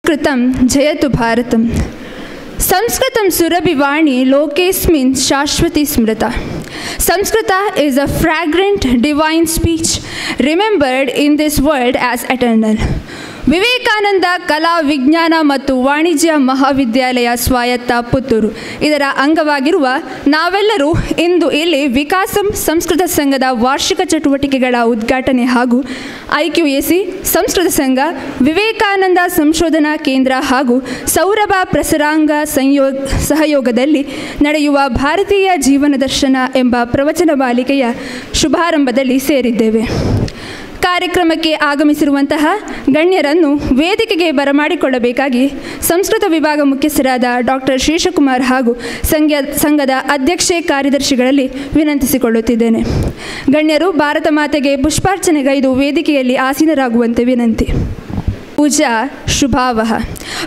ಸಂಸ್ಕೃತಂ ಜಯತು Bharatam. ಸಂಸ್ಕೃತಂ ಸುರಭಿವಾಣಿ ಲೋಕೇಸ್ಮಿನ್ Shashwati ಸ್ಮೃತ. Samskrita is a fragrant divine speech remembered in this world as eternal. Vivekananda ಕಲಾ ವಿಜ್ಞಾನ ಮತ್ತು ವಾಣಿಜ್ಯ ಮಹಾವಿದ್ಯಾಲಯ ಸ್ವಾಯತ್ತ ಪುತ್ತೂರು ಇದರ ಅಂಗವಾಗಿರುವ ನಾವೆಲ್ಲರೂ ಇಂದು ಇಲ್ಲಿ ವಿಕಾಸಂ ಸಂಸ್ಕೃತ ಸಂಘದ ವಾರ್ಷಿಕ ಚಟುವಟಿಕೆಗಳ ಉದ್ಘಾಟನೆ ಹಾಗೂ IQAC ಸಂಸ್ಕೃತ ಸಂಘ, ವಿವೇಕಾನಂದ ಸಂಶೋಧನಾ ಕೇಂದ್ರ ಹಾಗೂ ಸೌರಭ ಪ್ರಸರಾಂಗ ಸಹಯೋಗದಲ್ಲಿ ನಡೆಯುವ ಭಾರತೀಯ ಜೀವನ ದರ್ಶನ ಎಂಬ ಪ್ರವಚನ ಮಾಲಿಕೆಯ ಶುಭಾರಂಭದಲ್ಲಿ ಸೇರಿದ್ದೇವೆ. ಕಾರ್ಯಕ್ರಮಕ್ಕೆ ಆಗಮಿಸಿರುವಂತಹ ಗಣ್ಯರನ್ನು ವೇದಿಕೆಗೆ ಬರಮಾಡಿಕೊಳ್ಳಬೇಕಾಗಿ ಸಂಸ್ಕೃತ ವಿಭಾಗ ಮುಖ್ಯಸ್ಥರಾದ ಡಾಕ್ಟರ್ ಶೇಷಕುಮಾರ್ ಹಾಗೂ ಸಂಘದ ಅಧ್ಯಕ್ಷೆ ಕಾರ್ಯದರ್ಶಿಗಳಲ್ಲಿ ವಿನಂತಿಸಿಕೊಳ್ಳುತ್ತಿದ್ದೇನೆ. ಗಣ್ಯರು ಭಾರತ ಮಾತೆಗೆ ಪುಷ್ಪಾರ್ಚನೆಗೈದು ವೇದಿಕೆಯಲ್ಲಿ ಆಸೀನರಾಗುವಂತೆ ವಿನಂತಿ. ಪೂಜಾ ಶುಭಾವಹ.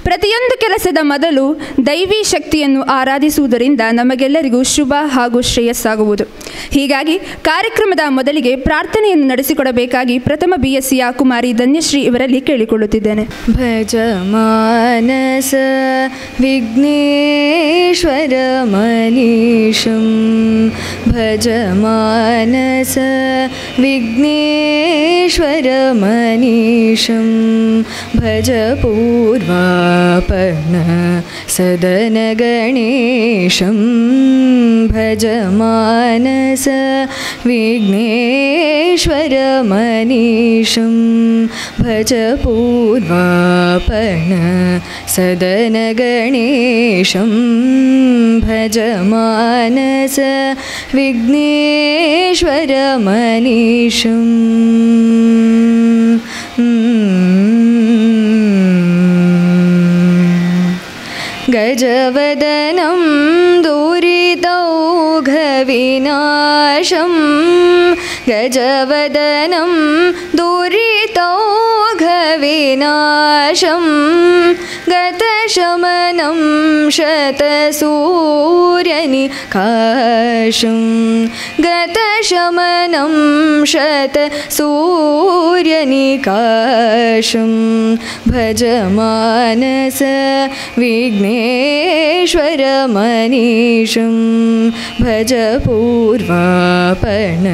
ಪ್ರತಿಯೊಂದು ಕೆಲಸದ ಮೊದಲು ದೈವಿ ಶಕ್ತಿಯನ್ನು ಆರಾಧಿಸುವುದರಿಂದ ನಮಗೆಲ್ಲರಿಗೂ ಶುಭ ಹಾಗೂ ಶ್ರೇಯಸ್ಸಾಗುವುದು. ಹೀಗಾಗಿ ಕಾರ್ಯಕ್ರಮದ ಮೊದಲಿಗೆ ಪ್ರಾರ್ಥನೆಯನ್ನು ನಡೆಸಿಕೊಡಬೇಕಾಗಿ ಪ್ರಥಮ BSc ಕುಮಾರಿ ಧನ್ಯಶ್ರೀ ಇವರಲ್ಲಿ ಕೇಳಿಕೊಳ್ಳುತ್ತಿದ್ದೇನೆ. ಭಜ ಮಾನಸ ವಿಘ್ನೇಶ್ವರ ಮನೀಶಂ, ಭಜ ಮಾನಸ ವಿಘ್ನೇಶ್ವರ ಮನೀಶಂ, ಭಜ ಪೂರ್ವಾಪರ್ಣ ಸದನ ಗಣೇಶಂ, ಭಜ ಮಾನಸ ವಿಘ್ನೇಶ್ವರ ಮನೀಶಂ, ಭಜ ಪೂರ್ವಾಪರ್ಣ ಸದನ ಗಣೇಶಂ, ಭಜ ಮಾನಸ ವಿಘ್ನೇಶ್ವರ ಮನೀಶಂ. ಗಜವದನಂ ದುರಿತೌಘವಿನಾಶಂ, ಗಜವದನಂ ದುರಿತೌಘವಿನಾಶಂ, ಗತಶಮನಂ ಶತಸೂರ್ಯನಿಕಾಶಂ, ಗತಶಮನಂ ಶತಸೂರ್ಯನಿಕಾಶಂ, ಭಜ ಮಾನಸ ವಿಘ್ನೇಶ್ವರ ಮನೀಶಂ, ಭಜ ಪೂರ್ವಾಪರ್ಣ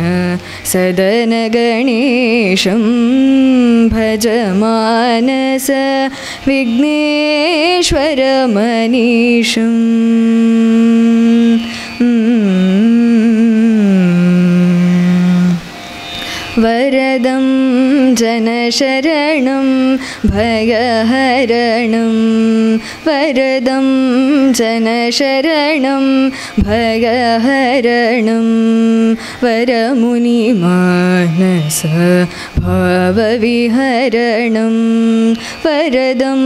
ಸದನ ಗಣೇಶಂ, ಭಜ ಮಾನಸ ವಿಘ್ನೇಶ್ವರ ಮನೀಶಂ. ವರದಂ ಜನಶರಣಂ ಭಯಹರಣಂ, ವರದಂ ಜನಶರಣಂ ಭಯಹರಣಂ, ವರಮುನಿಮಾನಸ ಭಾವವಿಹರಣಂ, ವರದಂ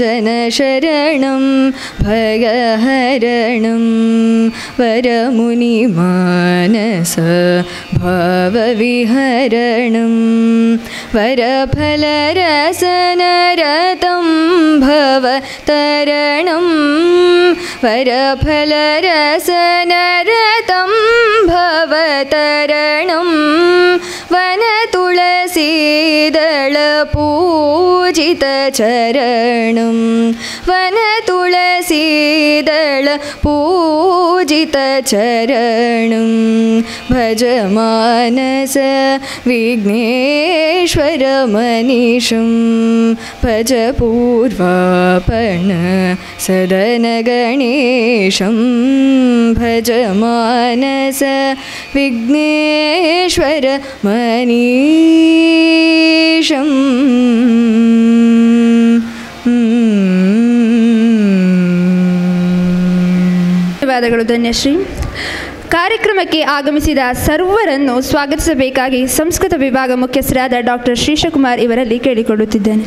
ಜನಶರಣಂ ಭಯಹರಣಂ, ವರಮುನಿಮಾನಸ ಭಾವವಿಹರಣಂ, ವರಫಲರಸನರತಂ ಭವತರಣಂ, ವರಫಲರಸನರತಂ ಭವತರಣಂ, ವನತುಳಸೀದಳ ಪೂಜಿತ ಚರಣಂ, ವನತುಳಸೀದಳ ಪೂಜಿತ ಚರಣಂ, ಭಜ ಮಾನಸ ವಿಘ್ನೇಶ್ವರ ಮನೀಶಂ, ಭಜ ಪೂರ್ವಾಪರ್ಣ ಸದನ ಗಣೇಶಂ, ಭಜ ಮಾನಸ ವಿಘ್ನೇಶ್ವರ ಮನೀಶಂ. ಧನ್ಯವಾದಗಳು ಧನ್ಯಶ್ರೀ. ಕಾರ್ಯಕ್ರಮಕ್ಕೆ ಆಗಮಿಸಿದ ಸರ್ವರನ್ನು ಸ್ವಾಗತಿಸಬೇಕಾಗಿ ಸಂಸ್ಕೃತ ವಿಭಾಗ ಮುಖ್ಯಸ್ಥರಾದ ಡಾಕ್ಟರ್ ಶೇಷಕುಮಾರ್ ಇವರಲ್ಲಿ ಕೇಳಿಕೊಳ್ಳುತ್ತಿದ್ದೇನೆ.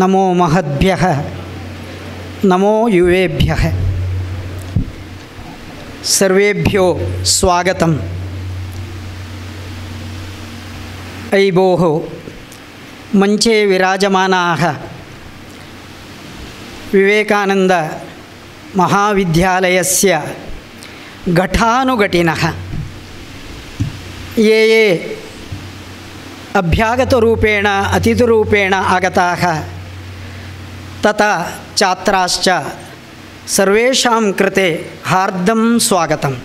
ನಮೋ ಮಹದ್ಭ್ಯಃ ನಮೋ ಯುವೇಭ್ಯಃ ಸರ್ವೇಭ್ಯೋ ಸ್ವಾಗತಂ. ಐಬೋಃ ಮಂಚೆ ವಿರಾಜಮಾನಾಃ ವಿವೇಕಾನಂದ ಮಹಾವಿದ್ಯಾಲಯಸ್ಯ ಘಟಾನುಘಟಿನಃ ये ये अभ्यागतरूपेण अतिथिरूपेण आगताः तथा छात्राश्च सर्वेषां कृते हार्दं स्वागतम्।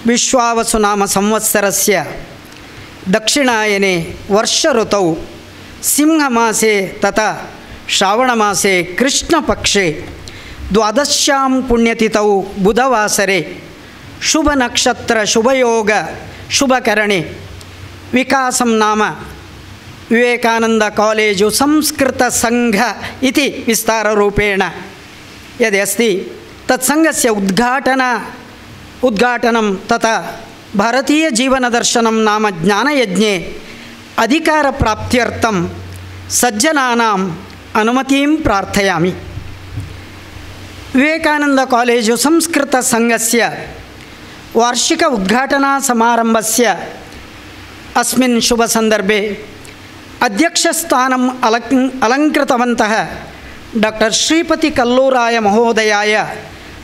विश्वावसुनाम संवत्सरस्य दक्षिणायने वर्षऋतौ सिंहमासे तथा श्रावणमासे कृष्णपक्षे द्वादश्यां पुण्यतिथौ बुधवासरे शुभनक्षत्र शुभयोग शुभकरणे विकासं नाम विवेकानंद कॉलेजु संस्कृत संघ इति विस्ताररूपेण यदि अस्ति तत्संघस्य उद्घाटनं तथा भारतीय जीवनदर्शनं नाम ज्ञानयज्ञे अधिकारप्राप्त्यर्थं सज्जनानाम् अनुमतिं प्रार्थयामि। विवेकानंद कॉलेजु संस्कृत संघस्य वार्षिक उद्घाटना समारंभस्य अस्मिन् शुभ संदर्भे अध्यक्षस्थानम् अलङ्कृतवन्तः डॉक्टर श्रीपति कल्लूराय महोदयाय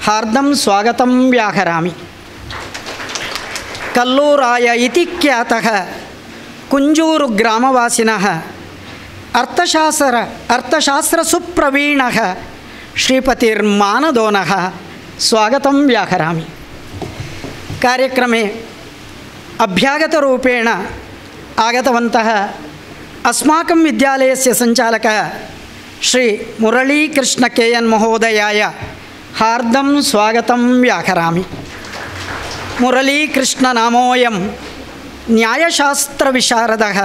हार्दं स्वागतं व्याहरामि। कल्लूराय इति ख्यातः कुंजूरु ग्रामवासिनः अर्थशास्त्रसुप्रवीणः श्रीपतिर्मानदोनः स्वागतं व्याहरामि। कार्यक्रमे अभ्यागतरूपेण आगतवन्तः अस्माकं विद्यालयस्य संचालकः श्री मुरलीकृष्ण के.एन्. महोदयाय हार्दं स्वागतं व्याहरामि। मुरलीकृष्णनामोऽयं न्यायशास्त्रविशारदः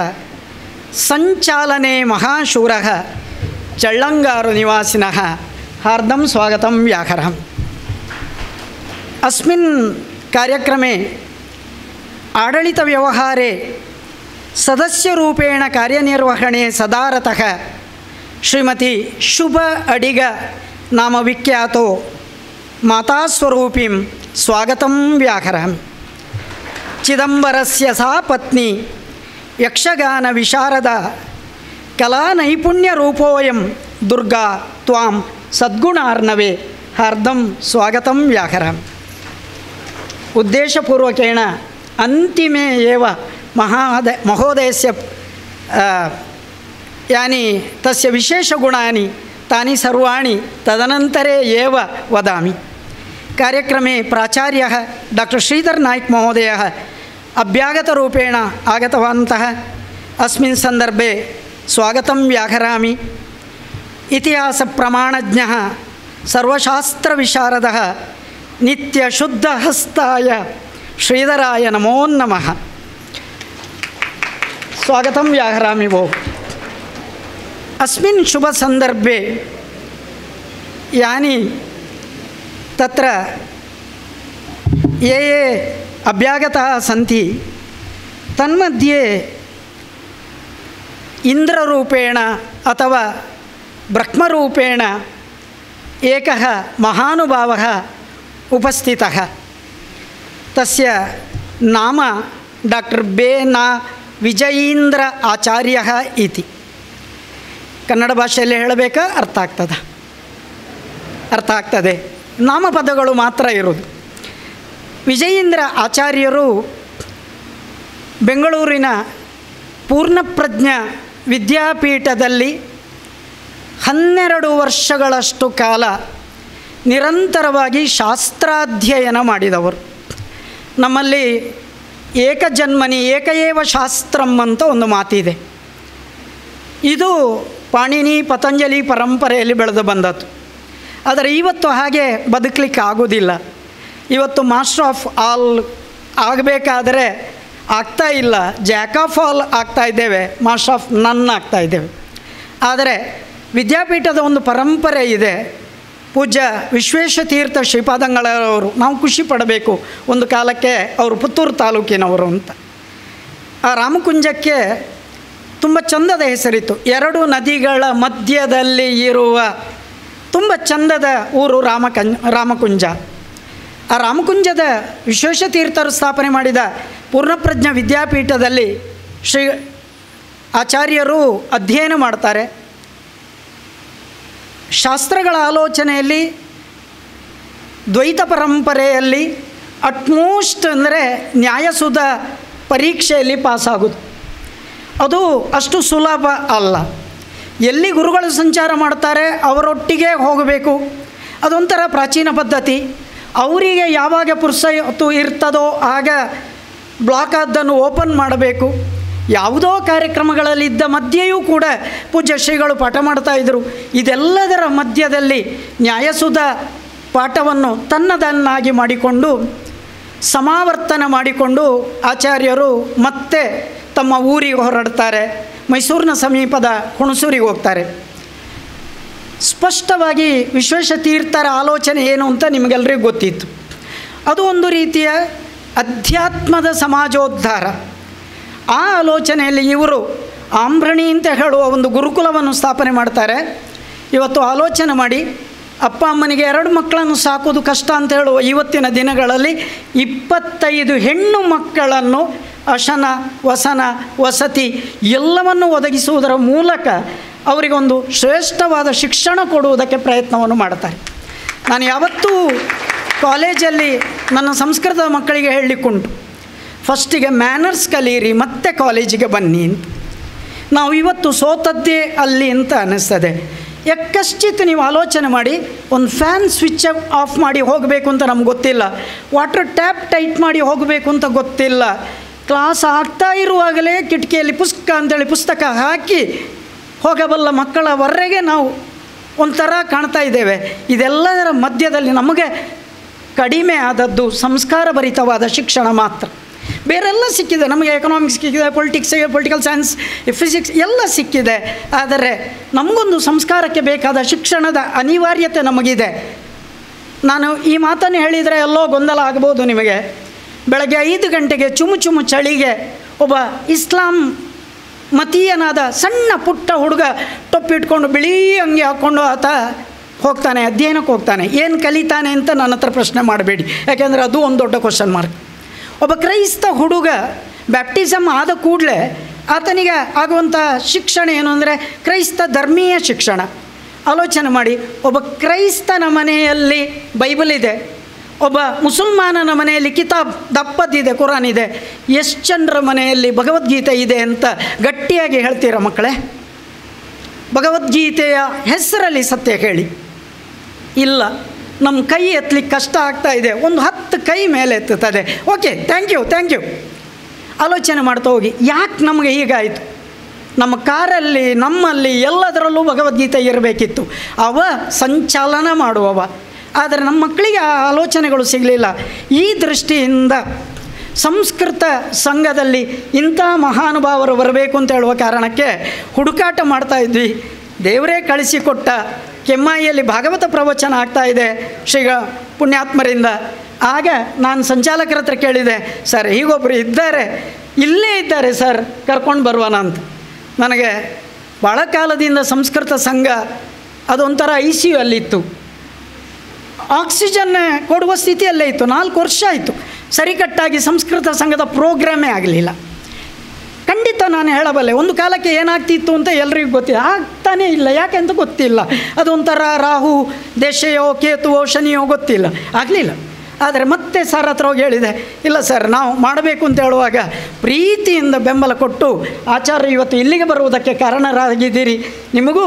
संचालने महाशूरः चळ्ळङ्गारु निवासिनः हार्दं स्वागतं व्याहरामि। अस्मिन् कार्यक्रमे आडಳಿतव्यवहारे सदस्यरूपेण कार्यनिर्वहणे सदारतः श्रीमती शुभ अडिग नाम विख्यातो मातास्वरूपीं स्वागतं व्याहरामि। चिदंबरस्य सा पत्नी यक्षगान विशारदा कलानैपुण्यरूपोऽयं दुर्गा त्वां सद्गुणार्णवे हार्दं स्वागतं व्याहरामि। उद्देशपूर्वकेण अन्तिमे एव महोदयस्य यानि तस्य विशेषगुणानि तानि सर्वाणि तदनन्तरे एव वदामि। कार्यक्रमे प्राचार्यः डॉक्टर श्रीधर नायक महोदयः अभ्यागतरूपेण आगतवन्तः अस्मिन् सन्दर्भे स्वागतं व्याहरामि। इतिहासप्रमाणज्ञः सर्वशास्त्रविशारदः नित्यशुद्धहस्ताय श्रीधराय नमो नमः स्वागतं व्याहरामि भो। अस्मिन् शुभ संदर्भे यानि तत्र ये अभ्यागताः सन्ति तन्मध्ये इंद्ररूपेण अथवा ब्रह्मरूपेण एकः महानुभावः उपस्थितः। तस्य नाम डॉक्टर बेना विजयींद्र आचार्यः इति। कन्नಡ ಭಾಷೆಯಲ್ಲಿ ಹೇಳಬೇಕಾ ಅರ್ಥ ಆಗ್ತದ? ಅರ್ಥ ಆಗ್ತದೆ, ನಾಮಪದಗಳು ಮಾತ್ರ ಇರೋದು. ವಿಜಯೀಂದ್ರ ಆಚಾರ್ಯರು ಬೆಂಗಳೂರಿನ ಪೂರ್ಣಪ್ರಜ್ಞ ವಿದ್ಯಾಪೀಠದಲ್ಲಿ 12 ವರ್ಷಗಳಷ್ಟು ಕಾಲ ನಿರಂತರವಾಗಿ ಶಾಸ್ತ್ರಾಧ್ಯಯನ ಮಾಡಿದವರು. ನಮ್ಮಲ್ಲಿ ಏಕಜನ್ಮನಿ ಏಕಏವ ಶಾಸ್ತ್ರಂ ಅಂತ ಒಂದು ಮಾತಿದೆ. ಇದು ಪಾಣಿನಿ ಪತಂಜಲಿ ಪರಂಪರೆಯಲ್ಲಿ ಬೆಳೆದು ಬಂದದ್ದು. ಆದರೆ ಇವತ್ತು ಹಾಗೆ ಬದುಕಲಿಕ್ಕೆ ಆಗೋದಿಲ್ಲ. ಇವತ್ತು ಮಾಸ್ಟರ್ ಆಫ್ ಆಲ್ ಆಗಬೇಕಾದರೆ ಆಗ್ತಾ ಇಲ್ಲ, ಜಾಕ್ ಆಫ್ ಆಲ್ ಆಗ್ತಾ ಇದ್ದೇವೆ, ಮಾಸ್ಟರ್ ಆಫ್ ನನ್ ಆಗ್ತಾ ಇದ್ದೇವೆ. ಆದರೆ ವಿದ್ಯಾಪೀಠದ ಒಂದು ಪರಂಪರೆ ಇದೆ. ಪೂಜ್ಯ ವಿಶ್ವೇಶತೀರ್ಥ ಶ್ರೀಪಾದಂಗಳವರು, ನಾವು ಖುಷಿ ಪಡಬೇಕು, ಒಂದು ಕಾಲಕ್ಕೆ ಅವರು ಪುತ್ತೂರು ತಾಲೂಕಿನವರು ಅಂತ. ಆ ರಾಮಕುಂಜಕ್ಕೆ ತುಂಬ ಚಂದದ ಹೆಸರಿತ್ತು. 2 ನದಿಗಳ ಮಧ್ಯದಲ್ಲಿ ಇರುವ ತುಂಬ ಚಂದದ ಊರು ರಾಮಕುಂಜ. ಆ ರಾಮಕುಂಜದ ವಿಶ್ವೇಶತೀರ್ಥರು ಸ್ಥಾಪನೆ ಮಾಡಿದ ಪೂರ್ಣಪ್ರಜ್ಞ ವಿದ್ಯಾಪೀಠದಲ್ಲಿ ಶ್ರೀ ಆಚಾರ್ಯರು ಅಧ್ಯಯನ ಮಾಡ್ತಾರೆ. ಶಾಸ್ತ್ರಗಳ ಆಲೋಚನೆಯಲ್ಲಿ ದ್ವೈತ ಪರಂಪರೆಯಲ್ಲಿ ಅಟ್ಮೋಸ್ಟ್ ಅಂದರೆ ನ್ಯಾಯಸುಧ ಪರೀಕ್ಷೆಯಲ್ಲಿ ಪಾಸಾಗೋದು. ಅದು ಅಷ್ಟು ಸುಲಭ ಅಲ್ಲ. ಎಲ್ಲಿ ಗುರುಗಳು ಸಂಚಾರ ಮಾಡ್ತಾರೆ ಅವರೊಟ್ಟಿಗೆ ಹೋಗಬೇಕು. ಅದೊಂಥರ ಪ್ರಾಚೀನ ಪದ್ಧತಿ. ಅವರಿಗೆ ಯಾವಾಗ ಪುರ್ಸೊತ್ತು ಇರ್ತದೋ ಆಗ ಬ್ಲಾಕ್ ಆದ್ದನ್ನು ಓಪನ್ ಮಾಡಬೇಕು. ಯಾವುದೋ ಕಾರ್ಯಕ್ರಮಗಳಲ್ಲಿದ್ದ ಮಧ್ಯೆಯೂ ಕೂಡ ಪೂಜ್ಯ ಶ್ರೀಗಳು ಪಾಠ ಮಾಡ್ತಾಯಿದ್ರು. ಇದೆಲ್ಲದರ ಮಧ್ಯದಲ್ಲಿ ನ್ಯಾಯಸುಧ ಪಾಠವನ್ನು ತನ್ನದನ್ನಾಗಿ ಮಾಡಿಕೊಂಡು ಸಮಾವರ್ತನ ಮಾಡಿಕೊಂಡು ಆಚಾರ್ಯರು ಮತ್ತೆ ತಮ್ಮ ಊರಿಗೆ ಹೊರಡ್ತಾರೆ. ಮೈಸೂರಿನ ಸಮೀಪದ ಹುಣಸೂರಿಗೆ ಹೋಗ್ತಾರೆ. ಸ್ಪಷ್ಟವಾಗಿ ವಿಶ್ವೇಶತೀರ್ಥರ ಆಲೋಚನೆ ಏನು ಅಂತ ನಿಮಗೆಲ್ಲರಿಗೂ ಗೊತ್ತಿತ್ತು. ಅದು ಒಂದು ರೀತಿಯ ಅಧ್ಯಾತ್ಮದ ಸಮಾಜೋದ್ಧಾರ. ಆ ಆಲೋಚನೆಯಲ್ಲಿ ಇವರು ಆಂಬ್ರಣಿ ಅಂತ ಹೇಳುವ ಒಂದು ಗುರುಕುಲವನ್ನು ಸ್ಥಾಪನೆ ಮಾಡ್ತಾರೆ. ಇವತ್ತು ಆಲೋಚನೆ ಮಾಡಿ, ಅಪ್ಪ ಅಮ್ಮನಿಗೆ 2 ಮಕ್ಕಳನ್ನು ಸಾಕೋದು ಕಷ್ಟ ಅಂತ ಹೇಳುವ ಇವತ್ತಿನ ದಿನಗಳಲ್ಲಿ 25 ಹೆಣ್ಣು ಮಕ್ಕಳನ್ನು ಅಶನ ವಸನ ವಸತಿ ಎಲ್ಲವನ್ನು ಒದಗಿಸುವುದರ ಮೂಲಕ ಅವರಿಗೊಂದು ಶ್ರೇಷ್ಠವಾದ ಶಿಕ್ಷಣ ಕೊಡುವುದಕ್ಕೆ ಪ್ರಯತ್ನವನ್ನು ಮಾಡ್ತಾರೆ. ನಾನು ಯಾವತ್ತೂ ಕಾಲೇಜಲ್ಲಿ ನನ್ನ ಸಂಸ್ಕೃತದ ಮಕ್ಕಳಿಗೆ ಹೇಳಲಿಕ್ಕುಂಟು, ಫಸ್ಟಿಗೆ ಮ್ಯಾನರ್ಸ್ ಕಲೀರಿ ಮತ್ತೆ ಕಾಲೇಜಿಗೆ ಬನ್ನಿ ಅಂತ. ನಾವು ಇವತ್ತು ಸೋತದ್ದೇ ಅಲ್ಲಿ ಅಂತ ಅನ್ನಿಸ್ತದೆ. ಯಾಕಶ್ಚಿತ್ ನೀವು ಆಲೋಚನೆ ಮಾಡಿ, ಒಂದು ಫ್ಯಾನ್ ಸ್ವಿಚ್ ಆಫ್ ಮಾಡಿ ಹೋಗಬೇಕು ಅಂತ ನಮ್ಗೆ ಗೊತ್ತಿಲ್ಲ, ವಾಟರ್ ಟ್ಯಾಪ್ ಟೈಟ್ ಮಾಡಿ ಹೋಗಬೇಕು ಅಂತ ಗೊತ್ತಿಲ್ಲ. ಕ್ಲಾಸ್ ಆಗ್ತಾ ಇರುವಾಗಲೇ ಕಿಟಕಿಯಲ್ಲಿ ಪುಸ್ತಕ ಅಂತೇಳಿ ಪುಸ್ತಕ ಹಾಕಿ ಹೋಗಬಲ್ಲ ಮಕ್ಕಳವರೆಗೆ ನಾವು ಒಂಥರ ಕಾಣ್ತಾ ಇದ್ದೇವೆ. ಇದೆಲ್ಲದರ ಮಧ್ಯದಲ್ಲಿ ನಮಗೆ ಕಡಿಮೆ ಆದದ್ದು ಸಂಸ್ಕಾರಭರಿತವಾದ ಶಿಕ್ಷಣ ಮಾತ್ರ. ಬೇರೆಲ್ಲ ಸಿಕ್ಕಿದೆ ನಮಗೆ, ಎಕನಾಮಿಕ್ಸ್ ಸಿಕ್ಕಿದೆ, ಪೊಲಿಟಿಕಲ್ ಸೈನ್ಸ್, ಫಿಸಿಕ್ಸ್ ಎಲ್ಲ ಸಿಕ್ಕಿದೆ. ಆದರೆ ನಮಗೊಂದು ಸಂಸ್ಕಾರಕ್ಕೆ ಬೇಕಾದ ಶಿಕ್ಷಣದ ಅನಿವಾರ್ಯತೆ ನಮಗಿದೆ. ನಾನು ಈ ಮಾತನ್ನು ಹೇಳಿದರೆ ಎಲ್ಲೋ ಗೊಂದಲ ಆಗ್ಬೋದು ನಿಮಗೆ. ಬೆಳಗ್ಗೆ 5 ಗಂಟೆಗೆ ಚುಮು ಚಳಿಗೆ ಒಬ್ಬ ಇಸ್ಲಾಂ ಮತೀಯನಾದ ಸಣ್ಣ ಪುಟ್ಟ ಹುಡುಗ ಟೊಪ್ಪಿಟ್ಕೊಂಡು ಬಿಳಿ ಅಂಗಿ ಹಾಕ್ಕೊಂಡು ಆತ ಹೋಗ್ತಾನೆ, ಅಧ್ಯಯನಕ್ಕೆ ಹೋಗ್ತಾನೆ. ಏನು ಕಲಿತಾನೆ ಅಂತ ನನ್ನ ಹತ್ರ ಪ್ರಶ್ನೆ ಮಾಡಬೇಡಿ, ಯಾಕೆಂದರೆ ಅದು ಒಂದು ದೊಡ್ಡ ಕ್ವಶನ್ ಮಾರ್ಕ್. ಒಬ್ಬ ಕ್ರೈಸ್ತ ಹುಡುಗ ಬ್ಯಾಪ್ಟಿಸಮ್ ಆದ ಕೂಡಲೇ ಆತನಿಗೆ ಆಗುವಂಥ ಶಿಕ್ಷಣ ಏನು ಅಂದರೆ ಕ್ರೈಸ್ತ ಧರ್ಮೀಯ ಶಿಕ್ಷಣ. ಆಲೋಚನೆ ಮಾಡಿ, ಒಬ್ಬ ಕ್ರೈಸ್ತನ ಮನೆಯಲ್ಲಿ ಬೈಬಲ್ ಇದೆ, ಒಬ್ಬ ಮುಸಲ್ಮಾನನ ಮನೆಯಲ್ಲಿ ಕಿತಾಬ್ ದಪ್ಪದ್ದಿದೆ, ಕುರಾನ್ ಇದೆ. ಎಷ್ಟು ಜನರ ಮನೆಯಲ್ಲಿ ಭಗವದ್ಗೀತೆ ಇದೆ ಅಂತ ಗಟ್ಟಿಯಾಗಿ ಹೇಳ್ತೀರಾ ಮಕ್ಕಳೇ? ಭಗವದ್ಗೀತೆಯ ಹೆಸರಲ್ಲಿ ಸತ್ಯ ಹೇಳಿ. ಇಲ್ಲ, ನಮ್ಮ ಕೈ ಎತ್ತಲಿಕ್ಕೆ ಕಷ್ಟ ಆಗ್ತಾ ಇದೆ. ಒಂದು 10 ಕೈ ಮೇಲೆ ಎತ್ತುತ್ತದೆ. Okay, thank you. ಆಲೋಚನೆ ಮಾಡ್ತಾ ಹೋಗಿ, ಯಾಕೆ ನಮಗೆ ಹೀಗಾಯಿತು? ನಮ್ಮ ಕಾರಲ್ಲಿ, ನಮ್ಮಲ್ಲಿ ಎಲ್ಲದರಲ್ಲೂ ಭಗವದ್ಗೀತೆ ಇರಬೇಕಿತ್ತು. ಅವ ಸಂಚಾಲನ ಮಾಡುವವ. ಆದರೆ ನಮ್ಮ ಮಕ್ಕಳಿಗೆ ಆ ಆಲೋಚನೆಗಳು ಸಿಗಲಿಲ್ಲ. ಈ ದೃಷ್ಟಿಯಿಂದ ಸಂಸ್ಕೃತ ಸಂಘದಲ್ಲಿ ಇಂಥ ಮಹಾನುಭಾವರು ಬರಬೇಕು ಅಂತ ಹೇಳುವ ಕಾರಣಕ್ಕೆ ಹುಡುಕಾಟ ಮಾಡ್ತಾಯಿದ್ವಿ. ದೇವರೇ ಕಳಿಸಿಕೊಟ್ಟ ಕೆಮ್ಮಾಯಿಯಲ್ಲಿ ಭಾಗವತ ಪ್ರವಚನ ಆಗ್ತಾಯಿದೆ ಪುಣ್ಯಾತ್ಮರಿಂದ. ಆಗ ನಾನು ಸಂಚಾಲಕರ ಹತ್ರ ಕೇಳಿದೆ, ಸರ್ ಹೀಗೊಬ್ಬರು ಇದ್ದಾರೆ, ಇಲ್ಲೇ ಇದ್ದಾರೆ ಸರ್, ಕರ್ಕೊಂಡು ಬರುವನ ಅಂತ. ನನಗೆ ಭಾಳ ಕಾಲದಿಂದ ಸಂಸ್ಕೃತ ಸಂಘ ಅದೊಂಥರ ICU ಅಲ್ಲಿತ್ತು, ಆಕ್ಸಿಜನ್ ಕೊಡುವ ಸ್ಥಿತಿಯಲ್ಲೇ ಇತ್ತು. 4 ವರ್ಷ ಆಯಿತು ಸರಿಕಟ್ಟಾಗಿ ಸಂಸ್ಕೃತ ಸಂಘದ ಪ್ರೋಗ್ರಾಮೇ ಆಗಲಿಲ್ಲ. ಖಂಡಿತ ನಾನು ಹೇಳಬಲ್ಲೆ, ಒಂದು ಕಾಲಕ್ಕೆ ಏನಾಗ್ತಿತ್ತು ಅಂತ ಎಲ್ರಿಗೂ ಗೊತ್ತಿಲ್ಲ, ಆಗ್ತಾನೇ ಇಲ್ಲ. ಯಾಕೆ ಅಂತ ಗೊತ್ತಿಲ್ಲ. ಅದೊಂಥರ ರಾಹು ದೇಶೆಯೋ ಕೇತುವೋ ಶನಿಯೋ ಗೊತ್ತಿಲ್ಲ, ಆಗಲಿಲ್ಲ. ಆದರೆ ಮತ್ತೆ ಸರ್ ಹತ್ರ ಹೋಗಿ ಹೇಳಿದೆ, ಇಲ್ಲ ಸರ್ ನಾವು ಮಾಡಬೇಕು ಅಂತ ಹೇಳುವಾಗ ಪ್ರೀತಿಯಿಂದ ಬೆಂಬಲ ಕೊಟ್ಟು ಆಚಾರ್ಯ ಇವತ್ತು ಇಲ್ಲಿಗೆ ಬರುವುದಕ್ಕೆ ಕಾರಣರಾಗಿದ್ದೀರಿ. ನಿಮಗೂ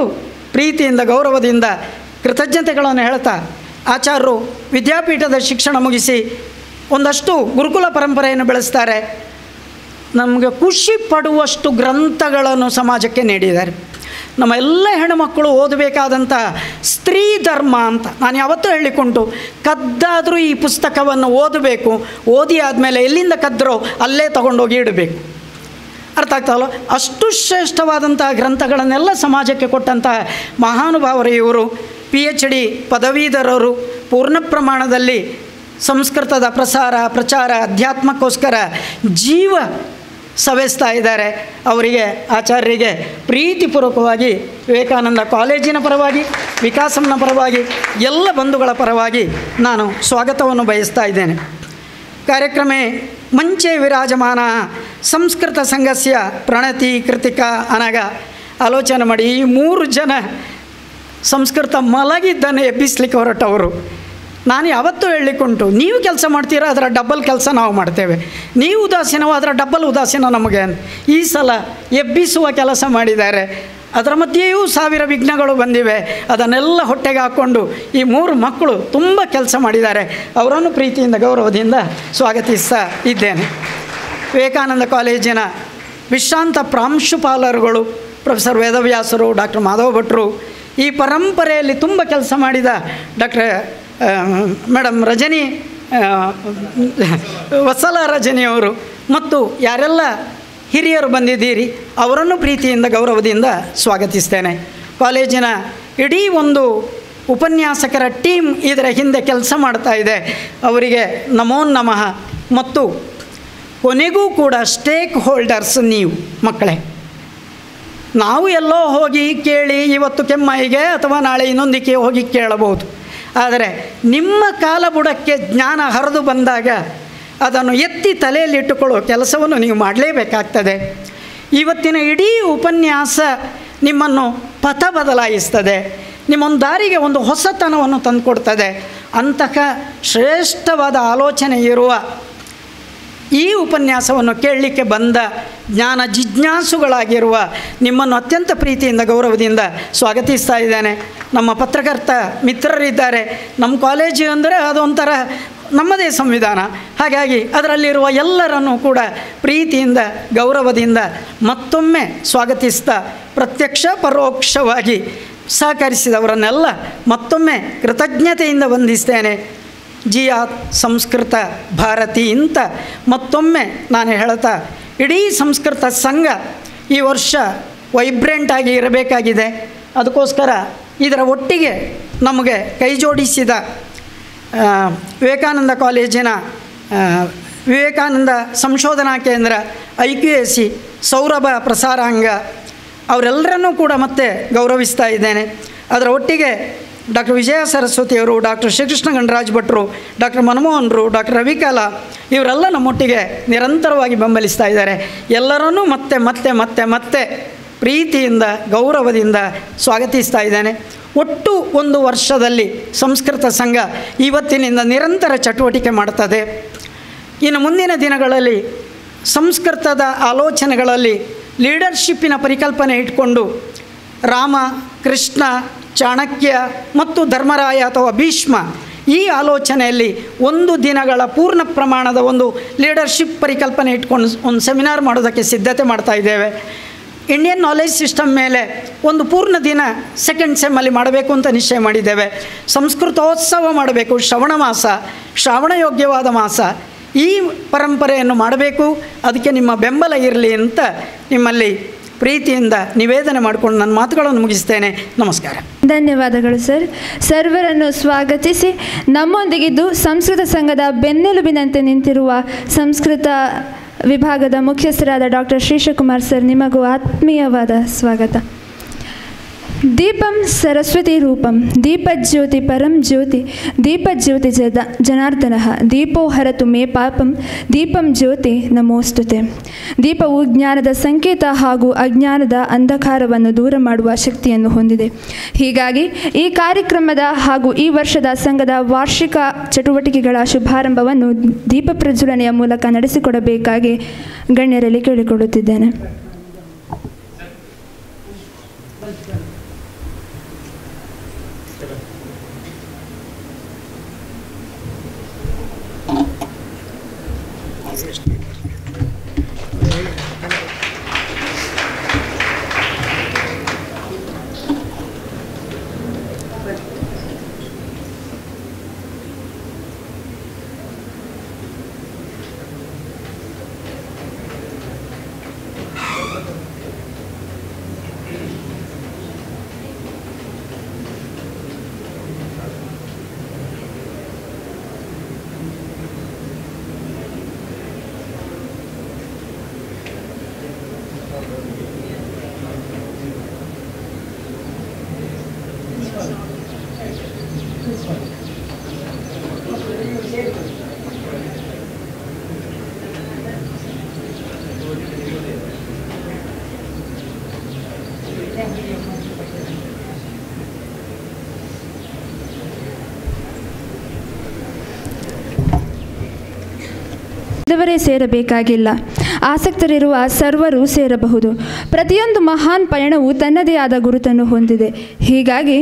ಪ್ರೀತಿಯಿಂದ ಗೌರವದಿಂದ ಕೃತಜ್ಞತೆಗಳನ್ನು ಹೇಳ್ತಾ, ಆಚಾರ್ಯರು ವಿದ್ಯಾಪೀಠದ ಶಿಕ್ಷಣ ಮುಗಿಸಿ ಒಂದಷ್ಟು ಗುರುಕುಲ ಪರಂಪರೆಯನ್ನು ಬೆಳೆಸ್ತಾರೆ. ನಮಗೆ ಖುಷಿ ಪಡುವಷ್ಟು ಗ್ರಂಥಗಳನ್ನು ಸಮಾಜಕ್ಕೆ ನೀಡಿದ್ದಾರೆ. ನಮ್ಮ ಎಲ್ಲ ಹೆಣ್ಣುಮಕ್ಕಳು ಓದಬೇಕಾದಂಥ ಸ್ತ್ರೀ ಧರ್ಮ ಅಂತ ನಾನು ಯಾವತ್ತೂ ಹೇಳಿಕೊಂಡು, ಕದ್ದಾದರೂ ಈ ಪುಸ್ತಕವನ್ನು ಓದಬೇಕು, ಓದಿ ಆದಮೇಲೆ ಎಲ್ಲಿಂದ ಕದ್ದರೋ ಅಲ್ಲೇ ತಗೊಂಡೋಗಿ ಇಡಬೇಕು. ಅರ್ಥ ಆಗ್ತಾವಲ್ಲ? ಅಷ್ಟು ಶ್ರೇಷ್ಠವಾದಂಥ ಗ್ರಂಥಗಳನ್ನೆಲ್ಲ ಸಮಾಜಕ್ಕೆ ಕೊಟ್ಟಂತಹ ಮಹಾನುಭಾವರು ಇವರು. PhD ಪದವೀಧರರು, ಪೂರ್ಣ ಪ್ರಮಾಣದಲ್ಲಿ ಸಂಸ್ಕೃತದ ಪ್ರಚಾರ ಅಧ್ಯಾತ್ಮಕ್ಕೋಸ್ಕರ ಜೀವ ಸವೆಸ್ತಾ ಇದ್ದಾರೆ. ಅವರಿಗೆ ಆಚಾರ್ಯರಿಗೆ ಪ್ರೀತಿಪೂರ್ವಕವಾಗಿ ವಿವೇಕಾನಂದ ಕಾಲೇಜಿನ ಪರವಾಗಿ, ವಿಕಾಸಂನ ಪರವಾಗಿ, ಎಲ್ಲ ಬಂಧುಗಳ ಪರವಾಗಿ ನಾನು ಸ್ವಾಗತವನ್ನು ಬಯಸ್ತಾ ಇದ್ದೇನೆ. ಕಾರ್ಯಕ್ರಮೇ ಮಂಚೆ ವಿರಾಜಮಾನ ಸಂಸ್ಕೃತ ಸಂಘಸ್ಯ ಪ್ರಣತಿ ಕೃತಿಕಾ ಅನಗ. ಆಲೋಚನೆ ಮಾಡಿ, ಈ 3 ಜನ ಸಂಸ್ಕೃತ ಮಲಗಿದ್ದನ್ನು ಎಬ್ಬಿಸ್ಲಿಕ್ಕೆ ಹೊರಟವರು. ನಾನು ಯಾವತ್ತೂ ಹೇಳಲಿಕ್ಕುಂಟು, ನೀವು ಕೆಲಸ ಮಾಡ್ತೀರಾ ಅದರ ಡಬ್ಬಲ್ ಕೆಲಸ ನಾವು ಮಾಡ್ತೇವೆ, ನೀವು ಉದಾಸೀನವೋ ಅದರ ಡಬ್ಬಲ್ ಉದಾಸೀನ ನಮಗೆ. ಈ ಸಲ ಎಬ್ಬಿಸುವ ಕೆಲಸ ಮಾಡಿದ್ದಾರೆ, ಅದರ ಮಧ್ಯೆಯೂ 1000 ವಿಘ್ನಗಳು ಬಂದಿವೆ. ಅದನ್ನೆಲ್ಲ ಹೊಟ್ಟೆಗೆ ಹಾಕ್ಕೊಂಡು ಈ 3 ಮಕ್ಕಳು ತುಂಬ ಕೆಲಸ ಮಾಡಿದ್ದಾರೆ. ಅವರನ್ನು ಪ್ರೀತಿಯಿಂದ ಗೌರವದಿಂದ ಸ್ವಾಗತಿಸ್ತಾ ಇದ್ದೇನೆ. ವಿವೇಕಾನಂದ ಕಾಲೇಜಿನ ವಿಶ್ರಾಂತ ಪ್ರಾಂಶುಪಾಲರುಗಳು ಪ್ರೊಫೆಸರ್ ವೇದವ್ಯಾಸರು, ಡಾಕ್ಟರ್ ಮಾಧವ ಭಟ್ರು, ಈ ಪರಂಪರೆಯಲ್ಲಿ ತುಂಬ ಕೆಲಸ ಮಾಡಿದ ಡಾಕ್ಟರ್ ಮೇಡಮ್ ರಜನಿ, ವತ್ಸಲ ರಜನಿಯವರು ಮತ್ತು ಯಾರೆಲ್ಲ ಹಿರಿಯರು ಬಂದಿದ್ದೀರಿ ಅವರನ್ನು ಪ್ರೀತಿಯಿಂದ ಗೌರವದಿಂದ ಸ್ವಾಗತಿಸ್ತೇನೆ. ಕಾಲೇಜಿನ ಇಡೀ ಒಂದು ಉಪನ್ಯಾಸಕರ ಟೀಮ್ ಇದರ ಹಿಂದೆ ಕೆಲಸ ಮಾಡ್ತಾ ಇದೆ, ಅವರಿಗೆ ನಮೋ ನಮಃ. ಮತ್ತು ಕೊನೆಗೂ ಕೂಡ ಸ್ಟೇಕ್ ಹೋಲ್ಡರ್ಸ್ ನೀವು ಮಕ್ಕಳೇ. ನಾವು ಎಲ್ಲೋ ಹೋಗಿ ಕೇಳಿ ಇವತ್ತು ಕೆಮ್ಮಾಯಿಗೆ ಅಥವಾ ನಾಳೆ ಇನ್ನೊಂದಕ್ಕೆ ಹೋಗಿ ಕೇಳಬಹುದು, ಆದರೆ ನಿಮ್ಮ ಕಾಲಬುಡಕ್ಕೆ ಜ್ಞಾನ ಹರಿದು ಬಂದಾಗ ಅದನ್ನು ಎತ್ತಿ ತಲೆಯಲ್ಲಿಟ್ಟುಕೊಳ್ಳೋ ಕೆಲಸವನ್ನು ನೀವು ಮಾಡಲೇಬೇಕಾಗ್ತದೆ. ಇವತ್ತಿನ ಇಡೀ ಉಪನ್ಯಾಸ ನಿಮ್ಮನ್ನು ಪಥ ಬದಲಾಯಿಸ್ತದೆ, ನಿಮ್ಮೊಂದು ದಾರಿಗೆ ಒಂದು ಹೊಸತನವನ್ನು ತಂದುಕೊಡ್ತದೆ. ಅಂತಹ ಶ್ರೇಷ್ಠವಾದ ಆಲೋಚನೆ ಇರುವ ಈ ಉಪನ್ಯಾಸವನ್ನು ಕೇಳಲಿಕ್ಕೆ ಬಂದ ಜ್ಞಾನ ಜಿಜ್ಞಾಸುಗಳಾಗಿರುವ ನಿಮ್ಮನ್ನು ಅತ್ಯಂತ ಪ್ರೀತಿಯಿಂದ ಗೌರವದಿಂದ ಸ್ವಾಗತಿಸ್ತಾ ಇದ್ದೇನೆ. ನಮ್ಮ ಪತ್ರಕರ್ತ ಮಿತ್ರರಿದ್ದಾರೆ. ನಮ್ಮ ಕಾಲೇಜು ಅಂದರೆ ಅದೊಂಥರ ನಮ್ಮದೇ ಸಂವಿಧಾನ, ಹಾಗಾಗಿ ಅದರಲ್ಲಿರುವ ಎಲ್ಲರನ್ನೂ ಕೂಡ ಪ್ರೀತಿಯಿಂದ ಗೌರವದಿಂದ ಮತ್ತೊಮ್ಮೆ ಸ್ವಾಗತಿಸ್ತಾ ಪ್ರತ್ಯಕ್ಷ ಪರೋಕ್ಷವಾಗಿ ಸಹಕರಿಸಿದವರನ್ನೆಲ್ಲ ಮತ್ತೊಮ್ಮೆ ಕೃತಜ್ಞತೆಯಿಂದ ವಂದಿಸ್ತೇನೆ. ಜಿಯಾತ್ ಸಂಸ್ಕೃತ ಭಾರತಿ ಅಂತ ಮತ್ತೊಮ್ಮೆ ನಾನು ಹೇಳ್ತಾ, ಇಡೀ ಸಂಸ್ಕೃತ ಸಂಘ ಈ ವರ್ಷ ವೈಬ್ರೆಂಟಾಗಿ ಇರಬೇಕಾಗಿದೆ. ಅದಕ್ಕೋಸ್ಕರ ಇದರ ಒಟ್ಟಿಗೆ ನಮಗೆ ಕೈ ಜೋಡಿಸಿದ ವಿವೇಕಾನಂದ ಕಾಲೇಜಿನ ವಿವೇಕಾನಂದ ಸಂಶೋಧನಾ ಕೇಂದ್ರ IQAC ಸೌರಭ ಪ್ರಸಾರಾಂಗ ಅವರೆಲ್ಲರನ್ನೂ ಕೂಡ ಮತ್ತೆ ಗೌರವಿಸ್ತಾ ಇದ್ದೇನೆ. ಅದರ ಒಟ್ಟಿಗೆ ಡಾಕ್ಟರ್ ವಿಜಯ ಸರಸ್ವತಿಯವರು, ಡಾಕ್ಟರ್ ಶ್ರೀಕೃಷ್ಣ ಗಣರಾಜ್ ಭಟ್ರು, ಡಾಕ್ಟರ್ ಮನಮೋಹನ್ರು, ಡಾಕ್ಟರ್ ರವಿಕಲಾ ಇವರೆಲ್ಲ ನಮ್ಮೊಟ್ಟಿಗೆ ನಿರಂತರವಾಗಿ ಬೆಂಬಲಿಸ್ತಾ ಇದ್ದಾರೆ. ಎಲ್ಲರನ್ನೂ ಮತ್ತೆ ಮತ್ತೆ ಮತ್ತೆ ಮತ್ತೆ ಪ್ರೀತಿಯಿಂದ ಗೌರವದಿಂದ ಸ್ವಾಗತಿಸ್ತಾ ಇದ್ದೇನೆ. ಒಟ್ಟು 1 ವರ್ಷದಲ್ಲಿ ಸಂಸ್ಕೃತ ಸಂಘ ಇವತ್ತಿನಿಂದ ನಿರಂತರ ಚಟುವಟಿಕೆ ಮಾಡ್ತದೆ. ಇನ್ನು ಮುಂದಿನ ದಿನಗಳಲ್ಲಿ ಸಂಸ್ಕೃತದ ಆಲೋಚನೆಗಳಲ್ಲಿ ಲೀಡರ್ಶಿಪ್ಪಿನ ಪರಿಕಲ್ಪನೆ ಇಟ್ಕೊಂಡು ರಾಮ, ಕೃಷ್ಣ, ಚಾಣಕ್ಯ ಮತ್ತು ಧರ್ಮರಾಯ ಅಥವಾ ಭೀಷ್ಮ ಈ ಆಲೋಚನೆಯಲ್ಲಿ 1 ದಿನಗಳ ಪೂರ್ಣ ಪ್ರಮಾಣದ ಒಂದು ಲೀಡರ್ಶಿಪ್ ಪರಿಕಲ್ಪನೆ ಇಟ್ಕೊಂಡು ಒಂದು ಸೆಮಿನಾರ್ ಮಾಡೋದಕ್ಕೆ ಸಿದ್ಧತೆ ಮಾಡ್ತಾ ಇದ್ದೇವೆ. ಇಂಡಿಯನ್ ನಾಲೆಜ್ ಸಿಸ್ಟಮ್ ಮೇಲೆ ಒಂದು ಪೂರ್ಣ ದಿನ ಸೆಕೆಂಡ್ ಸೆಮ್ಮಲ್ಲಿ ಮಾಡಬೇಕು ಅಂತ ನಿಶ್ಚಯ ಮಾಡಿದ್ದೇವೆ. ಸಂಸ್ಕೃತೋತ್ಸವ ಮಾಡಬೇಕು, ಶ್ರವಣ ಮಾಸ, ಶ್ರಾವಣ ಯೋಗ್ಯವಾದ ಮಾಸ, ಈ ಪರಂಪರೆಯನ್ನು ಮಾಡಬೇಕು. ಅದಕ್ಕೆ ನಿಮ್ಮ ಬೆಂಬಲ ಇರಲಿ ಅಂತ ನಿಮ್ಮಲ್ಲಿ ಪ್ರೀತಿಯಿಂದ ನಿವೇದನೆ ಮಾಡಿಕೊಂಡು ನನ್ನ ಮಾತುಗಳನ್ನು ಮುಗಿಸ್ತೇನೆ. ನಮಸ್ಕಾರ. ಧನ್ಯವಾದಗಳು ಸರ್. ಸರ್ವರನ್ನು ಸ್ವಾಗತಿಸಿ ನಮ್ಮೊಂದಿಗಿದ್ದು ಸಂಸ್ಕೃತ ಸಂಘದ ಬೆನ್ನೆಲುಬಿನಂತೆ ನಿಂತಿರುವ ಸಂಸ್ಕೃತ ವಿಭಾಗದ ಮುಖ್ಯಸ್ಥರಾದ ಡಾಕ್ಟರ್ ಶ್ರೀಶಕುಮಾರ್ ಸರ್, ನಿಮಗೂ ಆತ್ಮೀಯವಾದ ಸ್ವಾಗತ. ದೀಪಂ ಸರಸ್ವತಿ ರೂಪಂ ದೀಪಜ್ಯೋತಿ ಪರಂ ಜ್ಯೋತಿ ದೀಪಜ್ಯೋತಿ ಜನಾರ್ದನ ದೀಪೋ ಹರತು ಮೇ ಪಾಪಂ ದೀಪಂ ಜ್ಯೋತಿ ನಮೋಸ್ತುತೆ. ದೀಪವು ಜ್ಞಾನದ ಸಂಕೇತ ಹಾಗೂ ಅಜ್ಞಾನದ ಅಂಧಕಾರವನ್ನು ದೂರ ಮಾಡುವ ಶಕ್ತಿಯನ್ನು ಹೊಂದಿದೆ. ಹೀಗಾಗಿ ಈ ಕಾರ್ಯಕ್ರಮದ ಹಾಗೂ ಈ ವರ್ಷದ ಸಂಘದ ವಾರ್ಷಿಕ ಚಟುವಟಿಕೆಗಳ ಶುಭಾರಂಭವನ್ನು ದೀಪ ಪ್ರಜ್ವಲನೆಯ ಮೂಲಕ ನಡೆಸಿಕೊಡಬೇಕಾಗಿ ಗಣ್ಯರಲ್ಲಿ ಕೇಳಿಕೊಳ್ಳುತ್ತಿದ್ದೇನೆ. ಗೆದ್ದವರೇ ಸೇರಬೇಕಾಗಿಲ್ಲ. ಆಸಕ್ತರಿರುವ ಸರ್ವರೂ ಸೇರಬಹುದು. ಪ್ರತಿಯೊಂದು ಮಹಾನ್ ಪಯಣವು ತನ್ನದೇ ಆದ ಗುರುತನ್ನು ಹೊಂದಿದೆ. ಹೀಗಾಗಿ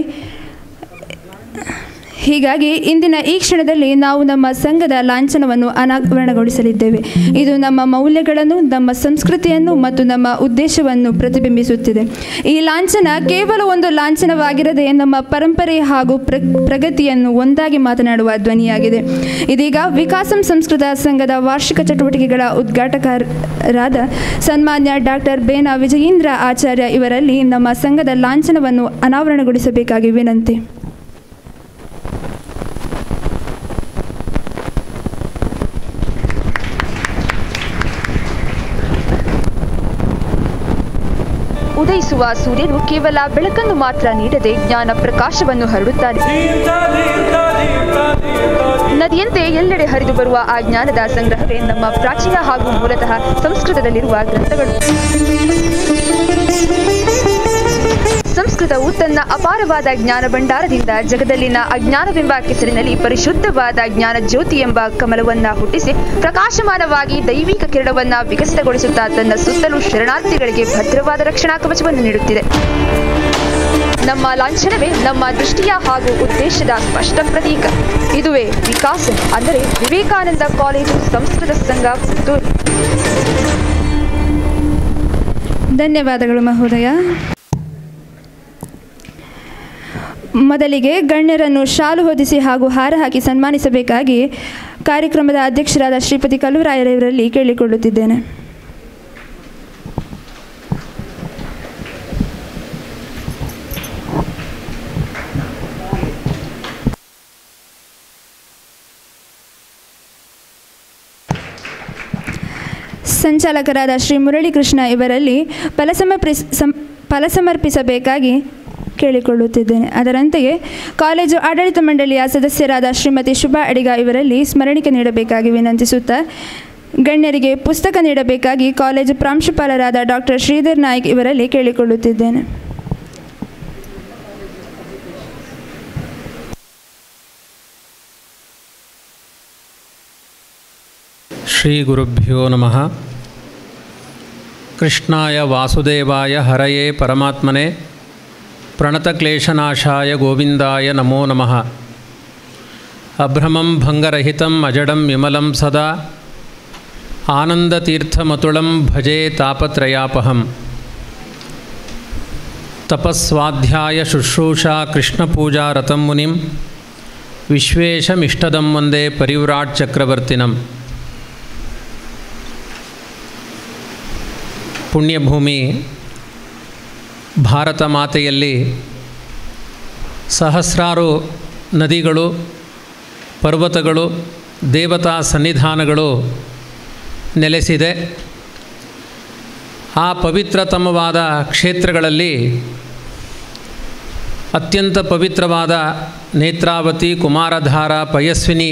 ಇಂದಿನ ಈ ಕ್ಷಣದಲ್ಲಿ ನಾವು ನಮ್ಮ ಸಂಘದ ಲಾಂಛನವನ್ನು ಅನಾವರಣಗೊಳಿಸಲಿದ್ದೇವೆ. ಇದು ನಮ್ಮ ಮೌಲ್ಯಗಳನ್ನು, ನಮ್ಮ ಸಂಸ್ಕೃತಿಯನ್ನು ಮತ್ತು ನಮ್ಮ ಉದ್ದೇಶವನ್ನು ಪ್ರತಿಬಿಂಬಿಸುತ್ತಿದೆ. ಈ ಲಾಂಛನ ಕೇವಲ ಒಂದು ಲಾಂಛನವಾಗಿರದೆ ನಮ್ಮ ಪರಂಪರೆ ಹಾಗೂ ಪ್ರಗತಿಯನ್ನು ಒಂದಾಗಿ ಮಾತನಾಡುವ ಧ್ವನಿಯಾಗಿದೆ. ಇದೀಗ ವಿಕಾಸಂ ಸಂಸ್ಕೃತ ಸಂಘದ ವಾರ್ಷಿಕ ಚಟುವಟಿಕೆಗಳ ಉದ್ಘಾಟಕರಾದ ಸನ್ಮಾನ್ಯ ಡಾಕ್ಟರ್ ಬೇನಾ ವಿಜಯೇಂದ್ರ ಆಚಾರ್ಯ ಇವರಲ್ಲಿ ನಮ್ಮ ಸಂಘದ ಲಾಂಛನವನ್ನು ಅನಾವರಣಗೊಳಿಸಬೇಕಾಗಿ ವಿನಂತಿ. ಉದಯಿಸುವ ಸೂರ್ಯನು ಕೇವಲ ಬೆಳಕನ್ನು ಮಾತ್ರ ನೀಡದೆ ಜ್ಞಾನ ಪ್ರಕಾಶವನ್ನು ಹರಡುತ್ತಾನೆ. ನದಿಯಂತೆ ಎಲ್ಲೆಡೆ ಹರಿದು ಬರುವ ಆ ಜ್ಞಾನದ ಸಂಗ್ರಹವೇ ನಮ್ಮ ಪ್ರಾಚೀನ ಹಾಗೂ ಮೂಲತಃ ಸಂಸ್ಕೃತದಲ್ಲಿರುವ ಗ್ರಂಥಗಳು. ಸಂಸ್ಕೃತವು ತನ್ನ ಅಪಾರವಾದ ಜ್ಞಾನ ಭಂಡಾರದಿಂದ ಜಗದಲ್ಲಿನ ಅಜ್ಞಾನವೆಂಬ ಕೆಸರಿನಲ್ಲಿ ಪರಿಶುದ್ಧವಾದ ಜ್ಞಾನ ಜ್ಯೋತಿ ಎಂಬ ಕಮಲವನ್ನ ಹುಟ್ಟಿಸಿ ಪ್ರಕಾಶಮಾನವಾಗಿ ದೈವಿಕ ಕಿರಣವನ್ನ ವಿಕಸಿತಗೊಳಿಸುತ್ತಾ ತನ್ನ ಸುತ್ತಲೂ ಶರಣಾರ್ಥಿಗಳಿಗೆ ಭದ್ರವಾದ ರಕ್ಷಣಾ ಕವಚವನ್ನು ನೀಡುತ್ತಿದೆ. ನಮ್ಮ ಲಾಂಛನವೇ ನಮ್ಮ ದೃಷ್ಟಿಯ ಹಾಗೂ ಉದ್ದೇಶದ ಸ್ಪಷ್ಟ ಪ್ರತೀಕ. ಇದುವೇ ವಿಕಾಸ, ಅಂದರೆ ವಿವೇಕಾನಂದ ಕಾಲೇಜು ಸಂಸ್ಕೃತ ಸಂಘ, ಪುತ್ತೂರು. ಧನ್ಯವಾದಗಳು ಮಹೋದಯ. ಮೊದಲಿಗೆ ಗಣ್ಯರನ್ನು ಶಾಲು ಹೊದಿಸಿ ಹಾಗೂ ಹಾರ ಹಾಕಿ ಸನ್ಮಾನಿಸಬೇಕಾಗಿ ಕಾರ್ಯಕ್ರಮದ ಅಧ್ಯಕ್ಷರಾದ ಶ್ರೀಪತಿ ಕಲ್ಲುರಾಯರವರಲ್ಲಿ ಕೇಳಿಕೊಳ್ಳುತ್ತಿದ್ದೇನೆ. ಸಂಚಾಲಕರಾದ ಶ್ರೀ ಮುರಳೀಕೃಷ್ಣ ಇವರಲ್ಲಿ ಫಲಸಮರ್ಪಿಸಬೇಕಾಗಿ ಕೇಳಿಕೊಳ್ಳುತ್ತಿದ್ದೇನೆ. ಅದರಂತೆಯೇ ಕಾಲೇಜು ಆಡಳಿತ ಮಂಡಳಿಯ ಸದಸ್ಯರಾದ ಶ್ರೀಮತಿ ಶುಭಾ ಅಡಿಗ ಇವರಲ್ಲಿ ಸ್ಮರಣಿಕೆ ನೀಡಬೇಕಾಗಿ ವಿನಂತಿಸುತ್ತಾ, ಗಣ್ಯರಿಗೆ ಪುಸ್ತಕ ನೀಡಬೇಕಾಗಿ ಕಾಲೇಜು ಪ್ರಾಂಶುಪಾಲರಾದ ಡಾಕ್ಟರ್ ಶ್ರೀಧರ್ ನಾಯ್ಕ್ ಇವರಲ್ಲಿ ಕೇಳಿಕೊಳ್ಳುತ್ತಿದ್ದೇನೆ. ಶ್ರೀ ಗುರುಭ್ಯೋ ನಮಃ. ಕೃಷ್ಣಾಯ ವಾಸುದೇವಾಯ ಹರಯೇ ಪರಮಾತ್ಮನೇ ಪ್ರಣತಕ್ಲೇಶನಾಶಾಯ ಗೋವಿಂದಾಯ ನಮೋ ನಮಃ. ಅಭ್ರಮಂ ಭಂಗರಹಿತಂ ಅಜಡಂ ವಿಮಲಂ ಸದಾ ಆನಂದತೀರ್ಥಮತುಳಂ ಭಜೆ ತಾಪತ್ರಯಾಪಹಂ. ತಪಸ್ವಾಧ್ಯಾಯ ಶುಶ್ರೂಷಾ ಕೃಷ್ಣಪೂಜಾರತಂ ಮುನಿಂ ವಿಶ್ವೇಶಮಿಷ್ಟದಂ ವಂದೇ ಪರಿವ್ರಾಟ್ ಚಕ್ರವರ್ತಿನಂ. ಪುಣ್ಯಭೂಮಿ ಭಾರತ ಮಾತೆಯಲ್ಲಿ ಸಹಸ್ರಾರು ನದಿಗಳು, ಪರ್ವತಗಳು, ದೇವತಾ ಸನ್ನಿಧಾನಗಳು ನೆಲೆಸಿದೆ. ಆ ಪವಿತ್ರತಮವಾದ ಕ್ಷೇತ್ರಗಳಲ್ಲಿ ಅತ್ಯಂತ ಪವಿತ್ರವಾದ ನೇತ್ರಾವತಿ, ಕುಮಾರಧಾರ, ಪಯಸ್ವಿನಿ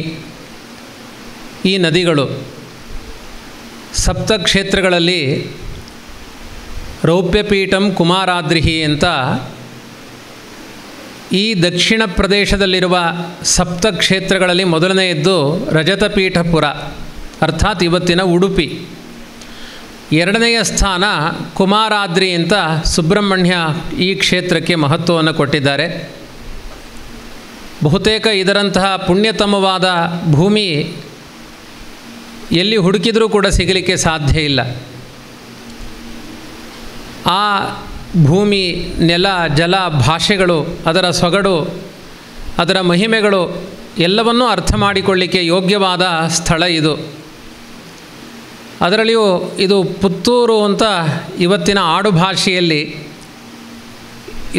ಈ ನದಿಗಳು. ಸಪ್ತ ಕ್ಷೇತ್ರಗಳಲ್ಲಿ ರೌಪ್ಯಪೀಠಂ ಕುಮಾರಾದ್ರಿಹಿ ಅಂತ ಈ ದಕ್ಷಿಣ ಪ್ರದೇಶದಲ್ಲಿರುವ ಸಪ್ತ ಕ್ಷೇತ್ರಗಳಲ್ಲಿ ಮೊದಲನೆಯದ್ದು ರಜತಪೀಠಪುರ, ಅರ್ಥಾತ್ ಇವತ್ತಿನ ಉಡುಪಿ. ಎರಡನೆಯ ಸ್ಥಾನ ಕುಮಾರಾದ್ರಿ ಅಂತ ಸುಬ್ರಹ್ಮಣ್ಯ ಈ ಕ್ಷೇತ್ರಕ್ಕೆ ಮಹತ್ವವನ್ನು ಕೊಟ್ಟಿದ್ದಾರೆ. ಬಹುತೇಕ ಇದರಂತಹ ಪುಣ್ಯತಮವಾದ ಭೂಮಿ ಎಲ್ಲಿ ಹುಡುಕಿದರೂ ಕೂಡ ಸಿಗಲಿಕ್ಕೆ ಸಾಧ್ಯ ಇಲ್ಲ. ಆ ಭೂಮಿ, ನೆಲ, ಜಲ, ಭಾಷೆಗಳು, ಅದರ ಸೊಗಡು, ಅದರ ಮಹಿಮೆಗಳು ಎಲ್ಲವನ್ನೂ ಅರ್ಥ ಮಾಡಿಕೊಳ್ಳಿಕ್ಕೆ ಯೋಗ್ಯವಾದ ಸ್ಥಳ ಇದು. ಅದರಲ್ಲಿಯೂ ಇದು ಪುತ್ತೂರು ಅಂತ ಇವತ್ತಿನ ಆಡು ಭಾಷೆಯಲ್ಲಿ,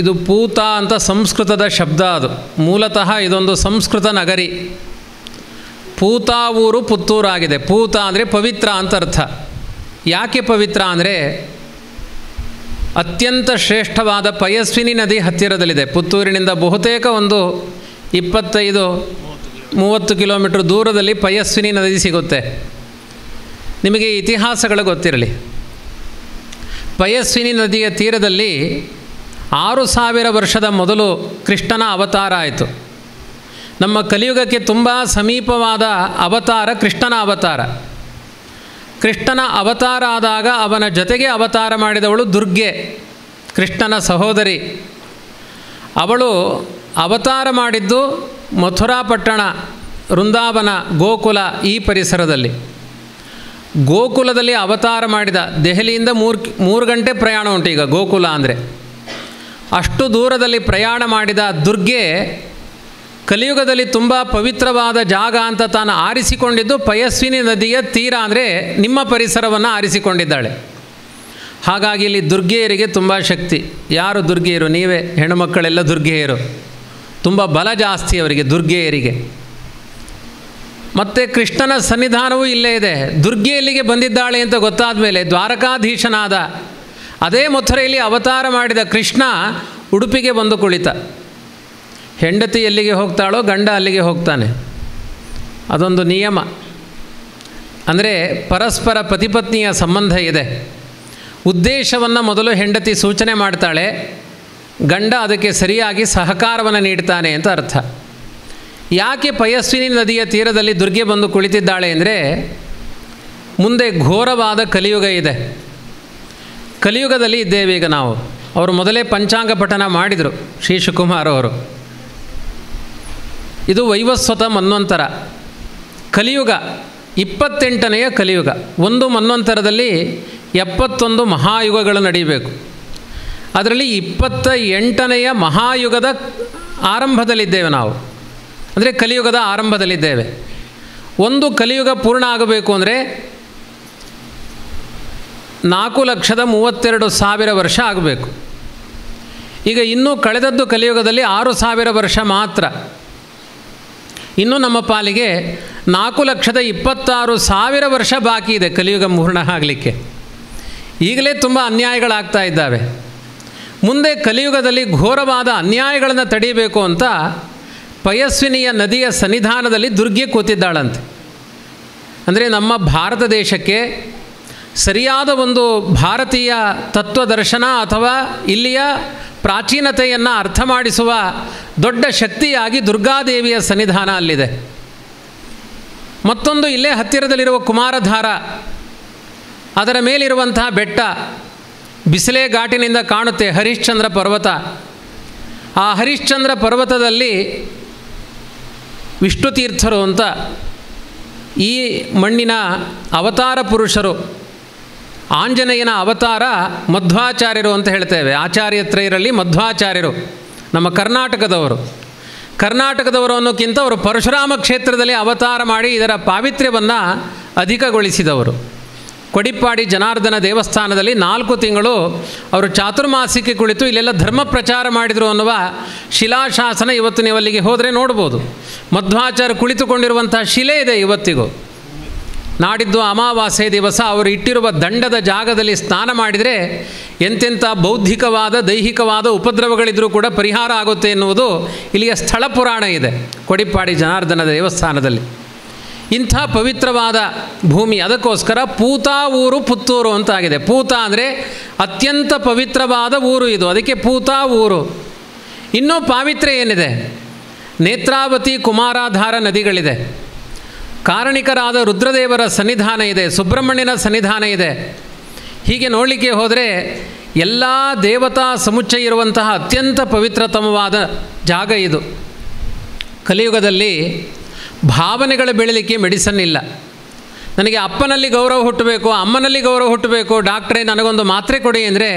ಇದು ಪೂತ ಅಂತ ಸಂಸ್ಕೃತದ ಶಬ್ದ. ಅದು ಮೂಲತಃ ಇದೊಂದು ಸಂಸ್ಕೃತ ನಗರಿ. ಪೂತ ಊರು ಪುತ್ತೂರಾಗಿದೆ. ಪೂತ ಅಂದರೆ ಪವಿತ್ರ ಅಂತ ಅರ್ಥ. ಯಾಕೆ ಪವಿತ್ರ ಅಂದರೆ ಅತ್ಯಂತ ಶ್ರೇಷ್ಠವಾದ ಪಯಸ್ವಿನಿ ನದಿ ಹತ್ತಿರದಲ್ಲಿದೆ. ಪುತ್ತೂರಿನಿಂದ ಬಹುತೇಕ ಒಂದು 25-30 ಕಿಲೋಮೀಟರ್ ದೂರದಲ್ಲಿ ಪಯಸ್ವಿನಿ ನದಿ ಸಿಗುತ್ತೆ. ನಿಮಗೆ ಇತಿಹಾಸಗಳು ಗೊತ್ತಿರಲಿ. ಪಯಸ್ವಿನಿ ನದಿಯ ತೀರದಲ್ಲಿ 6000 ವರ್ಷದ ಮೊದಲು ಕೃಷ್ಣನ ಅವತಾರ ಆಯಿತು. ನಮ್ಮ ಕಲಿಯುಗಕ್ಕೆ ತುಂಬ ಸಮೀಪವಾದ ಅವತಾರ ಕೃಷ್ಣನ ಅವತಾರ. ಕೃಷ್ಣನ ಅವತಾರ ಆದಾಗ ಅವನ ಜೊತೆಗೆ ಅವತಾರ ಮಾಡಿದವಳು ದುರ್ಗೆ, ಕೃಷ್ಣನ ಸಹೋದರಿ. ಅವಳು ಅವತಾರ ಮಾಡಿದ್ದು ಮಥುರಾ ಪಟ್ಟಣ, ವೃಂದಾವನ, ಗೋಕುಲ ಈ ಪರಿಸರದಲ್ಲಿ. ಗೋಕುಲದಲ್ಲಿ ಅವತಾರ ಮಾಡಿದ, ದೆಹಲಿಯಿಂದ 3 ಗಂಟೆ ಪ್ರಯಾಣ ಉಂಟು ಈಗ ಗೋಕುಲ ಅಂದರೆ. ಅಷ್ಟು ದೂರದಲ್ಲಿ ಪ್ರಯಾಣ ಮಾಡಿದ ದುರ್ಗೆ ಕಲಿಯುಗದಲ್ಲಿ ತುಂಬ ಪವಿತ್ರವಾದ ಜಾಗ ಅಂತ ತಾನು ಆರಿಸಿಕೊಂಡಿದ್ದು ಪಯಸ್ವಿನಿ ನದಿಯ ತೀರ, ಅಂದರೆ ನಿಮ್ಮ ಪರಿಸರವನ್ನು ಆರಿಸಿಕೊಂಡಿದ್ದಾಳೆ. ಹಾಗಾಗಿ ಇಲ್ಲಿ ದುರ್ಗೆಯರಿಗೆ ತುಂಬ ಶಕ್ತಿ. ಯಾರು ದುರ್ಗೆಯರು? ನೀವೇ, ಹೆಣ್ಣುಮಕ್ಕಳೆಲ್ಲ ದುರ್ಗೆಯರು. ತುಂಬ ಬಲ ಜಾಸ್ತಿ ಅವರಿಗೆ, ದುರ್ಗೆಯರಿಗೆ. ಮತ್ತು ಕೃಷ್ಣನ ಸನ್ನಿಧಾನವೂ ಇಲ್ಲೇ ಇದೆ. ದುರ್ಗೆ ಇಲ್ಲಿಗೆ ಬಂದಿದ್ದಾಳೆ ಅಂತ ಗೊತ್ತಾದ ಮೇಲೆ ದ್ವಾರಕಾಧೀಶನಾದ ಅದೇ ಮಥುರೆಯಲ್ಲಿ ಅವತಾರ ಮಾಡಿದ ಕೃಷ್ಣ ಉಡುಪಿಗೆ ಬಂದು ಕುಳಿತ. ಹೆಂಡತಿ ಎಲ್ಲಿಗೆ ಹೋಗ್ತಾಳೋ ಗಂಡ ಅಲ್ಲಿಗೆ ಹೋಗ್ತಾನೆ. ಅದೊಂದು ನಿಯಮ. ಅಂದರೆ ಪರಸ್ಪರ ಪತಿಪತ್ನಿಯ ಸಂಬಂಧ ಇದೆ. ಉದ್ದೇಶವನ್ನು ಮೊದಲು ಹೆಂಡತಿ ಸೂಚನೆ ಮಾಡ್ತಾಳೆ, ಗಂಡ ಅದಕ್ಕೆ ಸರಿಯಾಗಿ ಸಹಕಾರವನ್ನು ನೀಡ್ತಾನೆ ಅಂತ ಅರ್ಥ. ಯಾಕೆ ಪಯಸ್ವಿನಿ ನದಿಯ ತೀರದಲ್ಲಿ ದುರ್ಗೆ ಬಂದು ಕುಳಿತಿದ್ದಾಳೆ ಅಂದರೆ, ಮುಂದೆ ಘೋರವಾದ ಕಲಿಯುಗ ಇದೆ. ಕಲಿಯುಗದಲ್ಲಿ ಇದ್ದೇವೆ ಈಗ ನಾವು. ಅವರು ಮೊದಲೇ ಪಂಚಾಂಗ ಪಠನ ಮಾಡಿದರು ಶ್ರೀ ಶಿವಕುಮಾರ್ ಅವರು. ಇದು ವೈವಸ್ವತ ಮನ್ವಂತರ ಕಲಿಯುಗ, 28ನೆಯ ಕಲಿಯುಗ. ಒಂದು ಮನ್ವಂತರದಲ್ಲಿ 71 ಮಹಾಯುಗಗಳು ನಡೀಬೇಕು. ಅದರಲ್ಲಿ 28ನೆಯ ಮಹಾಯುಗದ ಆರಂಭದಲ್ಲಿದ್ದೇವೆ ನಾವು, ಅಂದರೆ ಕಲಿಯುಗದ ಆರಂಭದಲ್ಲಿದ್ದೇವೆ. ಒಂದು ಕಲಿಯುಗ ಪೂರ್ಣ ಆಗಬೇಕು ಅಂದರೆ 4,32,000 ವರ್ಷ ಆಗಬೇಕು. ಈಗ ಇನ್ನೂ ಕಳೆದದ್ದು ಕಲಿಯುಗದಲ್ಲಿ 6,000 ವರ್ಷ ಮಾತ್ರ. ಇನ್ನು ನಮ್ಮ ಪಾಲಿಗೆ 4,26,000 ವರ್ಷ ಬಾಕಿ ಇದೆ ಕಲಿಯುಗ ಪೂರ್ಣ ಆಗಲಿಕ್ಕೆ. ಈಗಲೇ ತುಂಬ ಅನ್ಯಾಯಗಳಾಗ್ತಾ ಇದ್ದಾವೆ. ಮುಂದೆ ಕಲಿಯುಗದಲ್ಲಿ ಘೋರವಾದ ಅನ್ಯಾಯಗಳನ್ನು ತಡೀಬೇಕು ಅಂತ ಪಯಸ್ವಿನಿಯ ನದಿಯ ಸನ್ನಿಧಾನದಲ್ಲಿ ದುರ್ಗೆ ಕೂತಿದ್ದಾಳಂತೆ. ಅಂದರೆ ನಮ್ಮ ಭಾರತ ದೇಶಕ್ಕೆ ಸರಿಯಾದ ಒಂದು ಭಾರತೀಯ ತತ್ವದರ್ಶನ ಅಥವಾ ಇಲ್ಲಿಯ ಪ್ರಾಚೀನತೆಯನ್ನು ಅರ್ಥ ಮಾಡಿಸುವ ದೊಡ್ಡ ಶಕ್ತಿಯಾಗಿ ದುರ್ಗಾದೇವಿಯ ಸನ್ನಿಧಾನ ಅಲ್ಲಿದೆ. ಮತ್ತೊಂದು ಇಲ್ಲೇ ಹತ್ತಿರದಲ್ಲಿರುವ ಕುಮಾರಧಾರ, ಅದರ ಮೇಲಿರುವಂತಹ ಬೆಟ್ಟ ಬಿಸಿಲೇ ಘಾಟಿನಿಂದ ಕಾಣುತ್ತೆ, ಹರಿಶ್ಚಂದ್ರ ಪರ್ವತ. ಆ ಹರಿಶ್ಚಂದ್ರ ಪರ್ವತದಲ್ಲಿ ವಿಷ್ಣುತೀರ್ಥರು ಅಂತ ಈ ಮಣ್ಣಿನ ಅವತಾರ ಪುರುಷರು. ಆಂಜನೇಯನ ಅವತಾರ ಮಧ್ವಾಚಾರ್ಯರು ಅಂತ ಹೇಳ್ತೇವೆ. ಆಚಾರ್ಯತ್ರಯರಲ್ಲಿ ಮಧ್ವಾಚಾರ್ಯರು ನಮ್ಮ ಕರ್ನಾಟಕದವರು ಅನ್ನೋಕ್ಕಿಂತ ಅವರು ಪರಶುರಾಮ ಕ್ಷೇತ್ರದಲ್ಲಿ ಅವತಾರ ಮಾಡಿ ಇದರ ಪಾವಿತ್ರ್ಯವನ್ನು ಅಧಿಕಗೊಳಿಸಿದವರು. ಕೊಡಿಪ್ಪಾಡಿ ಜನಾರ್ದನ ದೇವಸ್ಥಾನದಲ್ಲಿ 4 ತಿಂಗಳು ಅವರು ಚಾತುರ್ಮಾಸಿಕೆ ಕುಳಿತು ಇಲ್ಲೆಲ್ಲ ಧರ್ಮ ಪ್ರಚಾರ ಮಾಡಿದರು ಅನ್ನುವ ಶಿಲಾಶಾಸನ ಇವತ್ತು ನೀವು ಅಲ್ಲಿಗೆ ಹೋದರೆ ನೋಡ್ಬೋದು. ಮಧ್ವಾಚಾರ್ಯ ಕುಳಿತುಕೊಂಡಿರುವಂಥ ಶಿಲೆ ಇದೆ ಇವತ್ತಿಗೂ. ನಾಡಿದ್ದು ಅಮಾವಾಸ್ಯೆ ದಿವಸ ಅವರು ಇಟ್ಟಿರುವ ದಂಡದ ಜಾಗದಲ್ಲಿ ಸ್ನಾನ ಮಾಡಿದರೆ ಎಂತೆಂಥ ಬೌದ್ಧಿಕವಾದ ದೈಹಿಕವಾದ ಉಪದ್ರವಗಳಿದ್ರೂ ಕೂಡ ಪರಿಹಾರ ಆಗುತ್ತೆ ಎನ್ನುವುದು ಇಲ್ಲಿಯ ಸ್ಥಳ ಪುರಾಣ ಇದೆ ಕೊಡಿಪ್ಪಾಡಿ ಜನಾರ್ದನ ದೇವಸ್ಥಾನದಲ್ಲಿ. ಇಂಥ ಪವಿತ್ರವಾದ ಭೂಮಿ. ಅದಕ್ಕೋಸ್ಕರ ಪೂತಾ ಊರು ಪುತ್ತೂರು ಅಂತ ಆಗಿದೆ. ಪೂತ ಅಂದರೆ ಅತ್ಯಂತ ಪವಿತ್ರವಾದ ಊರು ಇದು, ಅದಕ್ಕೆ ಪೂತಾ ಊರು. ಇನ್ನೂ ಪಾವಿತ್ರ್ಯ ಏನಿದೆ? ನೇತ್ರಾವತಿ, ಕುಮಾರಾಧಾರ ನದಿಗಳಿದೆ. ಕಾರಣಿಕರಾದ ರುದ್ರದೇವರ ಸನ್ನಿಧಾನ ಇದೆ, ಸುಬ್ರಹ್ಮಣ್ಯನ ಸನ್ನಿಧಾನ ಇದೆ. ಹೀಗೆ ನೋಡಲಿಕ್ಕೆ ಹೋದರೆ ಎಲ್ಲ ದೇವತಾ ಸಮುಚ್ಚಯ ಇರುವಂತಹ ಅತ್ಯಂತ ಪವಿತ್ರತಮವಾದ ಜಾಗ ಇದು. ಕಲಿಯುಗದಲ್ಲಿ ಭಾವನೆಗಳ ಬೆಳೀಲಿಕ್ಕೆ ಮೆಡಿಸನ್ ಇಲ್ಲ. ನನಗೆ ಅಪ್ಪನಲ್ಲಿ ಗೌರವ ಹುಟ್ಟಬೇಕು, ಅಮ್ಮನಲ್ಲಿ ಗೌರವ ಹುಟ್ಟಬೇಕು, ಡಾಕ್ಟ್ರೇ ನನಗೊಂದು ಮಾತ್ರೆ ಕೊಡಿ ಅಂದರೆ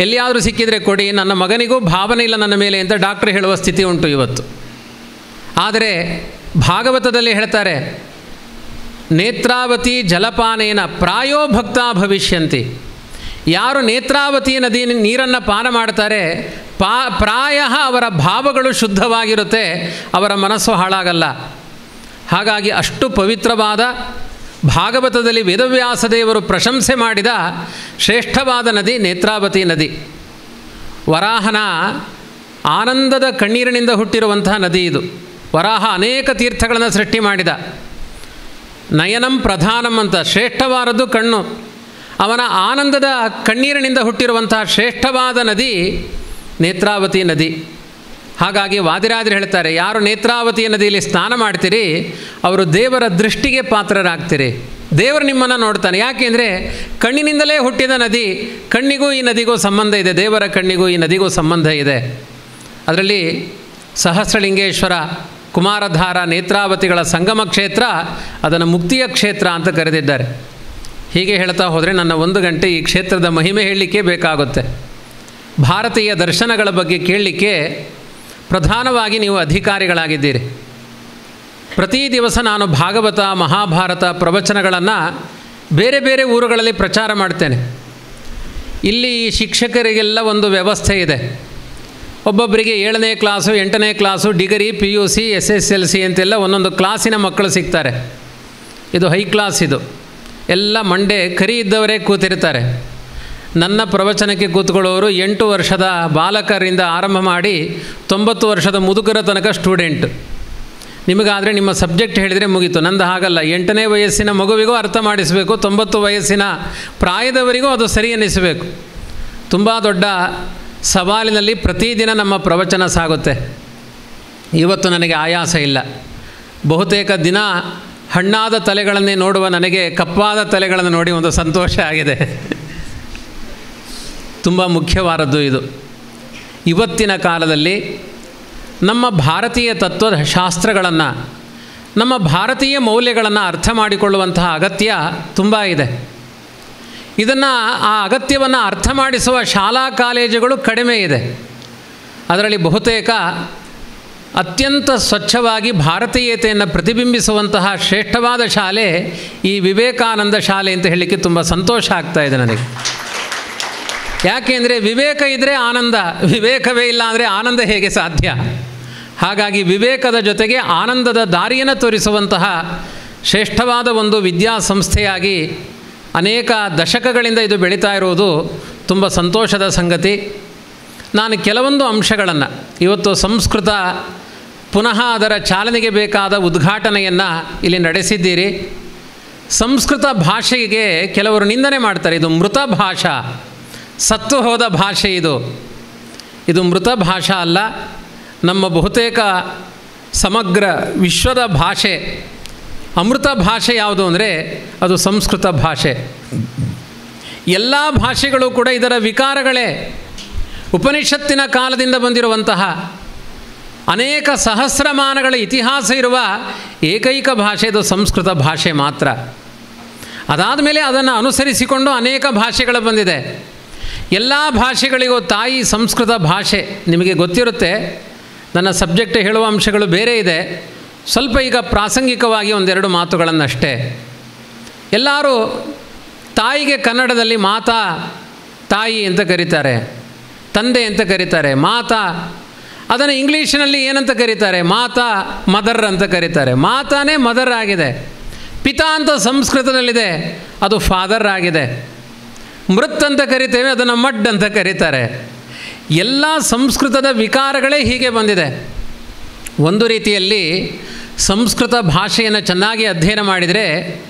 ಎಲ್ಲಿಯಾದರೂ ಸಿಕ್ಕಿದರೆ ಕೊಡಿ, ನನ್ನ ಮಗನಿಗೂ ಭಾವನೆ ಇಲ್ಲ ನನ್ನ ಮೇಲೆ ಅಂತ ಡಾಕ್ಟ್ರ್ ಹೇಳುವ ಸ್ಥಿತಿ ಉಂಟು ಇವತ್ತು. ಆದರೆ ಭಾಗವತದಲ್ಲಿ ಹೇಳ್ತಾರೆ, ನೇತ್ರಾವತಿ ಜಲಪಾನೇನ ಪ್ರಾಯೋ ಭಕ್ತ ಭವಿಷ್ಯಂತಿ. ಯಾರು ನೇತ್ರಾವತಿ ನದಿ ನೀರನ್ನು ಪಾನ ಮಾಡ್ತಾರೆ ಪ್ರಾಯ ಅವರ ಭಾವಗಳು ಶುದ್ಧವಾಗಿರುತ್ತೆ, ಅವರ ಮನಸ್ಸು ಹಾಳಾಗಲ್ಲ. ಹಾಗಾಗಿ ಅಷ್ಟು ಪವಿತ್ರವಾದ, ಭಾಗವತದಲ್ಲಿ ವೇದವ್ಯಾಸ ದೇವರು ಪ್ರಶಂಸೆ ಮಾಡಿದ ಶ್ರೇಷ್ಠವಾದ ನದಿ ನೇತ್ರಾವತಿ ನದಿ. ವರಾಹನ ಆನಂದದ ಕಣ್ಣೀರಿನಿಂದ ಹುಟ್ಟಿರುವಂತಹ ನದಿ ಇದು. ವರಾಹ ಅನೇಕ ತೀರ್ಥಗಳನ್ನು ಸೃಷ್ಟಿ ಮಾಡಿದ. ನಯನಂ ಪ್ರಧಾನಂ ಅಂತ ಶ್ರೇಷ್ಠವಾದದ್ದು ಕಣ್ಣು. ಅವನ ಆನಂದದ ಕಣ್ಣೀರಿನಿಂದ ಹುಟ್ಟಿರುವಂತಹ ಶ್ರೇಷ್ಠವಾದ ನದಿ ನೇತ್ರಾವತಿ ನದಿ. ಹಾಗಾಗಿ ವಾದಿರಾಜರು ಹೇಳ್ತಾರೆ, ಯಾರು ನೇತ್ರಾವತಿ ನದಿಯಲ್ಲಿ ಸ್ನಾನ ಮಾಡ್ತೀರಿ ಅವರು ದೇವರ ದೃಷ್ಟಿಗೆ ಪಾತ್ರರಾಗ್ತೀರಿ. ದೇವರು ನಿಮ್ಮನ್ನು ನೋಡ್ತಾನೆ. ಯಾಕೆಂದರೆ ಕಣ್ಣಿನಿಂದಲೇ ಹುಟ್ಟಿದ ನದಿ, ಕಣ್ಣಿಗೂ ಈ ನದಿಗೂ ಸಂಬಂಧ ಇದೆ, ದೇವರ ಕಣ್ಣಿಗೂ ಈ ನದಿಗೂ ಸಂಬಂಧ ಇದೆ. ಅದರಲ್ಲಿ ಸಹಸ್ರಲಿಂಗೇಶ್ವರ, ಕುಮಾರಧಾರ, ನೇತ್ರಾವತಿಗಳ ಸಂಗಮ ಕ್ಷೇತ್ರ, ಅದನ್ನು ಮುಕ್ತಿಯ ಕ್ಷೇತ್ರ ಅಂತ ಕರೆದಿದ್ದಾರೆ. ಹೀಗೆ ಹೇಳ್ತಾ ಹೋದರೆ ನನ್ನ 1 ಗಂಟೆ ಈ ಕ್ಷೇತ್ರದ ಮಹಿಮೆ ಹೇಳಲಿಕ್ಕೆ ಬೇಕಾಗುತ್ತೆ. ಭಾರತೀಯ ದರ್ಶನಗಳ ಬಗ್ಗೆ ಕೇಳಲಿಕ್ಕೆ ಪ್ರಧಾನವಾಗಿ ನೀವು ಅಧಿಕಾರಿಗಳಾಗಿದ್ದೀರಿ. ಪ್ರತಿ ದಿವಸ ನಾನು ಭಾಗವತ, ಮಹಾಭಾರತ ಪ್ರವಚನಗಳನ್ನು ಬೇರೆ ಬೇರೆ ಊರುಗಳಲ್ಲಿ ಪ್ರಚಾರ ಮಾಡ್ತೇನೆ. ಇಲ್ಲಿ ಶಿಕ್ಷಕರಿಗೆಲ್ಲ ಒಂದು ವ್ಯವಸ್ಥೆ ಇದೆ. ಒಬ್ಬೊಬ್ಬರಿಗೆ 7ನೇ ಕ್ಲಾಸು, 8ನೇ ಕ್ಲಾಸು, ಡಿಗ್ರಿ, PUC, SSLC ಅಂತೆಲ್ಲ ಒಂದೊಂದು ಕ್ಲಾಸಿನ ಮಕ್ಕಳು ಸಿಗ್ತಾರೆ. ಇದು ಹೈ ಕ್ಲಾಸ್. ಇದು ಎಲ್ಲ ಮಂಡೆ ಕರಿ ಇದ್ದವರೇ ಕೂತಿರ್ತಾರೆ. ನನ್ನ ಪ್ರವಚನಕ್ಕೆ ಕೂತ್ಕೊಳ್ಳೋರು 8 ವರ್ಷದ ಬಾಲಕರಿಂದ ಆರಂಭ ಮಾಡಿ 90 ವರ್ಷದ ಮುದುಕರ ತನಕ ಸ್ಟೂಡೆಂಟ್. ನಿಮಗಾದರೆ ನಿಮ್ಮ ಸಬ್ಜೆಕ್ಟ್ ಹೇಳಿದರೆ ಮುಗೀತು. ನಂದು ಹಾಗಲ್ಲ. 8ನೇ ವಯಸ್ಸಿನ ಮಗುವಿಗೂ ಅರ್ಥ ಮಾಡಿಸಬೇಕು, 90 ವಯಸ್ಸಿನ ಪ್ರಾಯದವರಿಗೂ ಅದು ಸರಿ ಅನ್ನಿಸಬೇಕು. ತುಂಬ ದೊಡ್ಡ ಸವಾಲಿನಲ್ಲಿ ಪ್ರತಿದಿನ ನಮ್ಮ ಪ್ರವಚನ ಸಾಗುತ್ತೆ. ಇವತ್ತು ನನಗೆ ಆಯಾಸ ಇಲ್ಲ. ಬಹುತೇಕ ದಿನ ಹಣ್ಣಾದ ತಲೆಗಳನ್ನೇ ನೋಡುವ ನನಗೆ ಕಪ್ಪಾದ ತಲೆಗಳನ್ನು ನೋಡಿ ಒಂದು ಸಂತೋಷ ಆಗಿದೆ. ತುಂಬ ಮುಖ್ಯವಾದದ್ದು ಇದು. ಇವತ್ತಿನ ಕಾಲದಲ್ಲಿ ನಮ್ಮ ಭಾರತೀಯ ತತ್ವದ ಶಾಸ್ತ್ರಗಳನ್ನು, ನಮ್ಮ ಭಾರತೀಯ ಮೌಲ್ಯಗಳನ್ನು ಅರ್ಥ ಮಾಡಿಕೊಳ್ಳುವಂತಹ ಅಗತ್ಯ ತುಂಬ ಇದೆ. ಇದನ್ನು, ಆ ಅಗತ್ಯವನ್ನು ಅರ್ಥ ಮಾಡಿಸುವ ಶಾಲಾ ಕಾಲೇಜುಗಳು ಕಡಿಮೆ ಇದೆ. ಅದರಲ್ಲಿ ಬಹುತೇಕ ಅತ್ಯಂತ ಸ್ವಚ್ಛವಾಗಿ ಭಾರತೀಯತೆಯನ್ನು ಪ್ರತಿಬಿಂಬಿಸುವಂತಹ ಶ್ರೇಷ್ಠವಾದ ಶಾಲೆ ಈ ವಿವೇಕಾನಂದ ಶಾಲೆ ಅಂತ ಹೇಳಲಿಕ್ಕೆ ತುಂಬ ಸಂತೋಷ ಆಗ್ತಾ ಇದೆ ನನಗೆ. ಯಾಕೆಂದರೆ ವಿವೇಕ ಇದ್ದರೆ ಆನಂದ, ವಿವೇಕವೇ ಇಲ್ಲ ಅಂದರೆ ಆನಂದ ಹೇಗೆ ಸಾಧ್ಯ? ಹಾಗಾಗಿ ವಿವೇಕದ ಜೊತೆಗೆ ಆನಂದದ ದಾರಿಯನ್ನು ತೋರಿಸುವಂತಹ ಶ್ರೇಷ್ಠವಾದ ಒಂದು ವಿದ್ಯಾಸಂಸ್ಥೆಯಾಗಿ ಅನೇಕ ದಶಕಗಳಿಂದ ಇದು ಬೆಳೀತಾ ಇರುವುದು ತುಂಬ ಸಂತೋಷದ ಸಂಗತಿ. ನಾನು ಕೆಲವೊಂದು ಅಂಶಗಳನ್ನು ಇವತ್ತು ಸಂಸ್ಕೃತ ಪುನಃ ಅದರ ಚಾಲನೆಗೆ ಬೇಕಾದ ಉದ್ಘಾಟನೆಯನ್ನು ಇಲ್ಲಿ ನಡೆಸಿದ್ದೀರಿ. ಸಂಸ್ಕೃತ ಭಾಷೆಗೆ ಕೆಲವರು ನಿಂದನೆ ಮಾಡ್ತಾರೆ, ಇದು ಮೃತ ಭಾಷಾ, ಸತ್ತು ಹೋದ ಭಾಷೆ. ಇದು ಮೃತ ಭಾಷಾ ಅಲ್ಲ. ನಮ್ಮ ಬಹುತೇಕ ಸಮಗ್ರ ವಿಶ್ವದ ಭಾಷೆ, ಅಮೃತ ಭಾಷೆ ಯಾವುದು ಅಂದರೆ ಅದು ಸಂಸ್ಕೃತ ಭಾಷೆ. ಎಲ್ಲ ಭಾಷೆಗಳು ಕೂಡ ಇದರ ವಿಕಾರಗಳೇ. ಉಪನಿಷತ್ತಿನ ಕಾಲದಿಂದ ಬಂದಿರುವಂತಹ ಅನೇಕ ಸಹಸ್ರಮಾನಗಳ ಇತಿಹಾಸ ಇರುವ ಏಕೈಕ ಭಾಷೆ ಇದು ಸಂಸ್ಕೃತ ಭಾಷೆ ಮಾತ್ರ. ಅದಾದ ಮೇಲೆ ಅದನ್ನು ಅನುಸರಿಸಿಕೊಂಡು ಅನೇಕ ಭಾಷೆಗಳು ಬಂದಿದೆ. ಎಲ್ಲ ಭಾಷೆಗಳಿಗೂ ತಾಯಿ ಸಂಸ್ಕೃತ ಭಾಷೆ. ನಿಮಗೆ ಗೊತ್ತಿರುತ್ತೆ, ನನ್ನ ಸಬ್ಜೆಕ್ಟ್ ಹೇಳುವ ಅಂಶಗಳು ಬೇರೆ ಇದೆ. ಸ್ವಲ್ಪ ಈಗ ಪ್ರಾಸಂಗಿಕವಾಗಿ 1-2 ಮಾತುಗಳನ್ನಷ್ಟೇ. ಎಲ್ಲರೂ ತಾಯಿಗೆ ಕನ್ನಡದಲ್ಲಿ ಮಾತಾ, ತಾಯಿ ಅಂತ ಕರೀತಾರೆ, ತಂದೆ ಅಂತ ಕರೀತಾರೆ. ಮಾತಾ, ಅದನ್ನು ಇಂಗ್ಲೀಷಿನಲ್ಲಿ ಏನಂತ ಕರೀತಾರೆ? ಮಾತಾ, ಮದರ್ ಅಂತ ಕರೀತಾರೆ. ಮಾತಾನೇ ಮದರ್ ಆಗಿದೆ. ಪಿತಾ ಅಂತ ಸಂಸ್ಕೃತದಲ್ಲಿದೆ, ಅದು ಫಾದರ್ ಆಗಿದೆ. ಮೃತ್ ಅಂತ ಕರಿತೇವೆ, ಅದನ್ನು ಮಡ್ ಅಂತ ಕರೀತಾರೆ. ಎಲ್ಲ ಸಂಸ್ಕೃತದ ವಿಕಾರಗಳೇ ಹೀಗೆ ಬಂದಿದೆ. ಒಂದು ರೀತಿಯಲ್ಲಿ ಸಂಸ್ಕೃತ ಭಾಷೆಯನ್ನು ಚೆನ್ನಾಗಿ ಅಧ್ಯಯನ ಮಾಡಿದರೆ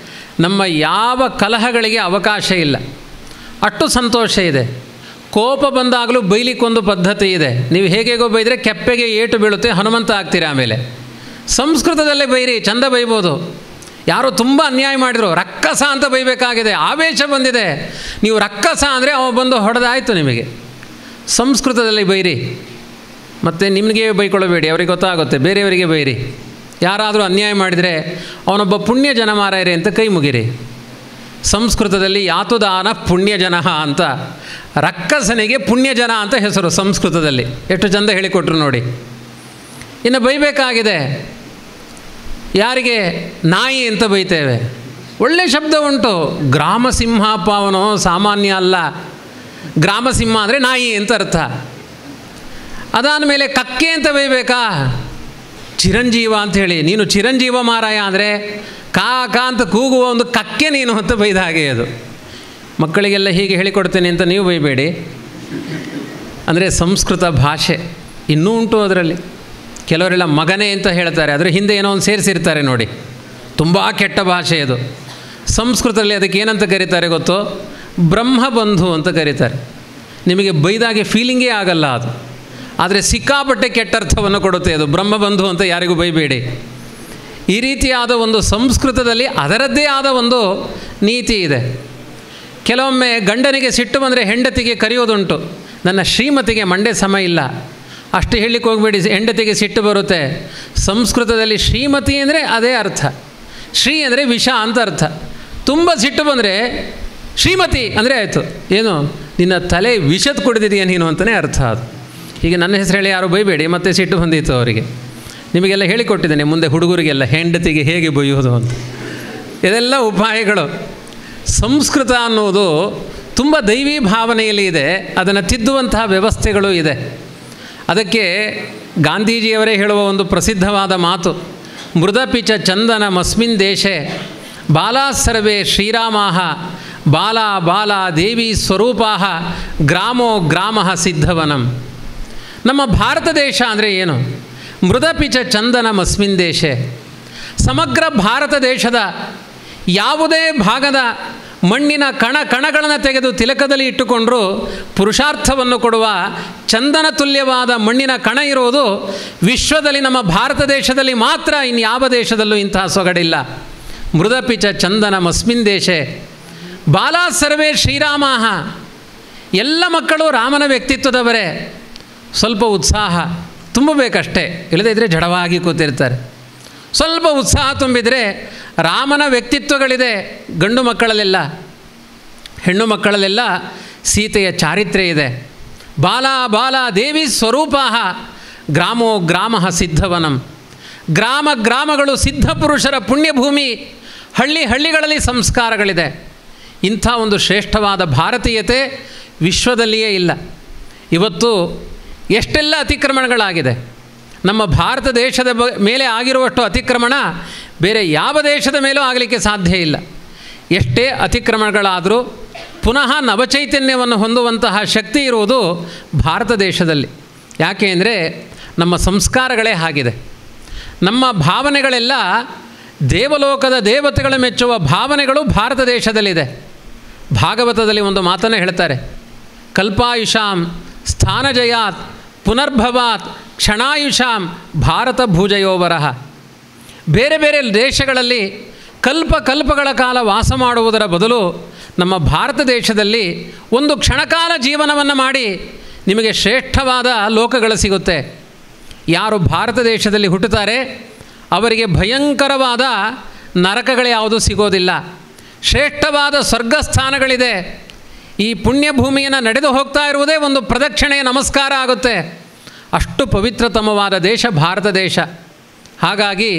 ನಮ್ಮ ಯಾವ ಕಲಹಗಳಿಗೆ ಅವಕಾಶ ಇಲ್ಲ. ಅಷ್ಟು ಸಂತೋಷ ಇದೆ. ಕೋಪ ಬಂದಾಗಲೂ ಬೈಲಿಕ್ಕೊಂದು ಪದ್ಧತಿ ಇದೆ. ನೀವು ಹೇಗೇಗೋ ಬೈದರೆ ಕೆಪ್ಪೆಗೆ ಏಟು ಬೀಳುತ್ತೆ, ಹನುಮಂತ ಆಗ್ತೀರಾ. ಆಮೇಲೆ ಸಂಸ್ಕೃತದಲ್ಲೇ ಬೈರಿ, ಚಂದ ಬೈಬೋದು. ಯಾರೋ ತುಂಬ ಅನ್ಯಾಯ ಮಾಡಿದ್ರು, ರಕ್ಕಸ ಅಂತ ಬೈಬೇಕಾಗಿದೆ, ಆವೇಶ ಬಂದಿದೆ, ನೀವು ರಕ್ಕಸ ಅಂದರೆ ಅವ ಬಂದು ಹೊಡೆದಾಯಿತು ನಿಮಗೆ. ಸಂಸ್ಕೃತದಲ್ಲಿ ಬೈರಿ, ಮತ್ತು ನಿಮಗೆ ಬೈಕೊಳ್ಳಬೇಡಿ, ಅವ್ರಿಗೆ ಗೊತ್ತಾಗುತ್ತೆ, ಬೇರೆಯವರಿಗೆ ಬೈರಿ. ಯಾರಾದರೂ ಅನ್ಯಾಯ ಮಾಡಿದರೆ ಅವನೊಬ್ಬ ಪುಣ್ಯ ಜನ ಮಾರಾಯರೆ ಅಂತ ಕೈ ಮುಗಿರಿ. ಸಂಸ್ಕೃತದಲ್ಲಿ ಯಾತುದಾನ ಪುಣ್ಯ ಜನ ಅಂತ, ರಕ್ಕಸನಿಗೆ ಪುಣ್ಯ ಜನ ಅಂತ ಹೆಸರು ಸಂಸ್ಕೃತದಲ್ಲಿ. ಎಷ್ಟು ಚಂದ ಹೇಳಿಕೊಟ್ರು ನೋಡಿ. ಇನ್ನು ಬೈಬೇಕಾಗಿದೆ, ಯಾರಿಗೆ? ನಾಯಿ ಅಂತ ಬೈತೇವೆ. ಒಳ್ಳೆ ಶಬ್ದ ಉಂಟು, ಗ್ರಾಮಸಿಂಹ ಅವನು ಸಾಮಾನ್ಯ ಅಲ್ಲ. ಗ್ರಾಮಸಿಂಹ ಅಂದರೆ ನಾಯಿ ಅಂತ ಅರ್ಥ. ಅದಾದ ಮೇಲೆ ಕಕ್ಕೆ ಅಂತ ಬೈಬೇಕಾ? ಚಿರಂಜೀವ ಅಂಥೇಳಿ, ನೀನು ಚಿರಂಜೀವ ಮಾರಾಯ ಅಂದರೆ ಕಾ ಕಾ ಅಂತ ಕೂಗುವ ಒಂದು ಕಕ್ಕೆ ನೀನು ಅಂತ ಬೈದ ಹಾಗೆ ಅದು. ಮಕ್ಕಳಿಗೆಲ್ಲ ಹೀಗೆ ಹೇಳಿಕೊಡ್ತೇನೆ ಅಂತ ನೀವು ಬೈಬೇಡಿ. ಅಂದರೆ ಸಂಸ್ಕೃತ ಭಾಷೆ ಇನ್ನೂ ಉಂಟು ಅದರಲ್ಲಿ. ಕೆಲವರೆಲ್ಲ ಮಗನೇ ಅಂತ ಹೇಳ್ತಾರೆ, ಅದರ ಹಿಂದೆ ಏನೋ ಒಂದು ಸೇರಿಸಿರ್ತಾರೆ ನೋಡಿ. ತುಂಬ ಕೆಟ್ಟ ಭಾಷೆ ಅದು. ಸಂಸ್ಕೃತದಲ್ಲಿ ಅದಕ್ಕೆ ಏನಂತ ಕರೀತಾರೆ ಗೊತ್ತೋ? ಬ್ರಹ್ಮಬಂಧು ಅಂತ ಕರೀತಾರೆ. ನಿಮಗೆ ಬೈದಾಗೆ ಫೀಲಿಂಗೇ ಆಗಲ್ಲ ಅದು. ಆದರೆ ಸಿಕ್ಕಾಪಟ್ಟೆ ಕೆಟ್ಟರ್ಥವನ್ನು ಕೊಡುತ್ತೆ. ಅದು ಬ್ರಹ್ಮಬಂಧು ಅಂತ ಯಾರಿಗೂ ಬೈಬೇಡಿ. ಈ ರೀತಿಯಾದ ಒಂದು ಸಂಸ್ಕೃತದಲ್ಲಿ ಅದರದ್ದೇ ಆದ ಒಂದು ನೀತಿ ಇದೆ. ಕೆಲವೊಮ್ಮೆ ಗಂಡನಿಗೆ ಸಿಟ್ಟು ಬಂದರೆ ಹೆಂಡತಿಗೆ ಕರೆಯೋದುಂಟು, ನನ್ನ ಶ್ರೀಮತಿಗೆ ಮಂಡೆ ಸಮ ಇಲ್ಲ, ಅಷ್ಟು ಹೇಳಲಿಕ್ಕೆ ಹೋಗಬೇಡಿ, ಹೆಂಡತಿಗೆ ಸಿಟ್ಟು ಬರುತ್ತೆ. ಸಂಸ್ಕೃತದಲ್ಲಿ ಶ್ರೀಮತಿ ಅಂದರೆ ಅದೇ ಅರ್ಥ. ಶ್ರೀ ಅಂದರೆ ವಿಷ ಅಂತ ಅರ್ಥ. ತುಂಬ ಸಿಟ್ಟು ಬಂದರೆ ಶ್ರೀಮತಿ ಅಂದರೆ ಆಯಿತು, ಏನು ನಿನ್ನ ತಲೆ ವಿಷದ ಕುಡಿದಿದೆಯಾ ನೀನು ಅಂತಲೇ ಅರ್ಥ. ಅದು ಹೀಗೆ ನನ್ನ ಹೆಸರು ಹೇಳಿ ಯಾರು ಬೈಬೇಡಿ, ಮತ್ತೆ ಸಿಟ್ಟು ಬಂದಿತ್ತು ಅವರಿಗೆ. ನಿಮಗೆಲ್ಲ ಹೇಳಿಕೊಟ್ಟಿದ್ದೇನೆ ಮುಂದೆ ಹುಡುಗರಿಗೆಲ್ಲ ಹೆಂಡತಿಗೆ ಹೇಗೆ ಬೈಯೋದು ಅಂತ. ಇದೆಲ್ಲ ಉಪಾಯಗಳು. ಸಂಸ್ಕೃತ ಅನ್ನೋದು ತುಂಬ ದೈವಿ ಭಾವನೆಯಲ್ಲಿ ಇದೆ, ಅದನ್ನು ತಿದ್ದುವಂತಹ ವ್ಯವಸ್ಥೆಗಳು ಇದೆ. ಅದಕ್ಕೆ ಗಾಂಧೀಜಿಯವರೇ ಹೇಳುವ ಒಂದು ಪ್ರಸಿದ್ಧವಾದ ಮಾತು, ಮೃದಪಿಚ ಚಂದನ ಮಸ್ಮಿನ್ ದೇಶೆ ಬಾಲಾ ಸರ್ವೇ ಶ್ರೀರಾಮಾಹ ಬಾಲಾ ಬಾಲಾ ದೇವಿ ಸ್ವರೂಪಾಹ ಗ್ರಾಮೋ ಗ್ರಾಮ ಸಿದ್ಧವನಂ. ನಮ್ಮ ಭಾರತ ದೇಶ ಅಂದರೆ ಏನು? ಮೃದಪಿಚ ಚಂದನ ಮಸ್ಮಿನ್ ದೇಶೆ. ಸಮಗ್ರ ಭಾರತ ದೇಶದ ಯಾವುದೇ ಭಾಗದ ಮಣ್ಣಿನ ಕಣಗಳನ್ನು ತೆಗೆದು ತಿಲಕದಲ್ಲಿ ಇಟ್ಟುಕೊಂಡರೂ ಪುರುಷಾರ್ಥವನ್ನು ಕೊಡುವ ಚಂದನ ತುಲ್ಯವಾದ ಮಣ್ಣಿನ ಕಣ ಇರುವುದು ವಿಶ್ವದಲ್ಲಿ ನಮ್ಮ ಭಾರತ ದೇಶದಲ್ಲಿ ಮಾತ್ರ. ಇನ್ಯಾವ ದೇಶದಲ್ಲೂ ಇಂತಹ ಸೊಗಡಿಲ್ಲ. ಮೃದಪಿಚ ಚಂದನ ಮಸ್ಮಿನ್ ದೇಶೆ ಬಾಲಾ ಸರ್ವೇ ಶ್ರೀರಾಮಾಹ. ಎಲ್ಲ ಮಕ್ಕಳು ರಾಮನ ವ್ಯಕ್ತಿತ್ವದವರೇ. ಸ್ವಲ್ಪ ಉತ್ಸಾಹ ತುಂಬಬೇಕಷ್ಟೇ, ಇಲ್ಲದೇ ಇದ್ದರೆ ಜಡವಾಗಿ ಕೂತಿರ್ತಾರೆ. ಸ್ವಲ್ಪ ಉತ್ಸಾಹ ತುಂಬಿದರೆ ರಾಮನ ವ್ಯಕ್ತಿತ್ವಗಳಿದೆ ಗಂಡು ಮಕ್ಕಳಲ್ಲೆಲ್ಲ, ಹೆಣ್ಣು ಮಕ್ಕಳಲ್ಲೆಲ್ಲ ಸೀತೆಯ ಚಾರಿತ್ರ್ಯ ಇದೆ. ಬಾಲ ಬಾಲ ದೇವಿ ಸ್ವರೂಪಾಹ ಗ್ರಾಮೋ ಗ್ರಾಮ ಸಿದ್ಧವನಂ. ಗ್ರಾಮ ಗ್ರಾಮಗಳು ಸಿದ್ಧ ಪುರುಷರ ಪುಣ್ಯಭೂಮಿ, ಹಳ್ಳಿಗಳಲ್ಲಿ ಸಂಸ್ಕಾರಗಳಿದೆ. ಇಂಥ ಒಂದು ಶ್ರೇಷ್ಠವಾದ ಭಾರತೀಯತೆ ವಿಶ್ವದಲ್ಲಿಯೇ ಇಲ್ಲ. ಇವತ್ತು ಎಷ್ಟೆಲ್ಲ ಅತಿಕ್ರಮಣಗಳಾಗಿದೆ. ನಮ್ಮ ಭಾರತ ದೇಶದ ಮೇಲೆ ಆಗಿರುವಷ್ಟು ಅತಿಕ್ರಮಣ ಬೇರೆ ಯಾವ ದೇಶದ ಮೇಲೂ ಆಗಲಿಕ್ಕೆ ಸಾಧ್ಯ ಇಲ್ಲ. ಎಷ್ಟೇ ಅತಿಕ್ರಮಣಗಳಾದರೂ ಪುನಃ ನವಚೈತನ್ಯವನ್ನು ಹೊಂದುವಂತಹ ಶಕ್ತಿ ಇರುವುದು ಭಾರತ ದೇಶದಲ್ಲಿ. ಯಾಕೆ ಅಂದರೆ ನಮ್ಮ ಸಂಸ್ಕಾರಗಳೇ ಆಗಿದೆ. ನಮ್ಮ ಭಾವನೆಗಳೆಲ್ಲ ದೇವಲೋಕದ ದೇವತೆಗಳ ಮೆಚ್ಚುವ ಭಾವನೆಗಳು ಭಾರತ ದೇಶದಲ್ಲಿದೆ. ಭಾಗವತದಲ್ಲಿ ಒಂದು ಮಾತನ್ನು ಹೇಳ್ತಾರೆ, ಕಲ್ಪಾಯುಷಾಂ ಸ್ಥಾನಜಯಾತ್ ಪುನರ್ಭವಾತ್ ಕ್ಷಣಾಯುಷಾಂ ಭಾರತ ಭುಜಯೋವರಃ. ಬೇರೆ ಬೇರೆ ದೇಶಗಳಲ್ಲಿ ಕಲ್ಪಗಳ ಕಾಲ ವಾಸ ಮಾಡುವುದರ ಬದಲು ನಮ್ಮ ಭಾರತ ದೇಶದಲ್ಲಿ ಒಂದು ಕ್ಷಣಕಾಲ ಜೀವನವನ್ನು ಮಾಡಿ ನಿಮಗೆ ಶ್ರೇಷ್ಠವಾದ ಲೋಕಗಳು ಸಿಗುತ್ತೆ. ಯಾರು ಭಾರತ ದೇಶದಲ್ಲಿ ಹುಟ್ಟುತ್ತಾರೆ ಅವರಿಗೆ ಭಯಂಕರವಾದ ನರಕಗಳು ಯಾವುದೂ ಸಿಗೋದಿಲ್ಲ. ಶ್ರೇಷ್ಠವಾದ ಸ್ವರ್ಗಸ್ಥಾನಗಳಿದೆ. ಈ ಪುಣ್ಯಭೂಮಿಯನ್ನು ನಡೆದು ಹೋಗ್ತಾ ಇರುವುದೇ ಒಂದು ಪ್ರದಕ್ಷಿಣೆಯ ನಮಸ್ಕಾರ ಆಗುತ್ತೆ. ಅಷ್ಟು ಪವಿತ್ರತಮವಾದ ದೇಶ ಭಾರತ ದೇಶ. ಹಾಗಾಗಿ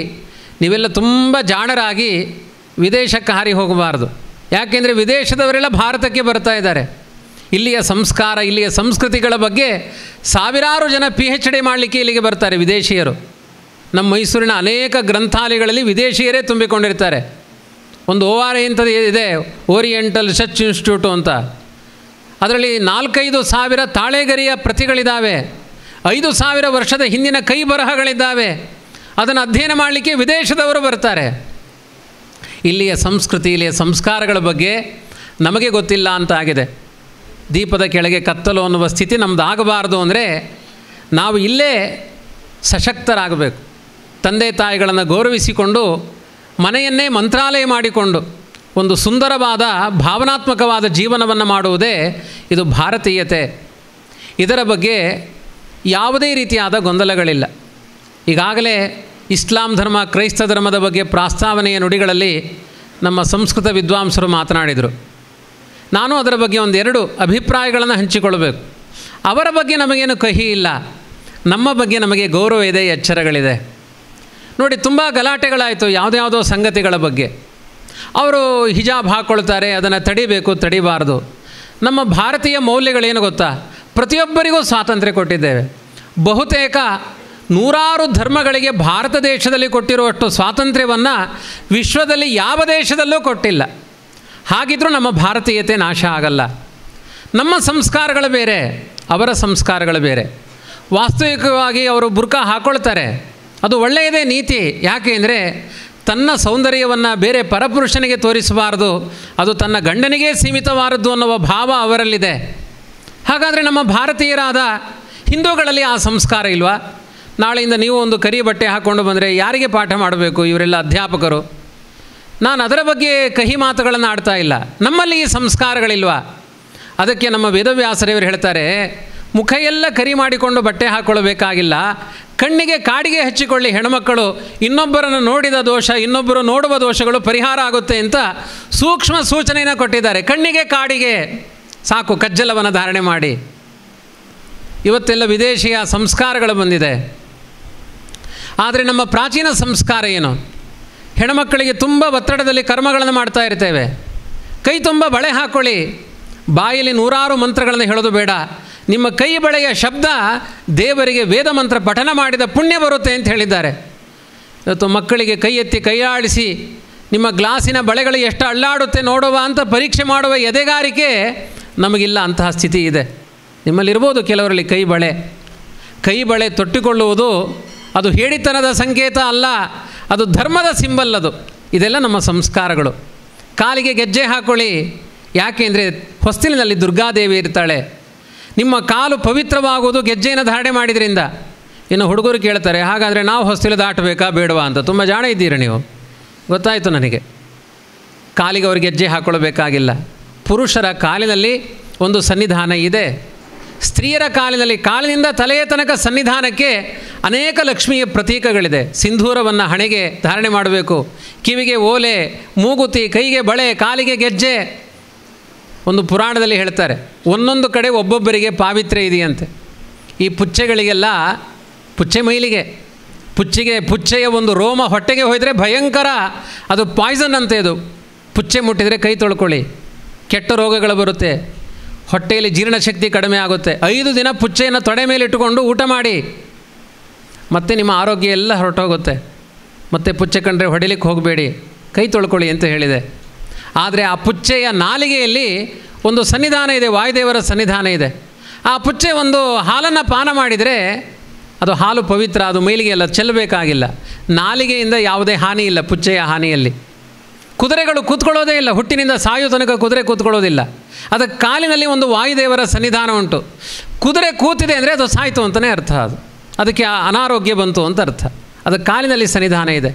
ನೀವೆಲ್ಲ ತುಂಬ ಜಾಣರಾಗಿ ವಿದೇಶಕ್ಕೆ ಹಾರಿ ಹೋಗಬಾರ್ದು. ಯಾಕೆಂದರೆ ವಿದೇಶದವರೆಲ್ಲ ಭಾರತಕ್ಕೆ ಬರ್ತಾ ಇದ್ದಾರೆ. ಇಲ್ಲಿಯ ಸಂಸ್ಕಾರ, ಇಲ್ಲಿಯ ಸಂಸ್ಕೃತಿಗಳ ಬಗ್ಗೆ ಸಾವಿರಾರು ಜನ PhD ಮಾಡಲಿಕ್ಕೆ ಇಲ್ಲಿಗೆ ಬರ್ತಾರೆ ವಿದೇಶಿಯರು. ನಮ್ಮ ಮೈಸೂರಿನ ಅನೇಕ ಗ್ರಂಥಾಲಯಗಳಲ್ಲಿ ವಿದೇಶಿಯರೇ ತುಂಬಿಕೊಂಡಿರ್ತಾರೆ. ಒಂದು ORI ಇಂಥದ್ದು ಇದೆ, ಓರಿಯೆಂಟಲ್ ರಿಸರ್ಚ್ ಇನ್ಸ್ಟಿಟ್ಯೂಟು ಅಂತ. ಅದರಲ್ಲಿ 4-5 ಸಾವಿರ ತಾಳೆಗರಿಯ ಪ್ರತಿಗಳಿದ್ದಾವೆ. 5,000 ವರ್ಷದ ಹಿಂದಿನ ಕೈ ಬರಹಗಳಿದ್ದಾವೆ. ಅದನ್ನು ಅಧ್ಯಯನ ಮಾಡಲಿಕ್ಕೆ ವಿದೇಶದವರು ಬರ್ತಾರೆ. ಇಲ್ಲಿಯ ಸಂಸ್ಕೃತಿ, ಇಲ್ಲಿಯ ಸಂಸ್ಕಾರಗಳ ಬಗ್ಗೆ ನಮಗೆ ಗೊತ್ತಿಲ್ಲ ಅಂತ ಆಗಿದೆ. ದೀಪದ ಕೆಳಗೆ ಕತ್ತಲು ಅನ್ನುವ ಸ್ಥಿತಿ ನಮ್ಮದು ಆಗಬಾರ್ದು ಅಂದರೆ ನಾವು ಇಲ್ಲೇ ಸಶಕ್ತರಾಗಬೇಕು. ತಂದೆ ತಾಯಿಗಳನ್ನು ಗೌರವಿಸಿಕೊಂಡು ಮನೆಯನ್ನೇ ಮಂತ್ರಾಲಯ ಮಾಡಿಕೊಂಡು ಒಂದು ಸುಂದರವಾದ ಭಾವನಾತ್ಮಕವಾದ ಜೀವನವನ್ನು ಮಾಡುವುದೇ ಇದು ಭಾರತೀಯತೆ. ಇದರ ಬಗ್ಗೆ ಯಾವುದೇ ರೀತಿಯಾದ ಗೊಂದಲಗಳಿಲ್ಲ. ಈಗಾಗಲೇ ಇಸ್ಲಾಂ ಧರ್ಮ, ಕ್ರೈಸ್ತ ಧರ್ಮದ ಬಗ್ಗೆ ಪ್ರಾಸ್ತಾವನೆಯ ನುಡಿಗಳಲ್ಲಿ ನಮ್ಮ ಸಂಸ್ಕೃತ ವಿದ್ವಾಂಸರು ಮಾತನಾಡಿದರು. ನಾನು ಅದರ ಬಗ್ಗೆ 1-2 ಅಭಿಪ್ರಾಯಗಳನ್ನು ಹಂಚಿಕೊಳ್ಳಬೇಕು. ಅವರ ಬಗ್ಗೆ ನಮಗೇನು ಕಹಿ ಇಲ್ಲ, ನಮ್ಮ ಬಗ್ಗೆ ನಮಗೆ ಗೌರವ ಇದೆ, ಎಚ್ಚರಗಳಿದೆ. ನೋಡಿ, ತುಂಬ ಗಲಾಟೆಗಳಾಯಿತು ಯಾವುದ್ಯಾವುದೋ ಸಂಗತಿಗಳ ಬಗ್ಗೆ. ಅವರು ಹಿಜಾಬ್ ಹಾಕ್ಕೊಳ್ತಾರೆ, ಅದನ್ನು ತಡಿಬೇಕು, ತಡಿಬಾರ್ದು. ನಮ್ಮ ಭಾರತೀಯ ಮೌಲ್ಯಗಳೇನು ಗೊತ್ತಾ? ಪ್ರತಿಯೊಬ್ಬರಿಗೂ ಸ್ವಾತಂತ್ರ್ಯ ಕೊಟ್ಟಿದ್ದೇವೆ. ಬಹುತೇಕ 100 ಧರ್ಮಗಳಿಗೆ ಭಾರತ ದೇಶದಲ್ಲಿ ಕೊಟ್ಟಿರುವಷ್ಟು ಸ್ವಾತಂತ್ರ್ಯವನ್ನು ವಿಶ್ವದಲ್ಲಿ ಯಾವ ದೇಶದಲ್ಲೂ ಕೊಟ್ಟಿಲ್ಲ. ಹಾಗಿದ್ರೂ ನಮ್ಮ ಭಾರತೀಯತೆ ನಾಶ ಆಗಲ್ಲ. ನಮ್ಮ ಸಂಸ್ಕಾರಗಳು ಬೇರೆ, ಅವರ ಸಂಸ್ಕಾರಗಳು ಬೇರೆ. ವಾಸ್ತವಿಕವಾಗಿ ಅವರು ಬುರ್ಕಾ ಹಾಕ್ಕೊಳ್ತಾರೆ, ಅದು ಒಳ್ಳೆಯದೇ ನೀತಿ. ಯಾಕೆ ಅಂದರೆ ತನ್ನ ಸೌಂದರ್ಯವನ್ನು ಬೇರೆ ಪರಪುರುಷನಿಗೆ ತೋರಿಸಬಾರದು, ಅದು ತನ್ನ ಗಂಡನಿಗೇ ಸೀಮಿತವಾದದ್ದು ಅನ್ನುವ ಭಾವ ಅವರಲ್ಲಿದೆ. ಹಾಗಾದರೆ ನಮ್ಮ ಭಾರತೀಯರಾದ ಹಿಂದೂಗಳಲ್ಲಿ ಆ ಸಂಸ್ಕಾರ ಇಲ್ವಾ? ನಾಳೆಯಿಂದ ನೀವು ಒಂದು ಕರಿ ಬಟ್ಟೆ ಹಾಕ್ಕೊಂಡು ಬಂದರೆ ಯಾರಿಗೆ ಪಾಠ ಮಾಡಬೇಕು? ಇವರೆಲ್ಲ ಅಧ್ಯಾಪಕರು. ನಾನು ಅದರ ಬಗ್ಗೆ ಕಹಿ ಮಾತುಗಳನ್ನು ಆಡ್ತಾ ಇಲ್ಲ. ನಮ್ಮಲ್ಲಿ ಈ ಸಂಸ್ಕಾರಗಳಿಲ್ವಾ? ಅದಕ್ಕೆ ನಮ್ಮ ವೇದವ್ಯಾಸರೇವರು ಹೇಳ್ತಾರೆ, ಮುಖ ಎಲ್ಲ ಕರಿ ಮಾಡಿಕೊಂಡು ಬಟ್ಟೆ ಹಾಕ್ಕೊಳ್ಬೇಕಾಗಿಲ್ಲ, ಕಣ್ಣಿಗೆ ಕಾಡಿಗೆ ಹಚ್ಚಿಕೊಳ್ಳಿ ಹೆಣ್ಮಕ್ಕಳು, ಇನ್ನೊಬ್ಬರನ್ನು ನೋಡಿದ ದೋಷ ಇನ್ನೊಬ್ಬರು ನೋಡುವ ದೋಷಗಳು ಪರಿಹಾರ ಆಗುತ್ತೆ ಅಂತ ಸೂಕ್ಷ್ಮ ಸೂಚನೆಯನ್ನು ಕೊಟ್ಟಿದ್ದಾರೆ. ಕಣ್ಣಿಗೆ ಕಾಡಿಗೆ ಸಾಕು, ಕಜ್ಜಲವನ್ನು ಧಾರಣೆ ಮಾಡಿ. ಇವತ್ತೆಲ್ಲ ವಿದೇಶಿಯ ಸಂಸ್ಕಾರಗಳು ಬಂದಿದೆ. ಆದರೆ ನಮ್ಮ ಪ್ರಾಚೀನ ಸಂಸ್ಕಾರ ಏನು? ಹೆಣ್ಮಕ್ಕಳಿಗೆ ತುಂಬ ಒತ್ತಡದಲ್ಲಿ ಕರ್ಮಗಳನ್ನು ಮಾಡ್ತಾ ಇರ್ತೇವೆ. ಕೈ ತುಂಬ ಬಳೆ ಹಾಕ್ಕೊಳ್ಳಿ, ಬಾಯಲ್ಲಿ ನೂರಾರು ಮಂತ್ರಗಳನ್ನು ಹೇಳೋದು ಬೇಡ. ನಿಮ್ಮ ಕೈ ಬಳೆಯ ಶಬ್ದ ದೇವರಿಗೆ ವೇದ ಮಂತ್ರ ಪಠನ ಮಾಡಿದ ಪುಣ್ಯ ಬರುತ್ತೆ ಅಂತ ಹೇಳಿದ್ದಾರೆ. ಇವತ್ತು ಮಕ್ಕಳಿಗೆ ಕೈ ಎತ್ತಿ ಕೈಯಾಡಿಸಿ ನಿಮ್ಮ ಗ್ಲಾಸಿನ ಬಳೆಗಳು ಎಷ್ಟು ಅಳ್ಳಾಡುತ್ತೆ ನೋಡುವ ಅಂತ ಪರೀಕ್ಷೆ ಮಾಡುವ ಎದೆಗಾರಿಕೆ ನಮಗಿಲ್ಲ. ಅಂತಹ ಸ್ಥಿತಿ ಇದೆ. ನಿಮ್ಮಲ್ಲಿರ್ಬೋದು ಕೆಲವರಲ್ಲಿ ಕೈ ಬಳೆ ತೊಟ್ಟಿಕೊಳ್ಳುವುದು ಅದು ಹೇಡಿತನದ ಸಂಕೇತ ಅಲ್ಲ, ಅದು ಧರ್ಮದ ಸಿಂಬಲ್. ಅದು ಇದೆಲ್ಲ ನಮ್ಮ ಸಂಸ್ಕಾರಗಳು. ಕಾಲಿಗೆ ಗೆಜ್ಜೆ ಹಾಕ್ಕೊಳ್ಳಿ, ಯಾಕೆಂದರೆ ಹೊಸ್ತಿಲಿನಲ್ಲಿ ದುರ್ಗಾದೇವಿ ಇರ್ತಾಳೆ. ನಿಮ್ಮ ಕಾಲು ಪವಿತ್ರವಾಗುವುದು ಗೆಜ್ಜೆಯನ್ನು ಧಾರಣೆ ಮಾಡಿದ್ರಿಂದ. ಇನ್ನು ಹುಡುಗರು ಕೇಳ್ತಾರೆ, ಹಾಗಾದರೆ ನಾವು ಹೊಸ್ತಿಲು ದಾಟಬೇಕಾ ಬೇಡವಾ ಅಂತ. ತುಂಬ ಜಾಣ ಇದ್ದೀರಿ ನೀವು, ಗೊತ್ತಾಯಿತು ನನಗೆ. ಕಾಲಿಗೆ ಅವ್ರಿಗೆ ಗೆಜ್ಜೆ ಹಾಕ್ಕೊಳ್ಬೇಕಾಗಿಲ್ಲ. ಪುರುಷರ ಕಾಲಿನಲ್ಲಿ ಒಂದು ಸನ್ನಿಧಾನ ಇದೆ, ಸ್ತ್ರೀಯರ ಕಾಲಿನಿಂದ ತಲೆಯ ತನಕ ಸನ್ನಿಧಾನಕ್ಕೆ ಅನೇಕ ಲಕ್ಷ್ಮಿಯ ಪ್ರತೀಕಗಳಿದೆ. ಸಿಂಧೂರವನ್ನು ಹಣೆಗೆ ಧಾರಣೆ ಮಾಡಬೇಕು, ಕಿವಿಗೆ ಓಲೆ, ಮೂಗುತಿ, ಕೈಗೆ ಬಳೆ, ಕಾಲಿಗೆ ಗೆಜ್ಜೆ. ಒಂದು ಪುರಾಣದಲ್ಲಿ ಹೇಳ್ತಾರೆ, ಒಂದೊಂದು ಕಡೆ ಒಬ್ಬೊಬ್ಬರಿಗೆ ಪಾವಿತ್ರ್ಯ ಇದೆಯಂತೆ. ಈ ಪುಚ್ಚೆಗಳಿಗೆಲ್ಲ ಪುಚ್ಚೆ ಮೈಲಿಗೆ, ಪುಚ್ಚೆಯ ಒಂದು ರೋಮ ಹೊಟ್ಟೆಗೆ ಹೋಯಿದರೆ ಭಯಂಕರ, ಅದು ಪಾಯ್ಸನ್ ಅಂತೆ. ಅದು ಪುಚ್ಚೆ ಮುಟ್ಟಿದರೆ ಕೈ ತೊಳ್ಕೊಳ್ಳಿ, ಕೆಟ್ಟ ರೋಗಗಳು ಬರುತ್ತೆ, ಹೊಟ್ಟೆಯಲ್ಲಿ ಜೀರ್ಣಶಕ್ತಿ ಕಡಿಮೆ ಆಗುತ್ತೆ. 5 ದಿನ ಪುಚ್ಚೆಯನ್ನು ತೊಡೆ ಮೇಲೆ ಇಟ್ಟುಕೊಂಡು ಊಟ ಮಾಡಿ, ಮತ್ತು ನಿಮ್ಮ ಆರೋಗ್ಯ ಎಲ್ಲ ಹೊರಟೋಗುತ್ತೆ. ಮತ್ತು ಪುಚ್ಚೆ ಕಂಡ್ರೆ ಹೊಡಿಲಿಕ್ಕೆ ಹೋಗಬೇಡಿ, ಕೈ ತೊಳ್ಕೊಳ್ಳಿ ಅಂತ ಹೇಳಿದೆ. ಆದರೆ ಆ ಪುಚ್ಚೆಯ ನಾಲಿಗೆಯಲ್ಲಿ ಒಂದು ಸನ್ನಿಧಾನ ಇದೆ, ವಾಯುದೇವರ ಸನ್ನಿಧಾನ ಇದೆ. ಆ ಪುಚ್ಚೆ ಒಂದು ಹಾಲನ್ನು ಪಾನ ಮಾಡಿದರೆ ಅದು ಹಾಲು ಪವಿತ್ರ, ಅದು ಮೈಲಿಗೆ ಎಲ್ಲ ಚೆಲ್ಲಬೇಕಾಗಿಲ್ಲ. ನಾಲಿಗೆಯಿಂದ ಯಾವುದೇ ಹಾನಿ ಇಲ್ಲ ಪುಚ್ಚೆಯ ಹಾನಿಯಲ್ಲಿ. ಕುದುರೆಗಳು ಕೂತ್ಕೊಳ್ಳೋದೇ ಇಲ್ಲ, ಹುಟ್ಟಿನಿಂದ ಸಾಯೋ ತನಕ ಕುದುರೆ ಕೂತ್ಕೊಳ್ಳೋದಿಲ್ಲ. ಅದಕ್ಕೆ ಕಾಲಿನಲ್ಲಿ ಒಂದು ವಾಯುದೇವರ ಸನ್ನಿಧಾನ ಉಂಟು. ಕುದುರೆ ಕೂತಿದೆ ಅಂದರೆ ಅದು ಸಾಯ್ತು ಅಂತಲೇ ಅರ್ಥ. ಅದಕ್ಕೆ ಅನಾರೋಗ್ಯ ಬಂತು ಅಂತ ಅರ್ಥ. ಅದಕ್ಕೆ ಕಾಲಿನಲ್ಲಿ ಸನ್ನಿಧಾನ ಇದೆ.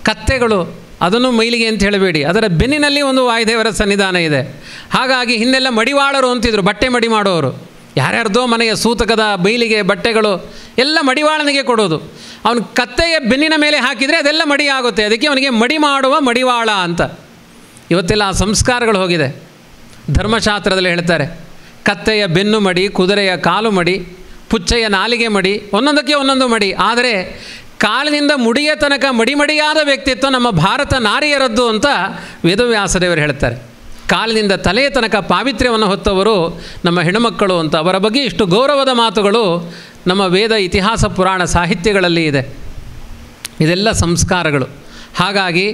ಕತ್ತೆಗಳು, ಅದನ್ನು ಮೈಲಿಗೆ ಅಂತ ಹೇಳಬೇಡಿ, ಅದರ ಬೆನ್ನಿನಲ್ಲಿ ಒಂದು ವಾಯುದೇವರ ಸನ್ನಿಧಾನ ಇದೆ. ಹಾಗಾಗಿ ಹಿಂದೆಲ್ಲ ಮಡಿವಾಳರು ಅಂತಿದ್ರು, ಬಟ್ಟೆ ಮಡಿ ಮಾಡೋರು. ಯಾರ್ಯಾರ್ದೋ ಮನೆಯ ಸೂತಕದ ಬೈಲಿಗೆ ಬಟ್ಟೆಗಳು ಎಲ್ಲ ಮಡಿವಾಳನಿಗೆ ಕೊಡೋದು. ಅವನು ಕತ್ತೆಯ ಬೆನ್ನಿನ ಮೇಲೆ ಹಾಕಿದರೆ ಅದೆಲ್ಲ ಮಡಿ ಆಗುತ್ತೆ, ಅದಕ್ಕೆ ಅವನಿಗೆ ಮಡಿ ಮಾಡುವ ಮಡಿವಾಳ ಅಂತ. ಇವತ್ತೆಲ್ಲ ಆ ಸಂಸ್ಕಾರಗಳು ಹೋಗಿದೆ. ಧರ್ಮಶಾಸ್ತ್ರದಲ್ಲಿ ಹೇಳ್ತಾರೆ, ಕತ್ತೆಯ ಬೆನ್ನು ಮಡಿ, ಕುದುರೆಯ ಕಾಲು ಮಡಿ, ಪುಚ್ಚೆಯ ನಾಲಿಗೆ ಮಡಿ, ಒಂದೊಂದಕ್ಕೆ ಒಂದೊಂದು ಮಡಿ. ಆದರೆ ಕಾಲಿನಿಂದ ಮುಡಿಯ ತನಕ ಮಡಿಮಡಿಯಾದ ವ್ಯಕ್ತಿತ್ವ ನಮ್ಮ ಭಾರತ ನಾರಿಯರದ್ದು ಅಂತ ವೇದವ್ಯಾಸದೇವರು ಹೇಳ್ತಾರೆ. ಕಾಲಿನಿಂದ ತಲೆಯ ತನಕ ಪಾವಿತ್ರ್ಯವನ್ನು ಹೊತ್ತವರು ನಮ್ಮ ಹೆಣ್ಣುಮಕ್ಕಳು ಅಂತ. ಅವರ ಬಗ್ಗೆ ಇಷ್ಟು ಗೌರವದ ಮಾತುಗಳು ನಮ್ಮ ವೇದ, ಇತಿಹಾಸ, ಪುರಾಣ ಸಾಹಿತ್ಯಗಳಲ್ಲಿ ಇದೆ. ಇದೆಲ್ಲ ಸಂಸ್ಕಾರಗಳು. ಹಾಗಾಗಿ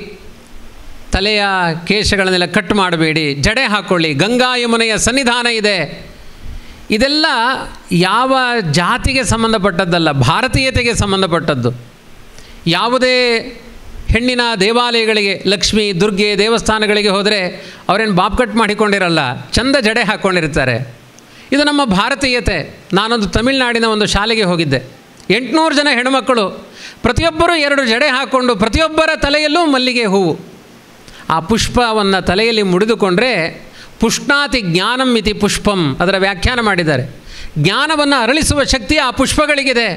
ತಲೆಯ ಕೇಶಗಳನ್ನೆಲ್ಲ ಕಟ್ ಮಾಡಬೇಡಿ, ಜಡೆ ಹಾಕ್ಕೊಳ್ಳಿ, ಗಂಗಾ ಯಮುನೆಯ ಸನ್ನಿಧಾನ ಇದೆ. ಇದೆಲ್ಲ ಯಾವ ಜಾತಿಗೆ ಸಂಬಂಧಪಟ್ಟದ್ದಲ್ಲ, ಭಾರತೀಯತೆಗೆ ಸಂಬಂಧಪಟ್ಟದ್ದು. ಯಾವುದೇ ಹೆಣ್ಣಿನ ದೇವಾಲಯಗಳಿಗೆ, ಲಕ್ಷ್ಮೀ, ದುರ್ಗೆ ದೇವಸ್ಥಾನಗಳಿಗೆ ಹೋದರೆ ಅವರೇನು ಬಾಬ್ ಕಟ್ ಮಾಡಿಕೊಂಡಿರಲ್ಲ, ಚಂದ ಜಡೆ ಹಾಕ್ಕೊಂಡಿರ್ತಾರೆ. ಇದು ನಮ್ಮ ಭಾರತೀಯತೆ. ನಾನೊಂದು ತಮಿಳುನಾಡಿನ ಒಂದು ಶಾಲೆಗೆ ಹೋಗಿದ್ದೆ. 800 ಜನ ಹೆಣ್ಣುಮಕ್ಕಳು, ಪ್ರತಿಯೊಬ್ಬರೂ 2 ಜಡೆ ಹಾಕ್ಕೊಂಡು, ಪ್ರತಿಯೊಬ್ಬರ ತಲೆಯಲ್ಲೂ ಮಲ್ಲಿಗೆ ಹೂವು. ಆ ಪುಷ್ಪವನ್ನು ತಲೆಯಲ್ಲಿ ಮುಡಿದುಕೊಂಡ್ರೆ ಪುಷ್ಣಾತಿ ಜ್ಞಾನಂ ಇತಿ ಪುಷ್ಪಂ, ಅದರ ವ್ಯಾಖ್ಯಾನ ಮಾಡಿದ್ದಾರೆ. ಜ್ಞಾನವನ್ನು ಅರಳಿಸುವ ಶಕ್ತಿ ಆ ಪುಷ್ಪಗಳಿಗಿದೆ.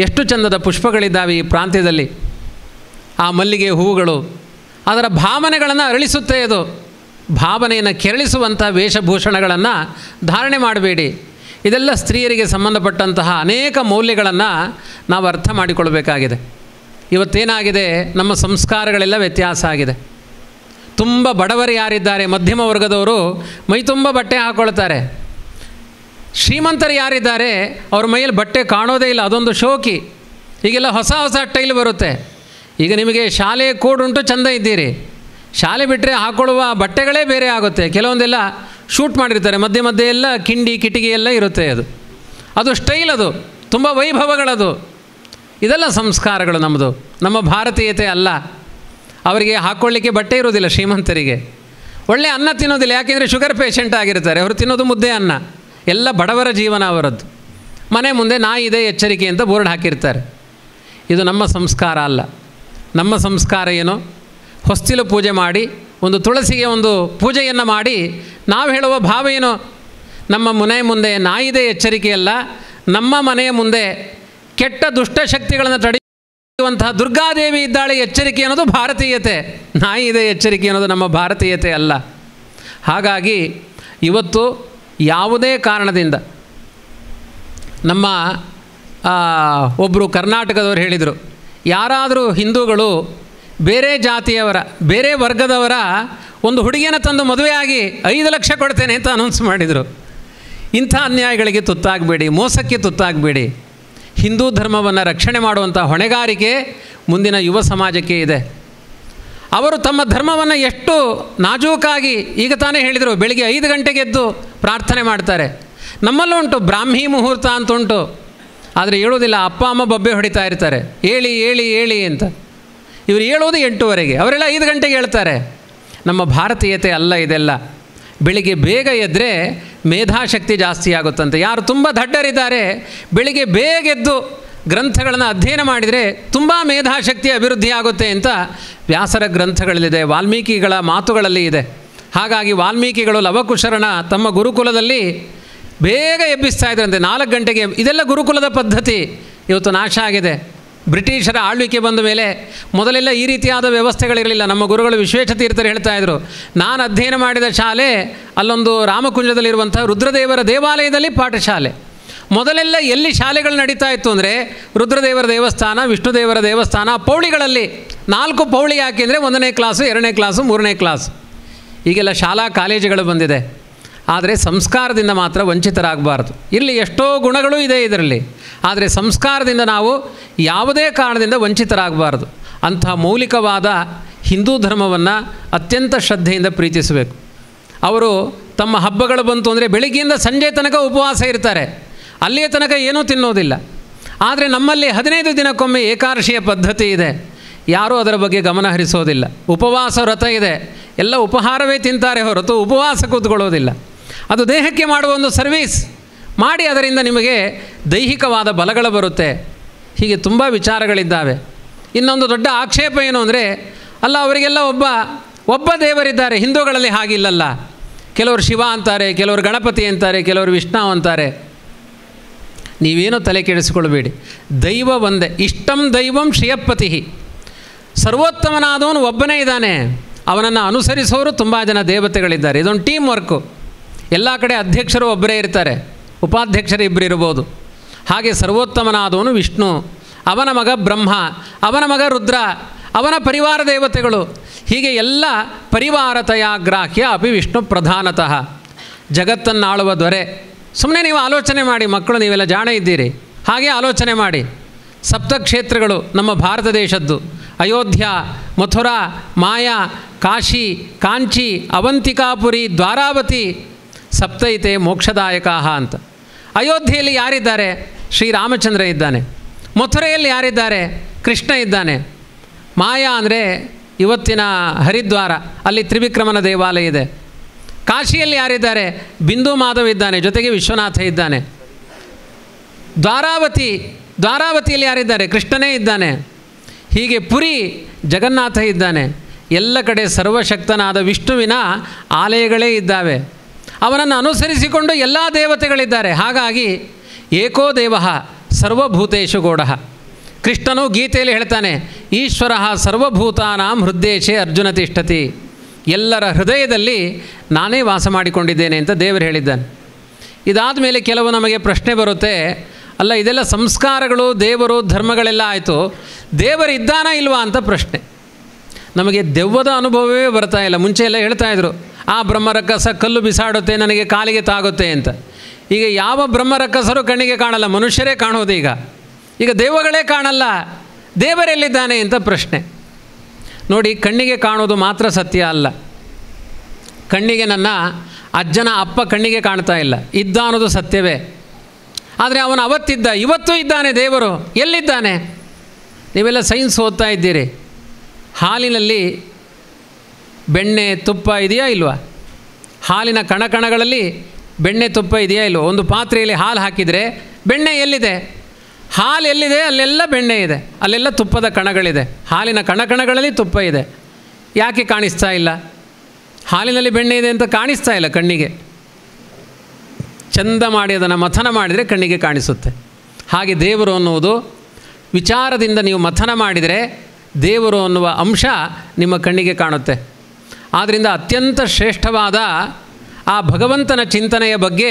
ಎಷ್ಟು ಚಂದದ ಪುಷ್ಪಗಳಿದ್ದಾವೆ ಈ ಪ್ರಾಂತ್ಯದಲ್ಲಿ. ಆ ಮಲ್ಲಿಗೆ ಹೂವುಗಳು ಅದರ ಭಾವನೆಗಳನ್ನು ಅರಳಿಸುತ್ತೆ. ಅದು ಭಾವನೆಯನ್ನು ಕೆರಳಿಸುವಂಥ ವೇಷಭೂಷಣಗಳನ್ನು ಧಾರಣೆ ಮಾಡಬೇಡಿ. ಇದೆಲ್ಲ ಸ್ತ್ರೀಯರಿಗೆ ಸಂಬಂಧಪಟ್ಟಂತಹ ಅನೇಕ ಮೌಲ್ಯಗಳನ್ನು ನಾವು ಅರ್ಥ ಮಾಡಿಕೊಳ್ಬೇಕಾಗಿದೆ. ಇವತ್ತೇನಾಗಿದೆ, ನಮ್ಮ ಸಂಸ್ಕಾರಗಳೆಲ್ಲ ವ್ಯತ್ಯಾಸ ಆಗಿದೆ. ತುಂಬ ಬಡವರು ಯಾರಿದ್ದಾರೆ, ಮಧ್ಯಮ ವರ್ಗದವರು ಮೈ ತುಂಬ ಬಟ್ಟೆ ಹಾಕ್ಕೊಳ್ತಾರೆ. ಶ್ರೀಮಂತರು ಯಾರಿದ್ದಾರೆ ಅವ್ರ ಮೈಯಲ್ಲಿ ಬಟ್ಟೆ ಕಾಣೋದೇ ಇಲ್ಲ, ಅದೊಂದು ಶೋಕಿ. ಈಗೆಲ್ಲ ಹೊಸ ಹೊಸ ಟೈಲ್ ಬರುತ್ತೆ. ಈಗ ನಿಮಗೆ ಶಾಲೆಯ ಕೋಡ್ ಉಂಟು, ಚೆಂದ ಇದ್ದೀರಿ. ಶಾಲೆ ಬಿಟ್ಟರೆ ಹಾಕ್ಕೊಳ್ಳುವ ಬಟ್ಟೆಗಳೇ ಬೇರೆ ಆಗುತ್ತೆ. ಕೆಲವೊಂದೆಲ್ಲ ಶೂಟ್ ಮಾಡಿರ್ತಾರೆ, ಮಧ್ಯೆ ಮಧ್ಯೆ ಎಲ್ಲ ಕಿಂಡಿ ಕಿಟಿಕಿ ಎಲ್ಲ ಇರುತ್ತೆ. ಅದು ಸ್ಟೈಲ್, ಅದು ತುಂಬ ವೈಭವಗಳದು. ಇದೆಲ್ಲ ಸಂಸ್ಕಾರಗಳು ನಮ್ಮದು, ನಮ್ಮ ಭಾರತೀಯತೆ ಅಲ್ಲ. ಅವರಿಗೆ ಹಾಕ್ಕೊಳ್ಳಿಕ್ಕೆ ಬಟ್ಟೆ ಇರೋದಿಲ್ಲ ಶ್ರೀಮಂತರಿಗೆ. ಒಳ್ಳೆಯ ಅನ್ನ ತಿನ್ನೋದಿಲ್ಲ, ಯಾಕೆಂದರೆ ಶುಗರ್ ಪೇಷಂಟ್ ಆಗಿರ್ತಾರೆ. ಅವರು ತಿನ್ನೋದು ಮುದ್ದೆ ಅನ್ನ. ಎಲ್ಲ ಬಡವರ ಜೀವನ ಅವರದ್ದು. ಮನೆ ಮುಂದೆ ನಾಯಿ ಇದೆ ಎಚ್ಚರಿಕೆ ಅಂತ ಬೋರ್ಡ್ ಹಾಕಿರ್ತಾರೆ. ಇದು ನಮ್ಮ ಸಂಸ್ಕಾರ ಅಲ್ಲ. ನಮ್ಮ ಸಂಸ್ಕಾರ ಏನು? ಹೊಸ್ತಿಲು ಪೂಜೆ ಮಾಡಿ, ಒಂದು ತುಳಸಿಗೆ ಒಂದು ಪೂಜೆಯನ್ನು ಮಾಡಿ ನಾವು ಹೇಳುವ ಭಾವ ಏನು? ನಮ್ಮ ಮನೆ ಮುಂದೆ ನಾಯಿದೆ ಎಚ್ಚರಿಕೆಯಲ್ಲ, ನಮ್ಮ ಮನೆಯ ಮುಂದೆ ಕೆಟ್ಟ ದುಷ್ಟಶಕ್ತಿಗಳನ್ನು ತಡೆಯುವಂತಹ ದುರ್ಗಾದೇವಿ ಇದ್ದಾಳೆ ಎಚ್ಚರಿಕೆ ಅನ್ನೋದು ಭಾರತೀಯತೆ. ನಾಯಿ ಇದೆ ಎಚ್ಚರಿಕೆ ಅನ್ನೋದು ನಮ್ಮ ಭಾರತೀಯತೆ ಅಲ್ಲ. ಹಾಗಾಗಿ ಇವತ್ತು ಯಾವುದೇ ಕಾರಣದಿಂದ ನಮ್ಮ ಒಬ್ಬರು ಕರ್ನಾಟಕದವರು ಹೇಳಿದರು, ಯಾರಾದರೂ ಹಿಂದೂಗಳು ಬೇರೆ ಜಾತಿಯವರ ಬೇರೆ ವರ್ಗದವರ ಒಂದು ಹುಡುಗಿಯನ್ನು ತಂದು ಮದುವೆಯಾಗಿ 5 ಲಕ್ಷ ಕೊಡ್ತೇನೆ ಅಂತ ಅನೌನ್ಸ್ ಮಾಡಿದರು. ಇಂಥ ಅನ್ಯಾಯಗಳಿಗೆ ತುತ್ತಾಗಬೇಡಿ, ಮೋಸಕ್ಕೆ ತುತ್ತಾಗಬೇಡಿ. ಹಿಂದೂ ಧರ್ಮವನ್ನು ರಕ್ಷಣೆ ಮಾಡುವಂಥ ಹೊಣೆಗಾರಿಕೆ ಮುಂದಿನ ಯುವ ಸಮಾಜಕ್ಕೆ ಇದೆ. ಅವರು ತಮ್ಮ ಧರ್ಮವನ್ನು ಎಷ್ಟು ನಾಜೂಕಾಗಿ, ಈಗ ತಾನೇ ಹೇಳಿದರು, ಬೆಳಿಗ್ಗೆ 5 ಗಂಟೆಗೆ ಎದ್ದು ಪ್ರಾರ್ಥನೆ ಮಾಡ್ತಾರೆ. ನಮ್ಮಲ್ಲೂ ಉಂಟು ಬ್ರಾಹ್ಮಿ ಮುಹೂರ್ತ ಅಂತ ಉಂಟು, ಆದರೆ ಹೇಳೋದಿಲ್ಲ. ಅಪ್ಪ ಅಮ್ಮ ಬಬ್ಬೆ ಹೊಡಿತಾ ಇರ್ತಾರೆ, ಹೇಳಿ ಹೇಳಿ ಹೇಳಿ ಅಂತ. ಇವರು ಹೇಳೋದು 8:30, ಅವರೆಲ್ಲ 5 ಗಂಟೆಗೆ ಹೇಳ್ತಾರೆ. ನಮ್ಮ ಭಾರತೀಯತೆ ಅಲ್ಲ ಇದೆಲ್ಲ. ಬೆಳಿಗ್ಗೆ ಬೇಗ ಎದ್ದರೆ ಮೇಧಾಶಕ್ತಿ ಜಾಸ್ತಿ ಆಗುತ್ತಂತೆ. ಯಾರು ತುಂಬ ದಡ್ಡರಿದ್ದಾರೆ ಬೆಳಿಗ್ಗೆ ಬೇಗ ಎದ್ದು ಗ್ರಂಥಗಳನ್ನು ಅಧ್ಯಯನ ಮಾಡಿದರೆ ತುಂಬ ಮೇಧಾಶಕ್ತಿ ಅಭಿವೃದ್ಧಿ ಆಗುತ್ತೆ ಅಂತ ವ್ಯಾಸರ ಗ್ರಂಥಗಳಲ್ಲಿದೆ, ವಾಲ್ಮೀಕಿಗಳ ಮಾತುಗಳಲ್ಲಿ ಇದೆ. ಹಾಗಾಗಿ ವಾಲ್ಮೀಕಿಗಳು ಲವಕುಶರನ ತಮ್ಮ ಗುರುಕುಲದಲ್ಲಿ ಬೇಗ ಎಬ್ಬಿಸ್ತಾ ಇದ್ರಂತೆ 4 ಗಂಟೆಗೆ. ಇದೆಲ್ಲ ಗುರುಕುಲದ ಪದ್ಧತಿ ಇವತ್ತು ನಾಶ ಆಗಿದೆ. ಬ್ರಿಟಿಷರ ಆಳ್ವಿಕೆ ಬಂದ ಮೇಲೆ ಮೊದಲೆಲ್ಲ ಈ ರೀತಿಯಾದ ವ್ಯವಸ್ಥೆಗಳಿರಲಿಲ್ಲ. ನಮ್ಮ ಗುರುಗಳು ವಿಶ್ವೇಶತೀರ್ಥರು ಹೇಳ್ತಾ ಇದ್ದರು, ನಾನು ಅಧ್ಯಯನ ಮಾಡಿದ ಶಾಲೆ ಅಲ್ಲೊಂದು ರಾಮಕುಂಜದಲ್ಲಿರುವಂಥ ರುದ್ರದೇವರ ದೇವಾಲಯದಲ್ಲಿ ಪಾಠಶಾಲೆ. ಮೊದಲೆಲ್ಲ ಎಲ್ಲಿ ಶಾಲೆಗಳು ನಡೀತಾ ಇತ್ತು ಅಂದರೆ ರುದ್ರದೇವರ ದೇವಸ್ಥಾನ, ವಿಷ್ಣುದೇವರ ದೇವಸ್ಥಾನ, ಪೌಳಿಗಳಲ್ಲಿ 4 ಪೌಳಿ ಯಾಕೆಂದರೆ 1ನೇ ಕ್ಲಾಸು, 2ನೇ ಕ್ಲಾಸು, 3ನೇ ಕ್ಲಾಸು. ಈಗೆಲ್ಲ ಶಾಲಾ ಕಾಲೇಜುಗಳು ಬಂದಿದೆ. ಆದರೆ ಸಂಸ್ಕಾರದಿಂದ ಮಾತ್ರ ವಂಚಿತರಾಗಬಾರ್ದು. ಇಲ್ಲಿ ಎಷ್ಟೋ ಗುಣಗಳು ಇದೆ ಇದರಲ್ಲಿ, ಆದರೆ ಸಂಸ್ಕಾರದಿಂದ ನಾವು ಯಾವುದೇ ಕಾರಣದಿಂದ ವಂಚಿತರಾಗಬಾರ್ದು. ಅಂಥ ಮೌಲಿಕವಾದ ಹಿಂದೂ ಧರ್ಮವನ್ನು ಅತ್ಯಂತ ಶ್ರದ್ಧೆಯಿಂದ ಪ್ರೀತಿಸಬೇಕು. ಅವರು ತಮ್ಮ ಹಬ್ಬಗಳು ಬಂತು ಅಂದರೆ ಬೆಳಿಗ್ಗೆಯಿಂದ ಸಂಜೆ ತನಕ ಉಪವಾಸ ಇರ್ತಾರೆ, ಅಲ್ಲಿಯ ತನಕ ಏನೂ ತಿನ್ನೋದಿಲ್ಲ. ಆದರೆ ನಮ್ಮಲ್ಲಿ 15 ದಿನಕ್ಕೊಮ್ಮೆ ಏಕಾದಶಿಯ ಪದ್ಧತಿ ಇದೆ, ಯಾರೂ ಅದರ ಬಗ್ಗೆ ಗಮನ ಹರಿಸೋದಿಲ್ಲ. ಉಪವಾಸ ವ್ರತ ಇದೆ, ಎಲ್ಲ ಉಪಹಾರವೇ ತಿಂತಾರೆ ಹೊರತು ಉಪವಾಸ ಕೂತ್ಕೊಳ್ಳೋದಿಲ್ಲ. ಅದು ದೇಹಕ್ಕೆ ಮಾಡುವ ಒಂದು ಸರ್ವೀಸ್ ಮಾಡಿ, ಅದರಿಂದ ನಿಮಗೆ ದೈಹಿಕವಾದ ಬಲಗಳು ಬರುತ್ತೆ. ಹೀಗೆ ತುಂಬ ವಿಚಾರಗಳಿದ್ದಾವೆ. ಇನ್ನೊಂದು ದೊಡ್ಡ ಆಕ್ಷೇಪ ಏನು ಅಂದರೆ, ಅಲ್ಲ ಅವರಿಗೆಲ್ಲ ಒಬ್ಬ ದೇವರಿದ್ದಾರೆ, ಹಿಂದೂಗಳಲ್ಲಿ ಹಾಗಿಲ್ಲಲ್ಲ. ಕೆಲವರು ಶಿವ ಅಂತಾರೆ, ಕೆಲವರು ಗಣಪತಿ ಅಂತಾರೆ, ಕೆಲವರು ವಿಷ್ಣು ಅಂತಾರೆ. ನೀವೇನು ತಲೆ ಕೆಡಿಸಿಕೊಳ್ಬೇಡಿ. ದೈವ ಒಂದೇ. ಇಷ್ಟಂ ದೈವಂ ಶ್ರಿಯಪತಿ. ಸರ್ವೋತ್ತಮನಾದವನು ಒಬ್ಬನೇ ಇದ್ದಾನೆ, ಅವನನ್ನು ಅನುಸರಿಸೋರು ತುಂಬ ಜನ ದೇವತೆಗಳಿದ್ದಾರೆ. ಇದೊಂದು ಟೀಮ್ ವರ್ಕು. ಎಲ್ಲ ಕಡೆ ಅಧ್ಯಕ್ಷರು ಒಬ್ಬರೇ ಇರ್ತಾರೆ, ಉಪಾಧ್ಯಕ್ಷರು ಇಬ್ಬರು ಇರ್ಬೋದು. ಹಾಗೆ ಸರ್ವೋತ್ತಮನಾದವನು ವಿಷ್ಣು, ಅವನ ಮಗ ಬ್ರಹ್ಮ, ಅವನ ಮಗ ರುದ್ರ, ಅವನ ಪರಿವಾರ ದೇವತೆಗಳು. ಹೀಗೆ ಎಲ್ಲ ಪರಿವಾರತೆಯ ಗ್ರಾಹ್ಯ ಅಪಿ ವಿಷ್ಣು ಪ್ರಧಾನತಃ. ಜಗತ್ತನ್ನಾಳುವ ದೊರೆ. ಸುಮ್ಮನೆ ನೀವು ಆಲೋಚನೆ ಮಾಡಿ, ಮಕ್ಕಳು ನೀವೆಲ್ಲ ಜಾಣ ಇದ್ದೀರಿ, ಹಾಗೆ ಆಲೋಚನೆ ಮಾಡಿ. ಸಪ್ತಕ್ಷೇತ್ರಗಳು ನಮ್ಮ ಭಾರತ ದೇಶದ್ದು. ಅಯೋಧ್ಯ, ಮಥುರಾ, ಮಾಯಾ, ಕಾಶಿ, ಕಾಂಚಿ, ಅವಂತಿಕಾಪುರಿ, ದ್ವಾರಾವತಿ, ಸಪ್ತೈತೆ ಮೋಕ್ಷದಾಯಕ ಅಂತ. ಅಯೋಧ್ಯೆಯಲ್ಲಿ ಯಾರಿದ್ದಾರೆ? ಶ್ರೀರಾಮಚಂದ್ರ ಇದ್ದಾನೆ. ಮಥುರೆಯಲ್ಲಿ ಯಾರಿದ್ದಾರೆ? ಕೃಷ್ಣ ಇದ್ದಾನೆ. ಮಾಯಾ ಅಂದರೆ ಇವತ್ತಿನ ಹರಿದ್ವಾರ, ಅಲ್ಲಿ ತ್ರಿವಿಕ್ರಮನ ದೇವಾಲಯ ಇದೆ. ಕಾಶಿಯಲ್ಲಿ ಯಾರಿದ್ದಾರೆ? ಬಿಂದು ಮಾಧವ್ ಇದ್ದಾನೆ, ಜೊತೆಗೆ ವಿಶ್ವನಾಥ ಇದ್ದಾನೆ. ದ್ವಾರಾವತಿಯಲ್ಲಿ ಯಾರಿದ್ದಾರೆ? ಕೃಷ್ಣನೇ ಇದ್ದಾನೆ. ಹೀಗೆ ಪುರಿ, ಜಗನ್ನಾಥ ಇದ್ದಾನೆ. ಎಲ್ಲ ಕಡೆ ಸರ್ವಶಕ್ತನಾದ ವಿಷ್ಣುವಿನ ಆಲಯಗಳೇ ಇದ್ದಾವೆ. ಅವನನ್ನು ಅನುಸರಿಸಿಕೊಂಡು ಎಲ್ಲ ದೇವತೆಗಳಿದ್ದಾರೆ. ಹಾಗಾಗಿ ಏಕೋ ದೇವ ಸರ್ವಭೂತೇಶು ಗೂಢಃ. ಕೃಷ್ಣನು ಗೀತೆಯಲ್ಲಿ ಹೇಳ್ತಾನೆ, ಈಶ್ವರ ಸರ್ವಭೂತಾನಾಂ ಹೃದ್ದೇಶೇ ಅರ್ಜುನ ತಿಷ್ಠತಿ. ಎಲ್ಲರ ಹೃದಯದಲ್ಲಿ ನಾನೇ ವಾಸ ಮಾಡಿಕೊಂಡಿದ್ದೇನೆ ಅಂತ ದೇವರು ಹೇಳಿದ್ದಾನೆ. ಇದಾದ ಮೇಲೆ ಕೆಲವು ನಮಗೆ ಪ್ರಶ್ನೆ ಬರುತ್ತೆ, ಅಲ್ಲ ಇದೆಲ್ಲ ಸಂಸ್ಕಾರಗಳು, ದೇವರು, ಧರ್ಮಗಳೆಲ್ಲ ಆಯಿತು, ದೇವರು ಇದ್ದಾನ ಇಲ್ವಾ ಅಂತ ಪ್ರಶ್ನೆ. ನಮಗೆ ದೆವ್ವದ ಅನುಭವವೇ ಬರ್ತಾ ಇಲ್ಲ. ಮುಂಚೆ ಎಲ್ಲ ಹೇಳ್ತಾಯಿದ್ರು, ಆ ಬ್ರಹ್ಮರಕ್ಕಸ ಕಲ್ಲು ಬಿಸಾಡುತ್ತೆ, ನನಗೆ ಕಾಲಿಗೆ ತಾಗುತ್ತೆ ಅಂತ. ಈಗ ಯಾವ ಬ್ರಹ್ಮರಕ್ಕಸರು ಕಣ್ಣಿಗೆ ಕಾಣಲ್ಲ, ಮನುಷ್ಯರೇ ಕಾಣೋದು. ಈಗ ದೆವ್ವಗಳೇ ಕಾಣಲ್ಲ, ದೇವರೆಲ್ಲಿದ್ದಾನೆ ಅಂತ ಪ್ರಶ್ನೆ. ನೋಡಿ, ಕಣ್ಣಿಗೆ ಕಾಣೋದು ಮಾತ್ರ ಸತ್ಯ ಅಲ್ಲ. ಕಣ್ಣಿಗೆ ನನ್ನ ಅಜ್ಜನ ಅಪ್ಪ ಕಣ್ಣಿಗೆ ಕಾಣ್ತಾ ಇಲ್ಲ, ಇದ್ದ ಅನ್ನೋದು ಸತ್ಯವೇ. ಆದರೆ ಅವನು ಅವತ್ತಿದ್ದ, ಇವತ್ತೂ ಇದ್ದಾನೆ ದೇವರು. ಎಲ್ಲಿದ್ದಾನೆ? ನೀವೆಲ್ಲ ಸೈನ್ಸ್ ಓದ್ತಾ ಇದ್ದೀರಿ. ಹಾಲಿನಲ್ಲಿ ಬೆಣ್ಣೆ, ತುಪ್ಪ ಇದೆಯಾ ಇಲ್ವಾ? ಹಾಲಿನ ಕಣಕಣಗಳಲ್ಲಿ ಬೆಣ್ಣೆ ತುಪ್ಪ ಇದೆಯಾ ಇಲ್ಲವೋ? ಒಂದು ಪಾತ್ರೆಯಲ್ಲಿ ಹಾಲು ಹಾಕಿದರೆ ಬೆಣ್ಣೆ ಎಲ್ಲಿದೆ? ಹಾಲು ಎಲ್ಲಿದೆ ಅಲ್ಲೆಲ್ಲ ಬೆಣ್ಣೆ ಇದೆ, ಅಲ್ಲೆಲ್ಲ ತುಪ್ಪದ ಕಣಗಳಿದೆ. ಹಾಲಿನ ಕಣಕಣಗಳಲ್ಲಿ ತುಪ್ಪ ಇದೆ. ಯಾಕೆ ಕಾಣಿಸ್ತಾ ಇಲ್ಲ? ಹಾಲಿನಲ್ಲಿ ಬೆಣ್ಣೆ ಇದೆ ಅಂತ ಕಾಣಿಸ್ತಾ ಇಲ್ಲ ಕಣ್ಣಿಗೆ. ಚಂದ ಮಾಡಿ ಅದನ್ನು ಮಥನ ಮಾಡಿದರೆ ಕಣ್ಣಿಗೆ ಕಾಣಿಸುತ್ತೆ. ಹಾಗೆ ದೇವರು ಅನ್ನುವುದು ವಿಚಾರದಿಂದ ನೀವು ಮಥನ ಮಾಡಿದರೆ ದೇವರು ಅನ್ನುವ ಅಂಶ ನಿಮ್ಮ ಕಣ್ಣಿಗೆ ಕಾಣುತ್ತೆ. ಆದ್ದರಿಂದ ಅತ್ಯಂತ ಶ್ರೇಷ್ಠವಾದ ಆ ಭಗವಂತನ ಚಿಂತನೆಯ ಬಗ್ಗೆ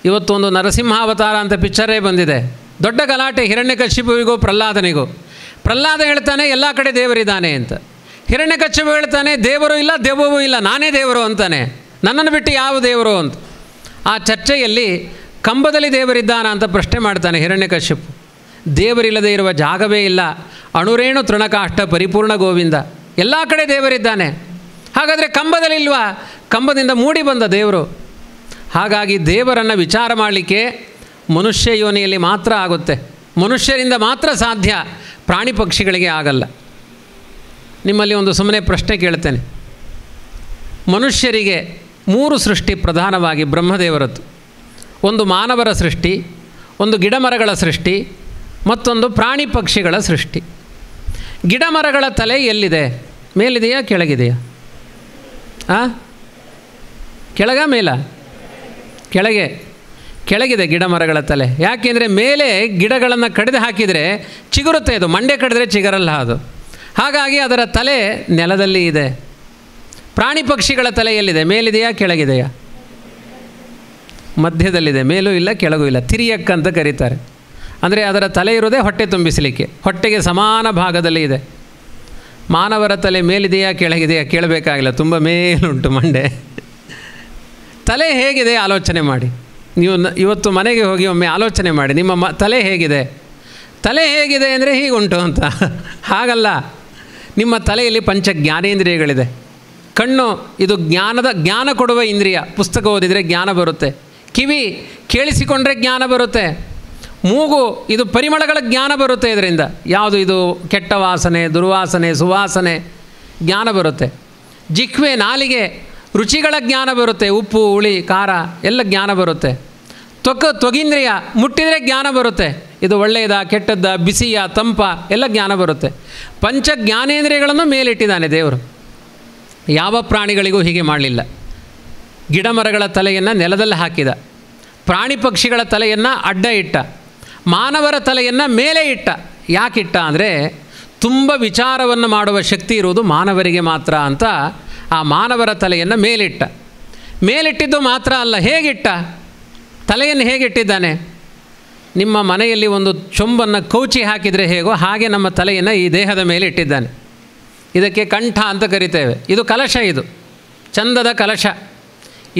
ಇವತ್ತೊಂದು ನರಸಿಂಹಾವತಾರ ಅಂತ ಪಿಕ್ಚರೇ ಬಂದಿದೆ. ದೊಡ್ಡ ಗಲಾಟೆ ಹಿರಣ್ಯಕಶಿಪುವಿಗೂ ಪ್ರಹ್ಲಾದನಿಗೂ. ಪ್ರಹ್ಲಾದ ಹೇಳ್ತಾನೆ ಎಲ್ಲ ಕಡೆ ದೇವರಿದ್ದಾನೆ ಅಂತ. ಹಿರಣ್ಯಕಶಿಪು ಹೇಳ್ತಾನೆ ದೇವರು ಇಲ್ಲ, ದೆವ್ವವೂ ಇಲ್ಲ, ನಾನೇ ದೇವರು ಅಂತಾನೆ, ನನ್ನನ್ನು ಬಿಟ್ಟು ಯಾವ ದೇವರು ಅಂತ. ಆ ಚರ್ಚೆಯಲ್ಲಿ ಕಂಬದಲ್ಲಿ ದೇವರಿದ್ದಾನ ಅಂತ ಪ್ರಶ್ನೆ ಮಾಡ್ತಾನೆ ಹಿರಣ್ಯಕಶಿಪು. ದೇವರಿಲ್ಲದೆ ಇರುವ ಜಾಗವೇ ಇಲ್ಲ, ಅಣುರೇಣು ತೃಣಕಾಷ್ಟ ಪರಿಪೂರ್ಣ ಗೋವಿಂದ, ಎಲ್ಲ ಕಡೆ ದೇವರಿದ್ದಾನೆ. ಹಾಗಾದರೆ ಕಂಬದಲ್ಲಿಲ್ವಾ? ಕಂಬದಿಂದ ಮೂಡಿ ಬಂದ ದೇವರು. ಹಾಗಾಗಿ ದೇವರನ್ನು ವಿಚಾರ ಮಾಡಲಿಕ್ಕೆ ಮನುಷ್ಯ ಯೋನಿಯಲ್ಲಿ ಮಾತ್ರ ಆಗುತ್ತೆ, ಮನುಷ್ಯರಿಂದ ಮಾತ್ರ ಸಾಧ್ಯ, ಪ್ರಾಣಿ ಪಕ್ಷಿಗಳಿಗೆ ಆಗಲ್ಲ. ನಿಮ್ಮಲ್ಲಿ ಒಂದು ಸುಮ್ಮನೆ ಪ್ರಶ್ನೆ ಕೇಳ್ತೇನೆ. ಮನುಷ್ಯರಿಗೆ 3 ಸೃಷ್ಟಿ ಪ್ರಧಾನವಾಗಿ ಬ್ರಹ್ಮದೇವರದ್ದು. ಒಂದು ಮಾನವರ ಸೃಷ್ಟಿ, ಒಂದು ಗಿಡಮರಗಳ ಸೃಷ್ಟಿ, ಮತ್ತೊಂದು ಪ್ರಾಣಿ ಪಕ್ಷಿಗಳ ಸೃಷ್ಟಿ. ಗಿಡಮರಗಳ ತಲೆ ಎಲ್ಲಿದೆ? ಮೇಲಿದೆಯಾ ಕೆಳಗಿದೆಯಾ? ಕೆಳಗ ಮೇಲ? ಕೆಳಗಿದೆ ಗಿಡಮರಗಳ ತಲೆ. ಯಾಕೆಂದರೆ ಮೇಲೆ ಗಿಡಗಳನ್ನು ಕಡಿದು ಹಾಕಿದರೆ ಚಿಗುರುತ್ತೆ, ಅದು ಮಂಡೆ ಕಡಿದ್ರೆ ಚಿಗರಲ್ಲ ಅದು. ಹಾಗಾಗಿ ಅದರ ತಲೆ ನೆಲದಲ್ಲಿ ಇದೆ. ಪ್ರಾಣಿ ಪಕ್ಷಿಗಳ ತಲೆ ಎಲ್ಲಿದೆ? ಮೇಲಿದೆಯಾ ಕೆಳಗಿದೆಯಾ? ಮಧ್ಯದಲ್ಲಿದೆ, ಮೇಲೂ ಇಲ್ಲ ಕೆಳಗೂ ಇಲ್ಲ. ತಿರಿಯಕ್ ಅಂತ ಕರೀತಾರೆ. ಅಂದರೆ ಅದರ ತಲೆ ಇರೋದೇ ಹೊಟ್ಟೆ ತುಂಬಿಸಲಿಕ್ಕೆ, ಹೊಟ್ಟೆಗೆ ಸಮಾನ ಭಾಗದಲ್ಲಿ ಇದೆ. ಮಾನವರ ತಲೆ ಮೇಲಿದೆಯಾ ಕೆಳಗಿದೆಯಾ ಕೇಳಬೇಕಾಗಿಲ್ಲ, ತುಂಬ ಮೇಲುಂಟು ಮಂಡೆ. ತಲೆ ಹೇಗಿದೆ ಆಲೋಚನೆ ಮಾಡಿ. ನೀವು ಇವತ್ತು ಮನೆಗೆ ಹೋಗಿ ಒಮ್ಮೆ ಆಲೋಚನೆ ಮಾಡಿ, ನಿಮ್ಮ ತಲೆ ಹೇಗಿದೆ? ತಲೆ ಹೇಗಿದೆ ಅಂದರೆ ಹೀಗುಂಟು ಅಂತ. ಹಾಗಲ್ಲ, ನಿಮ್ಮ ತಲೆಯಲ್ಲಿ ಪಂಚ ಜ್ಞಾನೇಂದ್ರಿಯಗಳಿದೆ. ಕಣ್ಣು ಇದು ಜ್ಞಾನ ಕೊಡುವ ಇಂದ್ರಿಯ, ಪುಸ್ತಕ ಓದಿದರೆ ಜ್ಞಾನ ಬರುತ್ತೆ. ಕಿವಿ ಕೇಳಿಸಿಕೊಂಡ್ರೆ ಜ್ಞಾನ ಬರುತ್ತೆ. ಮೂಗು ಇದು ಪರಿಮಳಗಳ ಜ್ಞಾನ ಬರುತ್ತೆ. ಇದರಿಂದ ಯಾವುದು ಇದು ಕೆಟ್ಟ ವಾಸನೆ, ದುರ್ವಾಸನೆ, ಸುವಾಸನೆ ಜ್ಞಾನ ಬರುತ್ತೆ. ಜಿಹ್ವೆ ನಾಲಿಗೆ ರುಚಿಗಳ ಜ್ಞಾನ ಬರುತ್ತೆ, ಉಪ್ಪು ಹುಳಿ ಖಾರ ಎಲ್ಲ ಜ್ಞಾನ ಬರುತ್ತೆ. ತ್ವಗಿಂದ್ರಿಯ ಮುಟ್ಟಿದರೆ ಜ್ಞಾನ ಬರುತ್ತೆ, ಇದು ಒಳ್ಳೆಯದ ಕೆಟ್ಟದ್ದ, ಬಿಸಿಯ ತಂಪ ಎಲ್ಲ ಜ್ಞಾನ ಬರುತ್ತೆ. ಪಂಚ ಜ್ಞಾನೇಂದ್ರಿಯಗಳನ್ನು ಮೇಲಿಟ್ಟಿದ್ದಾನೆ ದೇವರು. ಯಾವ ಪ್ರಾಣಿಗಳಿಗೂ ಹೀಗೆ ಮಾಡಲಿಲ್ಲ. ಗಿಡಮರಗಳ ತಲೆಯನ್ನು ನೆಲದಲ್ಲಿ ಹಾಕಿದ, ಪ್ರಾಣಿ ಪಕ್ಷಿಗಳ ತಲೆಯನ್ನು ಅಡ್ಡ ಇಟ್ಟ, ಮಾನವರ ತಲೆಯನ್ನು ಮೇಲೆ ಇಟ್ಟ. ಯಾಕಿಟ್ಟ ಅಂದರೆ ತುಂಬ ವಿಚಾರವನ್ನು ಮಾಡುವ ಶಕ್ತಿ ಇರುವುದು ಮಾನವರಿಗೆ ಮಾತ್ರ ಅಂತ ಆ ಮಾನವರ ತಲೆಯನ್ನು ಮೇಲಿಟ್ಟ. ಮೇಲಿಟ್ಟಿದ್ದು ಮಾತ್ರ ಅಲ್ಲ, ಹೇಗಿಟ್ಟ? ತಲೆಯನ್ನು ಹೇಗಿಟ್ಟಿದ್ದಾನೆ? ನಿಮ್ಮ ಮನೆಯಲ್ಲಿ ಒಂದು ಚೊಂಬನ್ನು ಕೌಚಿ ಹಾಕಿದರೆ ಹೇಗೋ ಹಾಗೆ ನಮ್ಮ ತಲೆಯನ್ನು ಈ ದೇಹದ ಮೇಲೆ ಇಟ್ಟಿದ್ದಾನೆ. ಇದಕ್ಕೆ ಕಂಠ ಅಂತ ಕರಿತೇವೆ. ಇದು ಕಲಶ, ಇದು ಚಂದದ ಕಲಶ.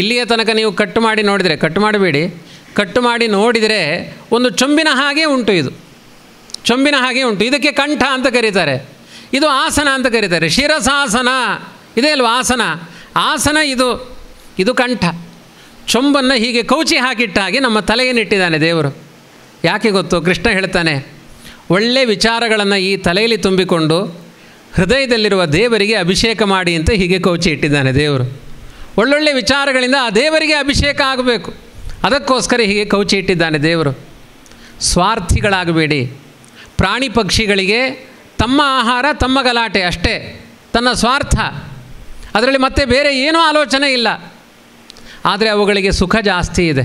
ಇಲ್ಲಿಯ ತನಕ ನೀವು ಕಟ್ಟು ಮಾಡಿ ನೋಡಿದರೆ, ಕಟ್ಟು ಮಾಡಬೇಡಿ, ಕಟ್ಟು ಮಾಡಿ ನೋಡಿದರೆ ಒಂದು ಚೊಂಬಿನ ಹಾಗೆ ಉಂಟು. ಇದು ಚೊಂಬಿನ ಹಾಗೆ ಉಂಟು. ಇದಕ್ಕೆ ಕಂಠ ಅಂತ ಕರೀತಾರೆ. ಇದು ಆಸನ ಅಂತ ಕರೀತಾರೆ. ಶಿರಸಾಸನ ಇದೇ ಅಲ್ವ ಆಸನ? ಆಸನ ಇದು ಕಂಠ. ಚೊಂಬನ್ನು ಹೀಗೆ ಕೌಚಿ ಹಾಕಿಟ್ಟ ಹಾಗೆ ನಮ್ಮ ತಲೆಯನ್ನಿಟ್ಟಿದ್ದಾನೆ ದೇವರು. ಯಾಕೆ ಗೊತ್ತು? ಕೃಷ್ಣ ಹೇಳ್ತಾನೆ, ಒಳ್ಳೆ ವಿಚಾರಗಳನ್ನು ಈ ತಲೆಯಲ್ಲಿ ತುಂಬಿಕೊಂಡು ಹೃದಯದಲ್ಲಿರುವ ದೇವರಿಗೆ ಅಭಿಷೇಕ ಮಾಡಿ ಅಂತ ಹೀಗೆ ಕೌಚಿ ಇಟ್ಟಿದ್ದಾನೆ ದೇವರು. ಒಳ್ಳೊಳ್ಳೆ ವಿಚಾರಗಳಿಂದ ಆ ದೇವರಿಗೆ ಅಭಿಷೇಕ ಆಗಬೇಕು, ಅದಕ್ಕೋಸ್ಕರ ಹೀಗೆ ಕೌಚಿ ಇಟ್ಟಿದ್ದಾನೆ ದೇವರು. ಸ್ವಾರ್ಥಿಗಳಾಗಬೇಡಿ. ಪ್ರಾಣಿ ಪಕ್ಷಿಗಳಿಗೆ ತಮ್ಮ ಆಹಾರ ತಮ್ಮ ಗಲಾಟೆ ಅಷ್ಟೇ, ತನ್ನ ಸ್ವಾರ್ಥ, ಅದರಲ್ಲಿ ಮತ್ತೆ ಬೇರೆ ಏನೂ ಆಲೋಚನೆ ಇಲ್ಲ. ಆದರೆ ಅವುಗಳಿಗೆ ಸುಖ ಜಾಸ್ತಿ ಇದೆ.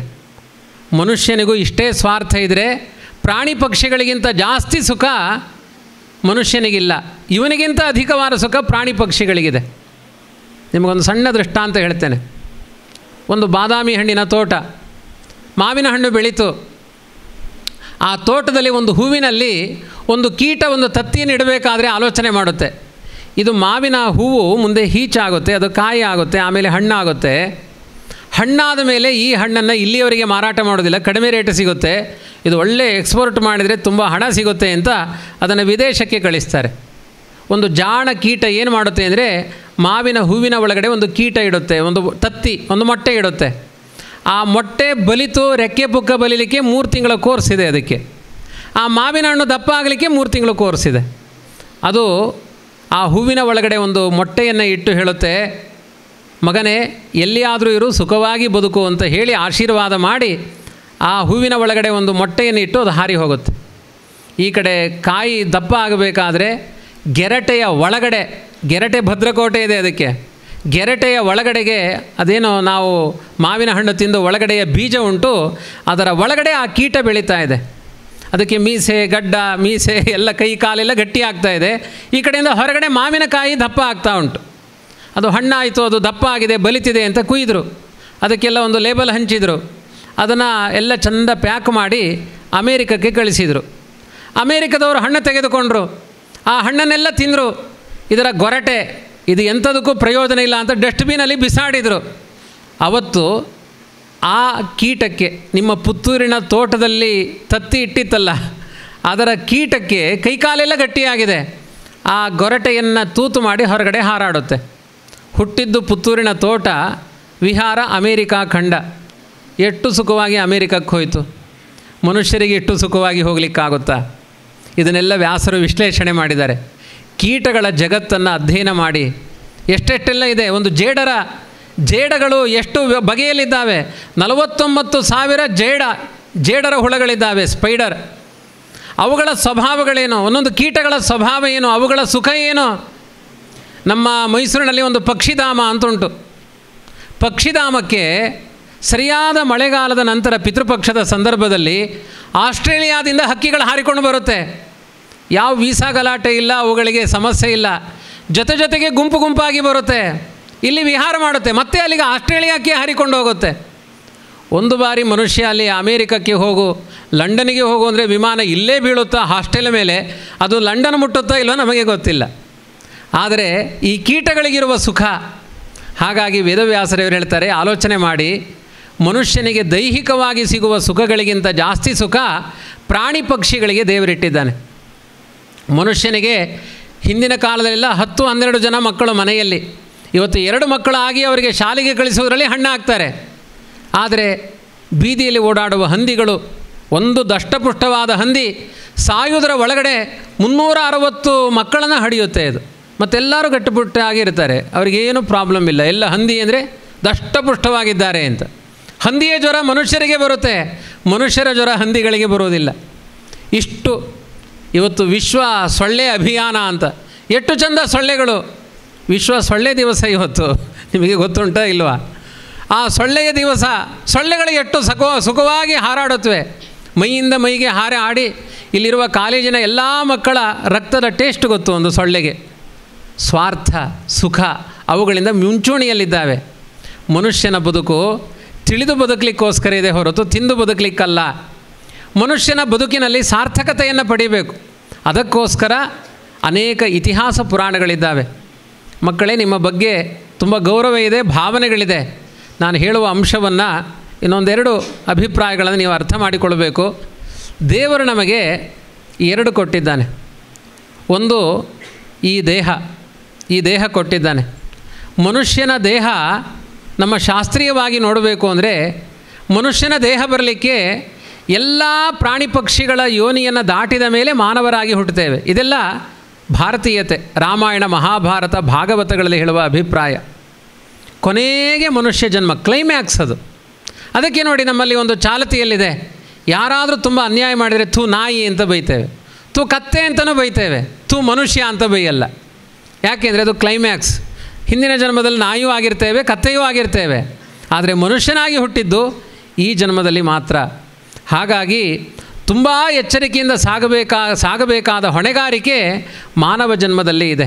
ಮನುಷ್ಯನಿಗೂ ಇಷ್ಟೇ ಸ್ವಾರ್ಥ ಇದ್ದರೆ ಪ್ರಾಣಿ ಪಕ್ಷಿಗಳಿಗಿಂತ ಜಾಸ್ತಿ ಸುಖ ಮನುಷ್ಯನಿಗಿಲ್ಲ. ಇವನಿಗಿಂತ ಅಧಿಕವಾದ ಸುಖ ಪ್ರಾಣಿ ಪಕ್ಷಿಗಳಿಗಿದೆ. ನಿಮಗೊಂದು ಸಣ್ಣ ದೃಷ್ಟಾಂತ ಹೇಳ್ತೇನೆ. ಒಂದು ಬಾದಾಮಿ ಹಣ್ಣಿನ ತೋಟ, ಮಾವಿನ ಹಣ್ಣು ಬೆಳೀತು. ಆ ತೋಟದಲ್ಲಿ ಒಂದು ಹೂವಿನಲ್ಲಿ ಒಂದು ಕೀಟ ಒಂದು ತತ್ತಿಯನ್ನು ಇಡಬೇಕಾದ್ರೆ ಆಲೋಚನೆ ಮಾಡುತ್ತೆ. ಇದು ಮಾವಿನ ಹೂವು ಮುಂದೆ ಹೀಚಾಗುತ್ತೆ, ಅದು ಕಾಯಿ ಆಗುತ್ತೆ, ಆಮೇಲೆ ಹಣ್ಣಾಗುತ್ತೆ. ಹಣ್ಣಾದ ಮೇಲೆ ಈ ಹಣ್ಣನ್ನು ಇಲ್ಲಿಯವರೆಗೆ ಮಾರಾಟ ಮಾಡೋದಿಲ್ಲ, ಕಡಿಮೆ ರೇಟ್ ಸಿಗುತ್ತೆ, ಇದು ಒಳ್ಳೆ ಎಕ್ಸ್ಪೋರ್ಟ್ ಮಾಡಿದರೆ ತುಂಬ ಹಣ ಸಿಗುತ್ತೆ ಅಂತ ಅದನ್ನು ವಿದೇಶಕ್ಕೆ ಕಳಿಸ್ತಾರೆ. ಒಂದು ಜಾಣ ಕೀಟ ಏನು ಮಾಡುತ್ತೆ ಅಂದರೆ ಮಾವಿನ ಹೂವಿನ ಒಳಗಡೆ ಒಂದು ಕೀಟ ಇಡುತ್ತೆ, ಒಂದು ತತ್ತಿ, ಒಂದು ಮೊಟ್ಟೆ ಇಡುತ್ತೆ. ಆ ಮೊಟ್ಟೆ ಬಲಿತು ರೆಕ್ಕೆ ಪುಕ್ಕ ಬಲಿಲಿಕ್ಕೆ 3 ತಿಂಗಳ ಕೋರ್ಸ್ ಇದೆ ಅದಕ್ಕೆ. ಆ ಮಾವಿನ ಹಣ್ಣು ದಪ್ಪ ಆಗಲಿಕ್ಕೆ 3 ತಿಂಗಳು ಕೋರ್ಸ್ ಇದೆ. ಅದು ಆ ಹೂವಿನ ಒಳಗಡೆ ಒಂದು ಮೊಟ್ಟೆಯನ್ನು ಇಟ್ಟು ಹೇಳುತ್ತೆ, ಮಗನೇ ಎಲ್ಲಿಯಾದರೂ ಇರು, ಸುಖವಾಗಿ ಬದುಕು ಅಂತ ಹೇಳಿ ಆಶೀರ್ವಾದ ಮಾಡಿ ಆ ಹೂವಿನ ಒಳಗಡೆ ಒಂದು ಮೊಟ್ಟೆಯನ್ನು ಇಟ್ಟು ಅದು ಹಾರಿ ಹೋಗುತ್ತೆ. ಈ ಕಡೆ ಕಾಯಿ ದಪ್ಪ ಆಗಬೇಕಾದ್ರೆ ಗೆರಟೆಯ ಒಳಗಡೆ, ಗೆರಟೆ ಭದ್ರಕೋಟೆ ಇದೆ ಅದಕ್ಕೆ, ಗೆರಟೆಯ ಒಳಗಡೆಗೆ ಅದೇನೋ ನಾವು ಮಾವಿನ ಹಣ್ಣು ತಿಂದು ಒಳಗಡೆಯ ಬೀಜ ಉಂಟು, ಅದರ ಒಳಗಡೆ ಆ ಕೀಟ ಬೆಳೀತಾ ಇದೆ. ಅದಕ್ಕೆ ಮೀಸೆ, ಗಡ್ಡ, ಮೀಸೆ ಎಲ್ಲ ಕೈ ಕಾಲೆಲ್ಲ ಗಟ್ಟಿ ಆಗ್ತಾ ಇದೆ. ಈ ಕಡೆಯಿಂದ ಹೊರಗಡೆ ಮಾವಿನಕಾಯಿ ದಪ್ಪ ಆಗ್ತಾ ಉಂಟು. ಅದು ಹಣ್ಣಾಯಿತು, ಅದು ದಪ್ಪ ಆಗಿದೆ, ಬಲಿತಿದೆ ಅಂತ ಕುಯ್ದರು. ಅದಕ್ಕೆಲ್ಲ ಒಂದು ಲೇಬಲ್ ಹಂಚಿದರು. ಅದನ್ನು ಎಲ್ಲ ಚೆಂದ ಪ್ಯಾಕ್ ಮಾಡಿ ಅಮೇರಿಕಕ್ಕೆ ಕಳಿಸಿದರು. ಅಮೇರಿಕದವರು ಹಣ್ಣು ತೆಗೆದುಕೊಂಡರು, ಆ ಹಣ್ಣನ್ನೆಲ್ಲ ತಿಂದರು. ಇದರ ಗೊರಟೆ ಇದು ಎಂಥದಕ್ಕೂ ಪ್ರಯೋಜನ ಇಲ್ಲ ಅಂತ ಡಸ್ಟ್ಬಿನಲ್ಲಿ ಬಿಸಾಡಿದರು. ಅವತ್ತು ಆ ಕೀಟಕ್ಕೆ, ನಿಮ್ಮ ಪುತ್ತೂರಿನ ತೋಟದಲ್ಲಿ ತತ್ತಿ ಇಟ್ಟಿತ್ತಲ್ಲ, ಅದರ ಕೀಟಕ್ಕೆ ಕೈಕಾಲೆಲ್ಲ ಗಟ್ಟಿಯಾಗಿದೆ. ಆ ಗೊರಟೆಯನ್ನು ತೂತು ಮಾಡಿ ಹೊರಗಡೆ ಹಾರಾಡುತ್ತೆ. ಹುಟ್ಟಿದ್ದು ಪುತ್ತೂರಿನ ತೋಟ, ವಿಹಾರ ಅಮೇರಿಕಾ ಖಂಡ. ಎಷ್ಟು ಸುಖವಾಗಿ ಅಮೇರಿಕಕ್ಕೆ ಹೋಯಿತು. ಮನುಷ್ಯರಿಗೆ ಎಷ್ಟು ಸುಖವಾಗಿ ಹೋಗಲಿಕ್ಕಾಗುತ್ತಾ? ಇದನ್ನೆಲ್ಲ ವ್ಯಾಸರು ವಿಶ್ಲೇಷಣೆ ಮಾಡಿದ್ದಾರೆ. ಕೀಟಗಳ ಜಗತ್ತನ್ನು ಅಧ್ಯಯನ ಮಾಡಿ ಎಷ್ಟೆಷ್ಟೆಲ್ಲ ಇದೆ. ಒಂದು ಜೇಡಗಳು ಎಷ್ಟು ಬಗೆಯಲ್ಲಿದ್ದಾವೆ. 49,000 ಜೇಡರ ಹುಳಗಳಿದ್ದಾವೆ, ಸ್ಪೈಡರ್. ಅವುಗಳ ಸ್ವಭಾವಗಳೇನು, ಒಂದೊಂದು ಕೀಟಗಳ ಸ್ವಭಾವ ಏನು, ಅವುಗಳ ಸುಖ ಏನು. ನಮ್ಮ ಮೈಸೂರಿನಲ್ಲಿ ಒಂದು ಪಕ್ಷಿಧಾಮ ಅಂತುಂಟು. ಪಕ್ಷಿಧಾಮಕ್ಕೆ ಸರಿಯಾದ ಮಳೆಗಾಲದ ನಂತರ ಪಿತೃಪಕ್ಷದ ಸಂದರ್ಭದಲ್ಲಿ ಆಸ್ಟ್ರೇಲಿಯಾದಿಂದ ಹಕ್ಕಿಗಳು ಹಾರಿಕೊಂಡು ಬರುತ್ತೆ. ಯಾವ ವೀಸಾ ಗಲಾಟೆ ಇಲ್ಲ, ಅವುಗಳಿಗೆ ಸಮಸ್ಯೆ ಇಲ್ಲ. ಜೊತೆಗೆ ಗುಂಪು ಗುಂಪಾಗಿ ಬರುತ್ತೆ, ಇಲ್ಲಿ ವಿಹಾರ ಮಾಡುತ್ತೆ, ಮತ್ತೆ ಅಲ್ಲಿಗೆ ಆಸ್ಟ್ರೇಲಿಯಾಕ್ಕೆ ಹಾರಿಕೊಂಡು ಹೋಗುತ್ತೆ. ಒಂದು ಬಾರಿ ಮನುಷ್ಯ ಅಲ್ಲಿ ಅಮೇರಿಕಕ್ಕೆ ಹೋಗು, ಲಂಡನ್ನಿಗೆ ಹೋಗು ಅಂದರೆ ವಿಮಾನ ಇಲ್ಲೇ ಬೀಳುತ್ತಾ ಹಾಸ್ಟೆಲ್ ಮೇಲೆ, ಅದು ಲಂಡನ್ ಮುಟ್ಟುತ್ತಾ ಇಲ್ಲೋ ನಮಗೆ ಗೊತ್ತಿಲ್ಲ. ಆದರೆ ಈ ಕೀಟಗಳಿಗಿರುವ ಸುಖ. ಹಾಗಾಗಿ ವೇದವ್ಯಾಸರವರು ಹೇಳ್ತಾರೆ, ಆಲೋಚನೆ ಮಾಡಿ, ಮನುಷ್ಯನಿಗೆ ದೈಹಿಕವಾಗಿ ಸಿಗುವ ಸುಖಗಳಿಗಿಂತ ಜಾಸ್ತಿ ಸುಖ ಪ್ರಾಣಿ ಪಕ್ಷಿಗಳಿಗೆ ದೇವರಿಟ್ಟಿದ್ದಾನೆ. ಮನುಷ್ಯನಿಗೆ ಹಿಂದಿನ ಕಾಲದಲ್ಲೆಲ್ಲ 10-12 ಜನ ಮಕ್ಕಳು ಮನೆಯಲ್ಲಿ. ಇವತ್ತು 2 ಮಕ್ಕಳಾಗಿ ಅವರಿಗೆ ಶಾಲೆಗೆ ಕಳಿಸೋದ್ರಲ್ಲಿ ಹಣ್ಣು ಹಾಕ್ತಾರೆ. ಆದರೆ ಬೀದಿಯಲ್ಲಿ ಓಡಾಡುವ ಹಂದಿಗಳು, ಒಂದು ದಷ್ಟಪುಷ್ಟವಾದ ಹಂದಿ ಸಾಯುವುದರ ಒಳಗಡೆ 360 ಮಕ್ಕಳನ್ನು ಹಡಿಯುತ್ತೆ. ಅದು ಮತ್ತೆಲ್ಲರೂ ಗಟ್ಟುಪುಟ್ಟಾಗಿರ್ತಾರೆ, ಅವರಿಗೇನು ಪ್ರಾಬ್ಲಮ್ ಇಲ್ಲ. ಎಲ್ಲ ಹಂದಿ ಅಂದರೆ ದಷ್ಟಪುಷ್ಟವಾಗಿದ್ದಾರೆ ಅಂತ. ಹಂದಿಯ ಜ್ವರ ಮನುಷ್ಯರಿಗೆ ಬರುತ್ತೆ, ಮನುಷ್ಯರ ಜ್ವರ ಹಂದಿಗಳಿಗೆ ಬರೋದಿಲ್ಲ. ಇಷ್ಟು ಇವತ್ತು ವಿಶ್ವ ಸೊಳ್ಳೆ ಅಭಿಯಾನ ಅಂತ. ಎಷ್ಟು ಚಂದ ಸೊಳ್ಳೆಗಳು. ವಿಶ್ವ ಸೊಳ್ಳೆ ದಿವಸ ಇವತ್ತು, ನಿಮಗೆ ಗೊತ್ತುಂಟಾ ಇಲ್ವಾ? ಆ ಸೊಳ್ಳೆಯ ದಿವಸ ಸೊಳ್ಳೆಗಳು ಎಷ್ಟು ಸುಖವಾಗಿ ಹಾರಾಡುತ್ತವೆ. ಮೈಯಿಂದ ಮೈಗೆ ಹಾರಾಡಿ ಇಲ್ಲಿರುವ ಕಾಲೇಜಿನ ಎಲ್ಲ ಮಕ್ಕಳ ರಕ್ತದ ಟೇಸ್ಟ್ ಗೊತ್ತು ಒಂದು ಸೊಳ್ಳೆಗೆ. ಸ್ವಾರ್ಥ, ಸುಖ ಅವುಗಳಿಂದ ಮುಂಚೂಣಿಯಲ್ಲಿದ್ದಾವೆ. ಮನುಷ್ಯನ ಬದುಕು ತಿಳಿದು ಬದುಕಲಿಕ್ಕೋಸ್ಕರ ಇದೆ ಹೊರತು ತಿಂದು ಬದುಕಲಿಕ್ಕಲ್ಲ. ಮನುಷ್ಯನ ಬದುಕಿನಲ್ಲಿ ಸಾರ್ಥಕತೆಯನ್ನು ಪಡಿಬೇಕು. ಅದಕ್ಕೋಸ್ಕರ ಅನೇಕ ಇತಿಹಾಸ ಪುರಾಣಗಳಿದ್ದಾವೆ. ಮಕ್ಕಳೇ, ನಿಮ್ಮ ಬಗ್ಗೆ ತುಂಬ ಗೌರವ ಇದೆ, ಭಾವನೆಗಳಿದೆ. ನಾನು ಹೇಳುವ ಅಂಶವನ್ನು ಇನ್ನೊಂದೆರಡು ಅಭಿಪ್ರಾಯಗಳನ್ನು ನೀವು ಅರ್ಥ ಮಾಡಿಕೊಳ್ಳಬೇಕು. ದೇವರು ನಮಗೆ 2 ಕೊಟ್ಟಿದ್ದಾನೆ. ಒಂದು ಈ ದೇಹ ಕೊಟ್ಟಿದ್ದಾನೆ. ಮನುಷ್ಯನ ದೇಹ ನಮ್ಮ ಶಾಸ್ತ್ರೀಯವಾಗಿ ನೋಡಬೇಕು ಅಂದರೆ, ಮನುಷ್ಯನ ದೇಹ ಬರಲಿಕ್ಕೆ ಎಲ್ಲ ಪ್ರಾಣಿ ಪಕ್ಷಿಗಳ ಯೋನಿಯನ್ನು ದಾಟಿದ ಮೇಲೆ ಮಾನವರಾಗಿ ಹುಟ್ಟುತ್ತೇವೆ. ಇದೆಲ್ಲ ಭಾರತೀಯತೆ. ರಾಮಾಯಣ, ಮಹಾಭಾರತ, ಭಾಗವತಗಳಲ್ಲಿ ಹೇಳುವ ಅಭಿಪ್ರಾಯ. ಕೊನೆಗೆ ಮನುಷ್ಯ ಜನ್ಮ, ಕ್ಲೈಮ್ಯಾಕ್ಸ್ ಅದು. ಅದಕ್ಕೆ ನೋಡಿ, ನಮ್ಮಲ್ಲಿ ಒಂದು ಚಾಲತಿಯಲ್ಲಿದೆ, ಯಾರಾದರೂ ತುಂಬ ಅನ್ಯಾಯ ಮಾಡಿದರೆ ಥೂ ನಾಯಿ ಅಂತ ಬೈತೇವೆ, ಥೂ ಕತ್ತೆ ಅಂತಲೂ ಬೈತೇವೆ, ಥೂ ಮನುಷ್ಯ ಅಂತ ಬೈಯಲ್ಲ. ಯಾಕೆಂದರೆ ಅದು ಕ್ಲೈಮ್ಯಾಕ್ಸ್. ಹಿಂದಿನ ಜನ್ಮದಲ್ಲಿ ನಾಯಿಯೂ ಆಗಿರ್ತೇವೆ, ಕತ್ತೆಯೂ ಆಗಿರ್ತೇವೆ. ಆದರೆ ಮನುಷ್ಯನಾಗಿ ಹುಟ್ಟಿದ್ದು ಈ ಜನ್ಮದಲ್ಲಿ ಮಾತ್ರ. ಹಾಗಾಗಿ ತುಂಬ ಎಚ್ಚರಿಕೆಯಿಂದ ಸಾಗಬೇಕಾದ ಹೊಣೆಗಾರಿಕೆ ಮಾನವ ಜನ್ಮದಲ್ಲಿ ಇದೆ.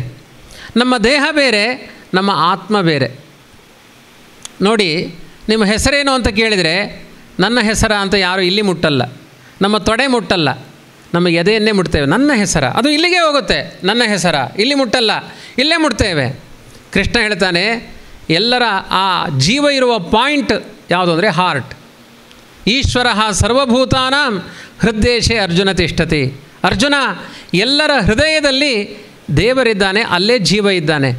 ನಮ್ಮ ದೇಹ ಬೇರೆ, ನಮ್ಮ ಆತ್ಮ ಬೇರೆ. ನೋಡಿ, ನಿಮ್ಮ ಹೆಸರೇನು ಅಂತ ಕೇಳಿದರೆ ನನ್ನ ಹೆಸರ ಅಂತ ಯಾರು ಇಲ್ಲಿ ಮುಟ್ಟಲ್ಲ, ನಮ್ಮ ತೊಡೆ ಮುಟ್ಟಲ್ಲ, ನಮ್ಮ ಎದೆಯನ್ನೇ ಮುಟ್ತೇವೆ. ನನ್ನ ಹೆಸರ, ಅದು ಇಲ್ಲಿಗೆ ಹೋಗುತ್ತೆ. ನನ್ನ ಹೆಸರ ಇಲ್ಲಿ ಮುಟ್ಟಲ್ಲ, ಇಲ್ಲೇ ಮುಟ್ತೇವೆ. ಕೃಷ್ಣ ಹೇಳ್ತಾನೆ, ಎಲ್ಲರ ಆ ಜೀವ ಇರುವ ಪಾಯಿಂಟ್ ಯಾವುದು ಅಂದರೆ ಹಾರ್ಟ್. ಈಶ್ವರ ಸರ್ವಭೂತಾನಾಂ ಹೃದ್ದೇಶೇ ಅರ್ಜುನ ತಿಷ್ಠತಿ. ಅರ್ಜುನ, ಎಲ್ಲರ ಹೃದಯದಲ್ಲಿ ದೇವರಿದ್ದಾನೆ, ಅಲ್ಲೇ ಜೀವ ಇದ್ದಾನೆ.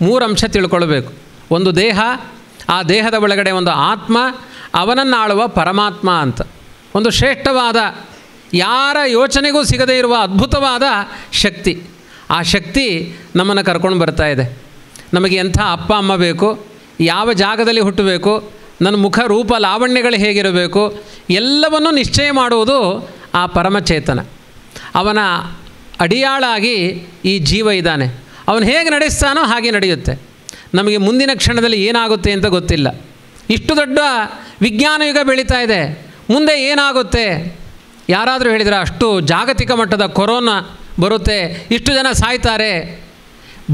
3 ಅಂಶ ತಿಳ್ಕೊಳ್ಬೇಕು. ಒಂದು ದೇಹ, ಆ ದೇಹದ ಒಳಗಡೆ ಒಂದು ಆತ್ಮ, ಅವನನ್ನು ಆಳುವ ಪರಮಾತ್ಮ ಅಂತ. ಒಂದು ಶ್ರೇಷ್ಠವಾದ, ಯಾರ ಯೋಚನೆಗೂ ಸಿಗದೇ ಇರುವ ಅದ್ಭುತವಾದ ಶಕ್ತಿ. ಆ ಶಕ್ತಿ ನಮ್ಮನ್ನು ಕರ್ಕೊಂಡು ಬರ್ತಾ ಇದೆ. ನಮಗೆ ಎಂಥ ಅಪ್ಪ ಅಮ್ಮ ಬೇಕು, ಯಾವ ಜಾಗದಲ್ಲಿ ಹುಟ್ಟಬೇಕು, ನನ್ನ ಮುಖ ರೂಪ ಲಾವಣ್ಯಗಳು ಹೇಗಿರಬೇಕು ಎಲ್ಲವನ್ನೂ ನಿಶ್ಚಯ ಮಾಡುವುದು ಆ ಪರಮಚೇತನ. ಅವನ ಅಡಿಯಾಳಾಗಿ ಈ ಜೀವ ಇದ್ದಾನೆ. ಅವನು ಹೇಗೆ ನಡೆಸ್ತಾನೋ ಹಾಗೆ ನಡೆಯುತ್ತೆ. ನಮಗೆ ಮುಂದಿನ ಕ್ಷಣದಲ್ಲಿ ಏನಾಗುತ್ತೆ ಅಂತ ಗೊತ್ತಿಲ್ಲ. ಇಷ್ಟು ದೊಡ್ಡ ವಿಜ್ಞಾನ ಯುಗ ಬೆಳೀತಾ ಇದೆ, ಮುಂದೆ ಏನಾಗುತ್ತೆ? ಯಾರಾದರೂ ಹೇಳಿದರೆ ಅಷ್ಟು ಜಾಗತಿಕ ಮಟ್ಟದ ಕೊರೋನಾ ಬರುತ್ತೆ, ಇಷ್ಟು ಜನ ಸಾಯ್ತಾರೆ.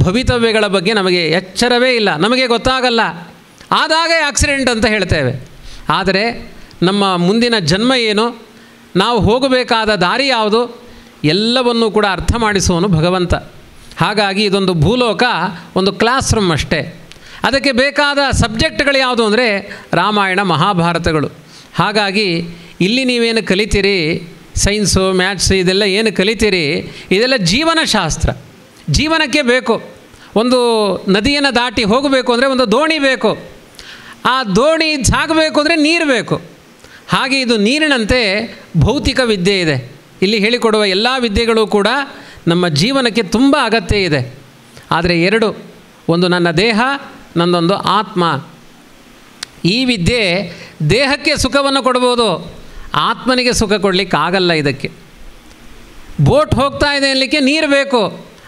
ಭವಿತವ್ಯಗಳ ಬಗ್ಗೆ ನಮಗೆ ಎಚ್ಚರವೇ ಇಲ್ಲ, ನಮಗೆ ಗೊತ್ತಾಗಲ್ಲ. ಆದಾಗ ಆಕ್ಸಿಡೆಂಟ್ ಅಂತ ಹೇಳ್ತೇವೆ. ಆದರೆ ನಮ್ಮ ಮುಂದಿನ ಜನ್ಮ ಏನು, ನಾವು ಹೋಗಬೇಕಾದ ದಾರಿ ಯಾವುದು ಎಲ್ಲವನ್ನೂ ಕೂಡ ಅರ್ಥ ಮಾಡಿಸುವನು ಭಗವಂತ. ಹಾಗಾಗಿ ಇದೊಂದು ಭೂಲೋಕ ಒಂದು ಕ್ಲಾಸ್ ರೂಮ್ ಅಷ್ಟೇ. ಅದಕ್ಕೆ ಬೇಕಾದ ಸಬ್ಜೆಕ್ಟ್ಗಳು ಯಾವುದು ಅಂದರೆ ರಾಮಾಯಣ ಮಹಾಭಾರತಗಳು. ಹಾಗಾಗಿ ಇಲ್ಲಿ ನೀವೇನು ಕಲಿತೀರಿ, ಸೈನ್ಸು ಮ್ಯಾಥ್ಸು ಇದೆಲ್ಲ ಏನು ಕಲಿತೀರಿ, ಇದೆಲ್ಲ ಜೀವನಶಾಸ್ತ್ರ. ಜೀವನಕ್ಕೆ ಬೇಕು. ಒಂದು ನದಿಯನ್ನು ದಾಟಿ ಹೋಗಬೇಕು ಅಂದರೆ ಒಂದು ದೋಣಿ ಬೇಕು. ಆ ದೋಣಿ ಸಾಗಬೇಕು ಅಂದರೆ ನೀರು ಬೇಕು. ಹಾಗೆ ಇದು ನೀರಿನಂತೆ ಭೌತಿಕ ವಿದ್ಯೆ ಇದೆ. ಇಲ್ಲಿ ಹೇಳಿಕೊಡುವ ಎಲ್ಲ ವಿದ್ಯೆಗಳು ಕೂಡ ನಮ್ಮ ಜೀವನಕ್ಕೆ ತುಂಬ ಅಗತ್ಯ ಇದೆ. ಆದರೆ ಎರಡು, ಒಂದು ನನ್ನ ದೇಹ, ನನ್ನೊಂದು ಆತ್ಮ. ಈ ವಿದ್ಯೆ ದೇಹಕ್ಕೆ ಸುಖವನ್ನು ಕೊಡ್ಬೋದು, ಆತ್ಮನಿಗೆ ಸುಖ ಕೊಡಲಿಕ್ಕಾಗಲ್ಲ. ಇದಕ್ಕೆ ಬೋಟ್ ಹೋಗ್ತಾ ಇದೆ ಅನ್ನಲಿಕ್ಕೆ ನೀರು ಬೇಕು,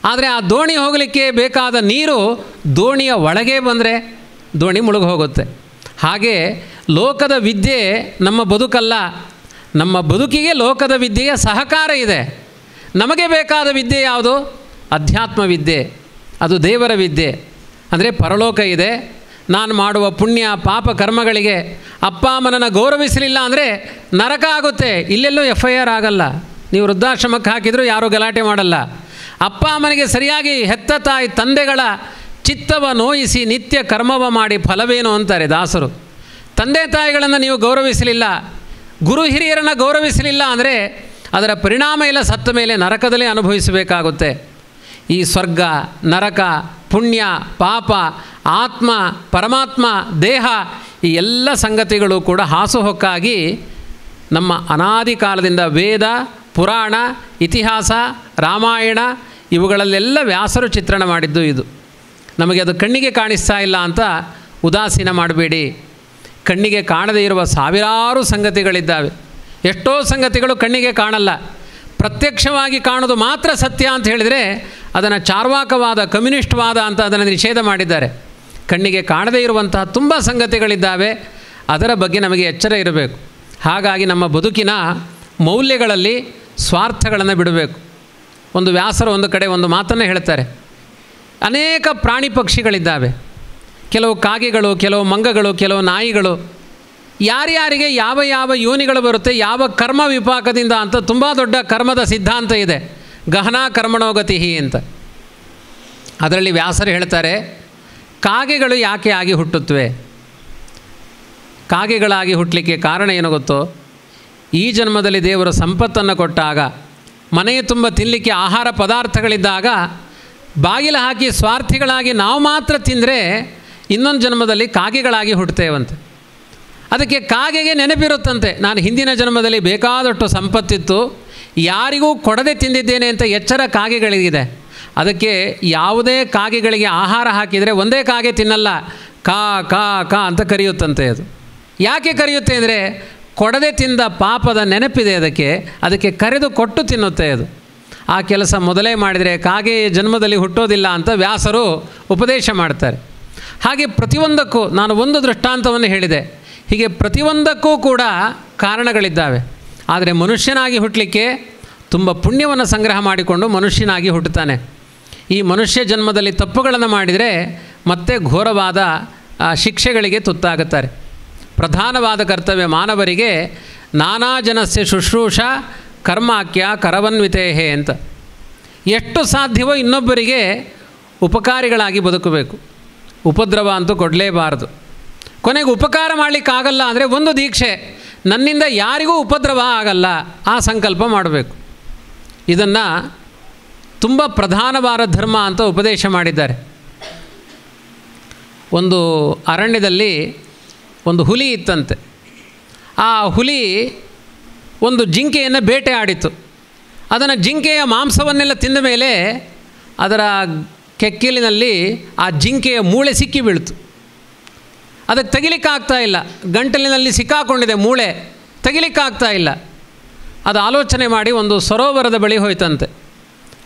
ಆದರೆ ಆ ದೋಣಿ ಹೋಗಲಿಕ್ಕೆ ಬೇಕಾದ ನೀರು ದೋಣಿಯ ಒಳಗೆ ಬಂದರೆ ದೋಣಿ ಮುಳುಗಿ ಹೋಗುತ್ತೆ. ಹಾಗೆ ಲೋಕದ ವಿದ್ಯೆ ನಮ್ಮ ಬದುಕಲ್ಲ, ನಮ್ಮ ಬದುಕಿಗೆ ಲೋಕದ ವಿದ್ಯೆಯ ಸಹಕಾರ ಇದೆ. ನಮಗೆ ಬೇಕಾದ ವಿದ್ಯೆ ಯಾವುದು? ಅಧ್ಯಾತ್ಮ ವಿದ್ಯೆ, ಅದು ದೇವರ ವಿದ್ಯೆ. ಅಂದರೆ ಪರಲೋಕ ಇದೆ. ನಾನು ಮಾಡುವ ಪುಣ್ಯ ಪಾಪ ಕರ್ಮಗಳಿಗೆ ಅಪ್ಪ ಅಮ್ಮನನ್ನು ಗೌರವಿಸಲಿಲ್ಲ ಅಂದರೆ ನರಕ ಆಗುತ್ತೆ. ಇಲ್ಲೆಲ್ಲೂ FIR ಆಗಲ್ಲ. ನೀವು ವೃದ್ಧಾಶ್ರಮಕ್ಕೆ ಹಾಕಿದರೂ ಯಾರೂ ಗಲಾಟೆ ಮಾಡಲ್ಲ. ಅಪ್ಪ ಅಮ್ಮನಿಗೆ ಸರಿಯಾಗಿ ಹೆತ್ತ ತಾಯಿ ತಂದೆಗಳ ಚಿತ್ತವ ನೋಯಿಸಿ ನಿತ್ಯ ಕರ್ಮವ ಮಾಡಿ ಫಲವೇನು ಅಂತಾರೆ ದಾಸರು. ತಂದೆ ತಾಯಿಗಳನ್ನು ನೀವು ಗೌರವಿಸಲಿಲ್ಲ, ಗುರು ಹಿರಿಯರನ್ನು ಗೌರವಿಸಲಿಲ್ಲ ಅಂದರೆ ಅದರ ಪರಿಣಾಮ ಎಲ್ಲ ಸತ್ತ ಮೇಲೆ ನರಕದಲ್ಲೇ ಅನುಭವಿಸಬೇಕಾಗುತ್ತೆ. ಈ ಸ್ವರ್ಗ ನರಕ ಪುಣ್ಯ ಪಾಪ ಆತ್ಮ ಪರಮಾತ್ಮ ದೇಹ ಈ ಎಲ್ಲ ಸಂಗತಿಗಳು ಕೂಡ ಹಾಸುಹೊಕ್ಕಾಗಿ ನಮ್ಮ ಅನಾದಿ ಕಾಲದಿಂದ ವೇದ ಪುರಾಣ ಇತಿಹಾಸ ರಾಮಾಯಣ ಇವುಗಳಲ್ಲೆಲ್ಲ ವ್ಯಾಸರು ಚಿತ್ರಣ ಮಾಡಿದ್ದು ಇದು. ನಮಗೆ ಅದು ಕಣ್ಣಿಗೆ ಕಾಣಿಸ್ತಾ ಇಲ್ಲ ಅಂತ ಉದಾಸೀನ ಮಾಡಬೇಡಿ. ಕಣ್ಣಿಗೆ ಕಾಣದೇ ಇರುವ ಸಾವಿರಾರು ಸಂಗತಿಗಳಿದ್ದಾವೆ. ಎಷ್ಟೋ ಸಂಗತಿಗಳು ಕಣ್ಣಿಗೆ ಕಾಣಲ್ಲ. ಪ್ರತ್ಯಕ್ಷವಾಗಿ ಕಾಣೋದು ಮಾತ್ರ ಸತ್ಯ ಅಂತ ಹೇಳಿದರೆ ಅದನ್ನು ಚಾರ್ವಾಕವಾದ ಕಮ್ಯುನಿಸ್ಟ್ವಾದ ಅಂತ ಅದನ್ನು ನಿಷೇಧ ಮಾಡಿದ್ದಾರೆ. ಕಣ್ಣಿಗೆ ಕಾಣದೇ ಇರುವಂತಹ ತುಂಬ ಸಂಗತಿಗಳಿದ್ದಾವೆ. ಅದರ ಬಗ್ಗೆ ನಮಗೆ ಎಚ್ಚರ ಇರಬೇಕು. ಹಾಗಾಗಿ ನಮ್ಮ ಬದುಕಿನ ಮೌಲ್ಯಗಳಲ್ಲಿ ಸ್ವಾರ್ಥಗಳನ್ನು ಬಿಡಬೇಕು. ಒಂದು ವ್ಯಾಸರು ಒಂದು ಕಡೆ ಒಂದು ಮಾತನ್ನು ಹೇಳ್ತಾರೆ. ಅನೇಕ ಪ್ರಾಣಿ ಪಕ್ಷಿಗಳಿದ್ದಾವೆ, ಕೆಲವು ಕಾಗೆಗಳು, ಕೆಲವು ಮಂಗಗಳು, ಕೆಲವು ನಾಯಿಗಳು. ಯಾರ್ಯಾರಿಗೆ ಯಾವ ಯಾವ ಯೋನಿಗಳು ಬರುತ್ತೆ, ಯಾವ ಕರ್ಮ ವಿಪಾಕದಿಂದ ಅಂತ ತುಂಬ ದೊಡ್ಡ ಕರ್ಮದ ಸಿದ್ಧಾಂತ ಇದೆ, ಗಹನಾ ಕರ್ಮಣೋಗತಿ ಅಂತ. ಅದರಲ್ಲಿ ವ್ಯಾಸರು ಹೇಳ್ತಾರೆ, ಕಾಗೆಗಳು ಯಾಕೆ ಆಗಿ ಹುಟ್ಟುತ್ತವೆ? ಕಾಗೆಗಳಾಗಿ ಹುಟ್ಟಲಿಕ್ಕೆ ಕಾರಣ ಏನು ಗೊತ್ತೋ? ಈ ಜನ್ಮದಲ್ಲಿ ದೇವರು ಸಂಪತ್ತನ್ನು ಕೊಟ್ಟಾಗ, ಮನೆಯ ತುಂಬ ತಿನ್ನಲಿಕ್ಕೆ ಆಹಾರ ಪದಾರ್ಥಗಳಿದ್ದಾಗ ಬಾಗಿಲು ಹಾಕಿ ಸ್ವಾರ್ಥಿಗಳಾಗಿ ನಾವು ಮಾತ್ರ ತಿಂದರೆ ಇನ್ನೊಂದು ಜನ್ಮದಲ್ಲಿ ಕಾಗೆಗಳಾಗಿ ಹುಟ್ಟುತ್ತೇವಂತೆ. ಅದಕ್ಕೆ ಕಾಗೆಗೆ ನೆನಪಿರುತ್ತಂತೆ, ನಾನು ಹಿಂದಿನ ಜನ್ಮದಲ್ಲಿ ಬೇಕಾದಷ್ಟು ಸಂಪತ್ತಿತ್ತು, ಯಾರಿಗೂ ಕೊಡದೆ ತಿಂದಿದ್ದೇನೆ ಅಂತ ಎಚ್ಚರ ಕಾಗೆಗಳಿಗಿದೆ. ಅದಕ್ಕೆ ಯಾವುದೇ ಕಾಗೆಗಳಿಗೆ ಆಹಾರ ಹಾಕಿದರೆ ಒಂದೇ ಕಾಗೆ ತಿನ್ನಲ್ಲ, ಕಾ ಕಾ ಕಾ ಅಂತ ಕರೆಯುತ್ತಂತೆ. ಅದು ಯಾಕೆ ಕರೆಯುತ್ತೆ ಅಂದರೆ ಕೊಡದೆ ತಿಂದ ಪಾಪದ ನೆನಪಿದೆ ಅದಕ್ಕೆ ಕರೆದು ಕೊಟ್ಟು ತಿನ್ನುತ್ತೆ. ಅದು ಆ ಕೆಲಸ ಮೊದಲೇ ಮಾಡಿದರೆ ಕಾಗೆ ಜನ್ಮದಲ್ಲಿ ಹುಟ್ಟೋದಿಲ್ಲ ಅಂತ ವ್ಯಾಸರು ಉಪದೇಶ ಮಾಡ್ತಾರೆ. ಹಾಗೆ ಪ್ರತಿಯೊಂದಕ್ಕೂ ನಾನು ಒಂದು ದೃಷ್ಟಾಂತವನ್ನು ಹೇಳಿದೆ. ಹೀಗೆ ಪ್ರತಿಯೊಂದಕ್ಕೂ ಕೂಡ ಕಾರಣಗಳಿದ್ದಾವೆ. ಆದರೆ ಮನುಷ್ಯನಾಗಿ ಹುಟ್ಟಲಿಕ್ಕೆ ತುಂಬ ಪುಣ್ಯವನ್ನು ಸಂಗ್ರಹ ಮಾಡಿಕೊಂಡು ಮನುಷ್ಯನಾಗಿ ಹುಟ್ಟುತ್ತಾನೆ. ಈ ಮನುಷ್ಯ ಜನ್ಮದಲ್ಲಿ ತಪ್ಪುಗಳನ್ನು ಮಾಡಿದರೆ ಮತ್ತೆ ಘೋರವಾದ ಶಿಕ್ಷೆಗಳಿಗೆ ತುತ್ತಾಗುತ್ತಾರೆ. ಪ್ರಧಾನವಾದ ಕರ್ತವ್ಯ ಮಾನವರಿಗೆ ನಾನಾ ಜನಸ್ಯ ಶುಶ್ರೂಷ ಕರ್ಮಾಕ್ಯ ಕರವನ್ವಿತೇಹೇ ಅಂತ. ಎಷ್ಟು ಸಾಧ್ಯವೋ ಇನ್ನೊಬ್ಬರಿಗೆ ಉಪಕಾರಿಗಳಾಗಿ ಬದುಕಬೇಕು. ಉಪದ್ರವ ಅಂತೂ ಕೊಡಲೇಬಾರದು. ಕೊನೆಗೆ ಉಪಕಾರ ಮಾಡಲಿಕ್ಕಾಗಲ್ಲ ಅಂದರೆ ಒಂದು ದೀಕ್ಷೆ, ನನ್ನಿಂದ ಯಾರಿಗೂ ಉಪದ್ರವ ಆಗಲ್ಲ, ಆ ಸಂಕಲ್ಪ ಮಾಡಬೇಕು. ಇದನ್ನು ತುಂಬ ಪ್ರಧಾನವಾದ ಧರ್ಮ ಅಂತ ಉಪದೇಶ ಮಾಡಿದ್ದಾರೆ. ಒಂದು ಅರಣ್ಯದಲ್ಲಿ ಒಂದು ಹುಲಿ ಇತ್ತಂತೆ. ಆ ಹುಲಿ ಒಂದು ಜಿಂಕೆಯನ್ನು ಬೇಟೆ ಆಡಿತು. ಅದನ್ನು ಜಿಂಕೆಯ ಮಾಂಸವನ್ನೆಲ್ಲ ತಿಂದ ಮೇಲೆ ಅದರ ಕೆಕ್ಕಿಲಿನಲ್ಲಿ ಆ ಜಿಂಕೆಯ ಮೂಳೆ ಸಿಕ್ಕಿ ಬೀಳ್ತು. ಅದಕ್ಕೆ ತೆಗಿಲಿಕ್ಕಾಗ್ತಾ ಇಲ್ಲ, ಗಂಟಲಿನಲ್ಲಿ ಸಿಕ್ಕಾಕೊಂಡಿದೆ ಮೂಳೆ, ತೆಗಿಲಿಕ್ಕಾಗ್ತಾ ಇಲ್ಲ. ಅದು ಆಲೋಚನೆ ಮಾಡಿ ಒಂದು ಸರೋವರದ ಬಳಿ ಹೋಯ್ತಂತೆ.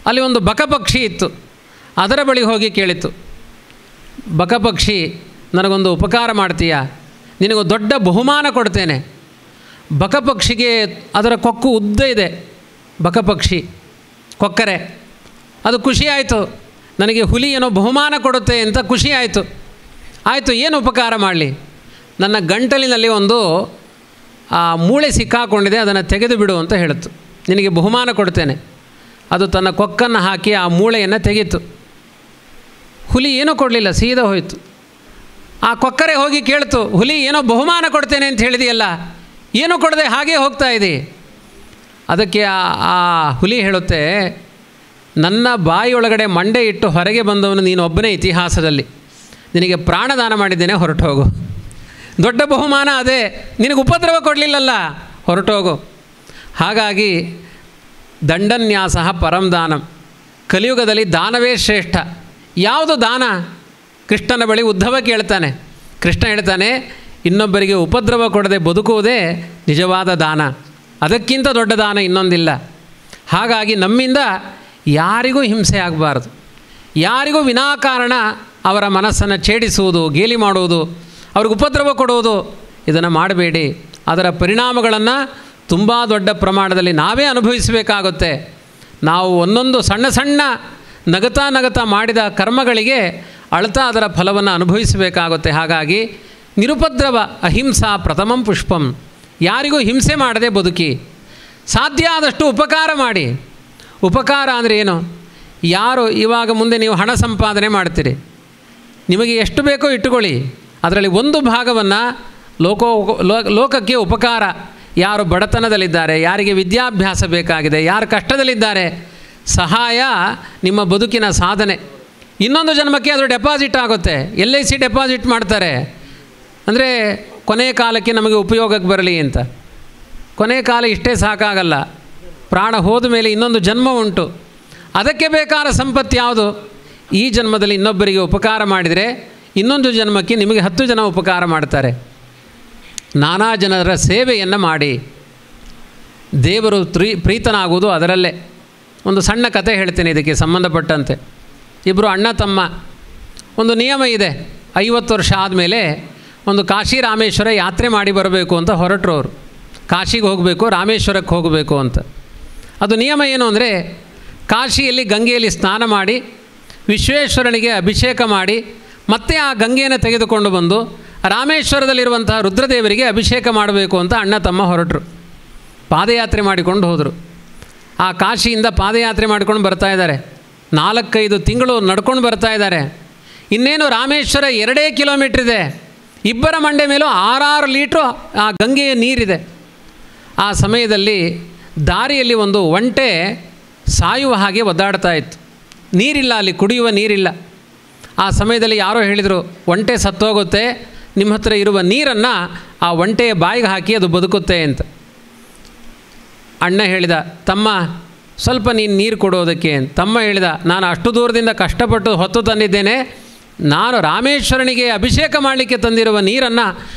ಅಲ್ಲಿ ಒಂದು ಬಕಪಕ್ಷಿ ಇತ್ತು. ಅದರ ಬಳಿ ಹೋಗಿ ಕೇಳಿತು, ಬಕಪಕ್ಷಿ ನನಗೊಂದು ಉಪಕಾರ ಮಾಡ್ತೀಯಾ? ನಿನಗೊಂದು ದೊಡ್ಡ ಬಹುಮಾನ ಕೊಡ್ತೇನೆ. ಬಕಪಕ್ಷಿಗೆ ಅದರ ಕೊಕ್ಕು ಉದ್ದ ಇದೆ, ಬಕಪಕ್ಷಿ ಕೊಕ್ಕರೆ. ಅದು ಖುಷಿಯಾಯಿತು, ನನಗೆ ಹುಲಿ ಏನೋ ಬಹುಮಾನ ಕೊಡುತ್ತೆ ಅಂತ ಖುಷಿಯಾಯಿತು. ಆಯಿತು, ಏನು ಉಪಕಾರ ಮಾಡಲಿ? ನನ್ನ ಗಂಟಲಿನಲ್ಲಿ ಒಂದು ಮೂಳೆ ಸಿಕ್ಕಾಕೊಂಡಿದೆ, ಅದನ್ನು ತೆಗೆದು ಬಿಡು ಅಂತ ಹೇಳಿತು. ನಿನಗೆ ಬಹುಮಾನ ಕೊಡ್ತೇನೆ. ಅದು ತನ್ನ ಕೊಕ್ಕನ್ನು ಹಾಕಿ ಆ ಮೂಳೆಯನ್ನು ತೆಗೀತು. ಹುಲಿ ಏನೂ ಕೊಡಲಿಲ್ಲ, ಸೀದಾ ಹೋಯಿತು. ಆ ಕೊಕ್ಕರೆ ಹೋಗಿ ಕೇಳ್ತು, ಹುಲಿ ಏನೋ ಬಹುಮಾನ ಕೊಡ್ತೇನೆ ಅಂತ ಹೇಳಿದೆಯಲ್ಲ, ಏನೂ ಕೊಡದೆ ಹಾಗೇ ಹೋಗ್ತಾ ಇದೆ. ಅದಕ್ಕೆ ಆ ಹುಲಿ ಹೇಳುತ್ತೆ, ನನ್ನ ಬಾಯಿಯೊಳಗಡೆ ಮಂಡೆ ಇಟ್ಟು ಹೊರಗೆ ಬಂದವನು ನೀನು ಒಬ್ಬನೇ ಇತಿಹಾಸದಲ್ಲಿ. ನಿನಗೆ ಪ್ರಾಣದಾನ ಮಾಡಿದ್ದೇನೆ, ಹೊರಟು ಹೋಗು. ದೊಡ್ಡ ಬಹುಮಾನ ಅದೇ, ನಿನಗೆ ಉಪದ್ರವ ಕೊಡಲಿಲ್ಲಲ್ಲ, ಹೊರಟೋಗು. ಹಾಗಾಗಿ ದಂಡನ್ಯಾಸ ಪರಂ ದಾನಂ. ಕಲಿಯುಗದಲ್ಲಿ ದಾನವೇ ಶ್ರೇಷ್ಠ. ಯಾವುದು ದಾನ? ಕೃಷ್ಣನ ಬಳಿ ಉದ್ಧವ ಕೇಳ್ತಾನೆ. ಕೃಷ್ಣ ಹೇಳ್ತಾನೆ, ಇನ್ನೊಬ್ಬರಿಗೆ ಉಪದ್ರವ ಕೊಡದೆ ಬದುಕುವುದೇ ನಿಜವಾದ ದಾನ, ಅದಕ್ಕಿಂತ ದೊಡ್ಡ ದಾನ ಇನ್ನೊಂದಿಲ್ಲ. ಹಾಗಾಗಿ ನಮ್ಮಿಂದ ಯಾರಿಗೂ ಹಿಂಸೆ ಆಗಬಾರ್ದು, ಯಾರಿಗೂ ವಿನಾಕಾರಣ ಅವರ ಮನಸ್ಸನ್ನು ಛೇಡಿಸುವುದು, ಗೇಲಿ ಮಾಡುವುದು, ಅವ್ರಿಗೆ ಉಪದ್ರವ ಕೊಡುವುದು, ಇದನ್ನು ಮಾಡಬೇಡಿ. ಅದರ ಪರಿಣಾಮಗಳನ್ನು ತುಂಬ ದೊಡ್ಡ ಪ್ರಮಾಣದಲ್ಲಿ ನಾವೇ ಅನುಭವಿಸಬೇಕಾಗುತ್ತೆ. ನಾವು ಒಂದೊಂದು ಸಣ್ಣ ಸಣ್ಣ ನಗತಾ ಮಾಡಿದ ಕರ್ಮಗಳಿಗೆ ಅಳ್ತಾ ಅದರ ಫಲವನ್ನು ಅನುಭವಿಸಬೇಕಾಗುತ್ತೆ. ಹಾಗಾಗಿ ನಿರುಪದ್ರವ ಅಹಿಂಸಾ ಪ್ರಥಮಂ ಪುಷ್ಪಂ. ಯಾರಿಗೂ ಹಿಂಸೆ ಮಾಡದೆ ಬದುಕಿ, ಸಾಧ್ಯ ಆದಷ್ಟು ಉಪಕಾರ ಮಾಡಿ. ಉಪಕಾರ ಅಂದರೆ ಏನು? ಯಾರು ಇವಾಗ ಮುಂದೆ ನೀವು ಹಣ ಸಂಪಾದನೆ ಮಾಡ್ತೀರಿ, ನಿಮಗೆ ಎಷ್ಟು ಬೇಕೋ ಇಟ್ಟುಕೊಳ್ಳಿ, ಅದರಲ್ಲಿ ಒಂದು ಭಾಗವನ್ನು ಲೋಕಕ್ಕೆ ಉಪಕಾರ. ಯಾರು ಬಡತನದಲ್ಲಿದ್ದಾರೆ, ಯಾರಿಗೆ ವಿದ್ಯಾಭ್ಯಾಸ ಬೇಕಾಗಿದೆ, ಯಾರು ಕಷ್ಟದಲ್ಲಿದ್ದಾರೆ, ಸಹಾಯ ನಿಮ್ಮ ಬದುಕಿನ ಸಾಧನೆ. ಇನ್ನೊಂದು ಜನ್ಮಕ್ಕೆ ಅದು ಡೆಪಾಸಿಟ್ ಆಗುತ್ತೆ. LIC ಡೆಪಾಸಿಟ್ ಮಾಡ್ತಾರೆ, ಅಂದರೆ ಕೊನೆಯ ಕಾಲಕ್ಕೆ ನಮಗೆ ಉಪಯೋಗಕ್ಕೆ ಬರಲಿ ಅಂತ. ಕೊನೆಯ ಕಾಲ ಇಷ್ಟೇ ಸಾಕಾಗಲ್ಲ, ಪ್ರಾಣ ಹೋದ ಮೇಲೆ ಇನ್ನೊಂದು ಜನ್ಮ ಉಂಟು. ಅದಕ್ಕೆ ಬೇಕಾದ ಸಂಪತ್ತು ಯಾವುದು? ಈ ಜನ್ಮದಲ್ಲಿ ಇನ್ನೊಬ್ಬರಿಗೆ ಉಪಕಾರ ಮಾಡಿದರೆ ಇನ್ನೊಂದು ಜನ್ಮಕ್ಕೆ ನಿಮಗೆ 10 ಜನ ಉಪಕಾರ ಮಾಡ್ತಾರೆ. ನಾನಾ ಜನರ ಸೇವೆಯನ್ನು ಮಾಡಿ ದೇವರು ಪ್ರೀತನಾಗುವುದು ಅದರಲ್ಲೇ. ಒಂದು ಸಣ್ಣ ಕತೆ ಹೇಳ್ತೇನೆ ಇದಕ್ಕೆ ಸಂಬಂಧಪಟ್ಟಂತೆ. ಇಬ್ಬರು ಅಣ್ಣ ತಮ್ಮ. ಒಂದು ನಿಯಮ ಇದೆ, 50 ವರ್ಷ ಆದಮೇಲೆ ಒಂದು ಕಾಶಿ ರಾಮೇಶ್ವರ ಯಾತ್ರೆ ಮಾಡಿ ಬರಬೇಕು ಅಂತ ಹೊರಟರು ಅವರು. ಕಾಶಿಗೆ ಹೋಗಬೇಕು, ರಾಮೇಶ್ವರಕ್ಕೆ ಹೋಗಬೇಕು ಅಂತ. ಅದು ನಿಯಮ ಏನು ಅಂದರೆ, ಕಾಶಿಯಲ್ಲಿ ಗಂಗೆಯಲ್ಲಿ ಸ್ನಾನ ಮಾಡಿ ವಿಶ್ವೇಶ್ವರನಿಗೆ ಅಭಿಷೇಕ ಮಾಡಿ ಮತ್ತೆ ಆ ಗಂಗೆಯನ್ನು ತೆಗೆದುಕೊಂಡು ಬಂದು ರಾಮೇಶ್ವರದಲ್ಲಿರುವಂತಹ ರುದ್ರದೇವರಿಗೆ ಅಭಿಷೇಕ ಮಾಡಬೇಕು ಅಂತ ಅಣ್ಣ ತಮ್ಮ ಹೊರಟರು. ಪಾದಯಾತ್ರೆ ಮಾಡಿಕೊಂಡು ಹೋದರು. ಆ ಕಾಶಿಯಿಂದ ಪಾದಯಾತ್ರೆ ಮಾಡ್ಕೊಂಡು ಬರ್ತಾ ಇದ್ದಾರೆ. 4-5 ತಿಂಗಳು ನಡ್ಕೊಂಡು ಬರ್ತಾ ಇದ್ದಾರೆ. ಇನ್ನೇನು ರಾಮೇಶ್ವರ 2 ಕಿಲೋಮೀಟ್ರ್ ಇದೆ. ಇಬ್ಬರ ಮಂಡೆ ಮೇಲೂ 6 ಲೀಟ್ರು ಆ ಗಂಗೆಯ ನೀರಿದೆ. ಆ ಸಮಯದಲ್ಲಿ ದಾರಿಯಲ್ಲಿ ಒಂದು ಒಂಟೆ ಸಾಯುವ ಹಾಗೆ ಒದ್ದಾಡ್ತಾ ಇತ್ತು. ನೀರಿಲ್ಲ, ಅಲ್ಲಿ ಕುಡಿಯುವ ನೀರಿಲ್ಲ. ಆ ಸಮಯದಲ್ಲಿ ಯಾರೋ ಹೇಳಿದರು, ಒಂಟೆ ಸತ್ತೋಗುತ್ತೆ, ನಿಮ್ಮ ಹತ್ರ ಇರುವ ನೀರನ್ನು ಆ ಒಂಟೆಯ ಬಾಯಿಗೆ ಹಾಕಿ ಅದು ಬದುಕುತ್ತೆ ಅಂತ. ಅಣ್ಣ ಹೇಳಿದ, ತಮ್ಮ ಸ್ವಲ್ಪ ನೀನು ನೀರು ಕೊಡೋದಕ್ಕೆ ಅಂತ. ತಮ್ಮ ಹೇಳಿದ, ನಾನು ಅಷ್ಟು ದೂರದಿಂದ ಕಷ್ಟಪಟ್ಟು ಹೊತ್ತು ತಂದಿದ್ದೇನೆ, ನಾನು ರಾಮೇಶ್ವರನಿಗೆ ಅಭಿಷೇಕ ಮಾಡಲಿಕ್ಕೆ ತಂದಿರುವ ನೀರನ್ನು,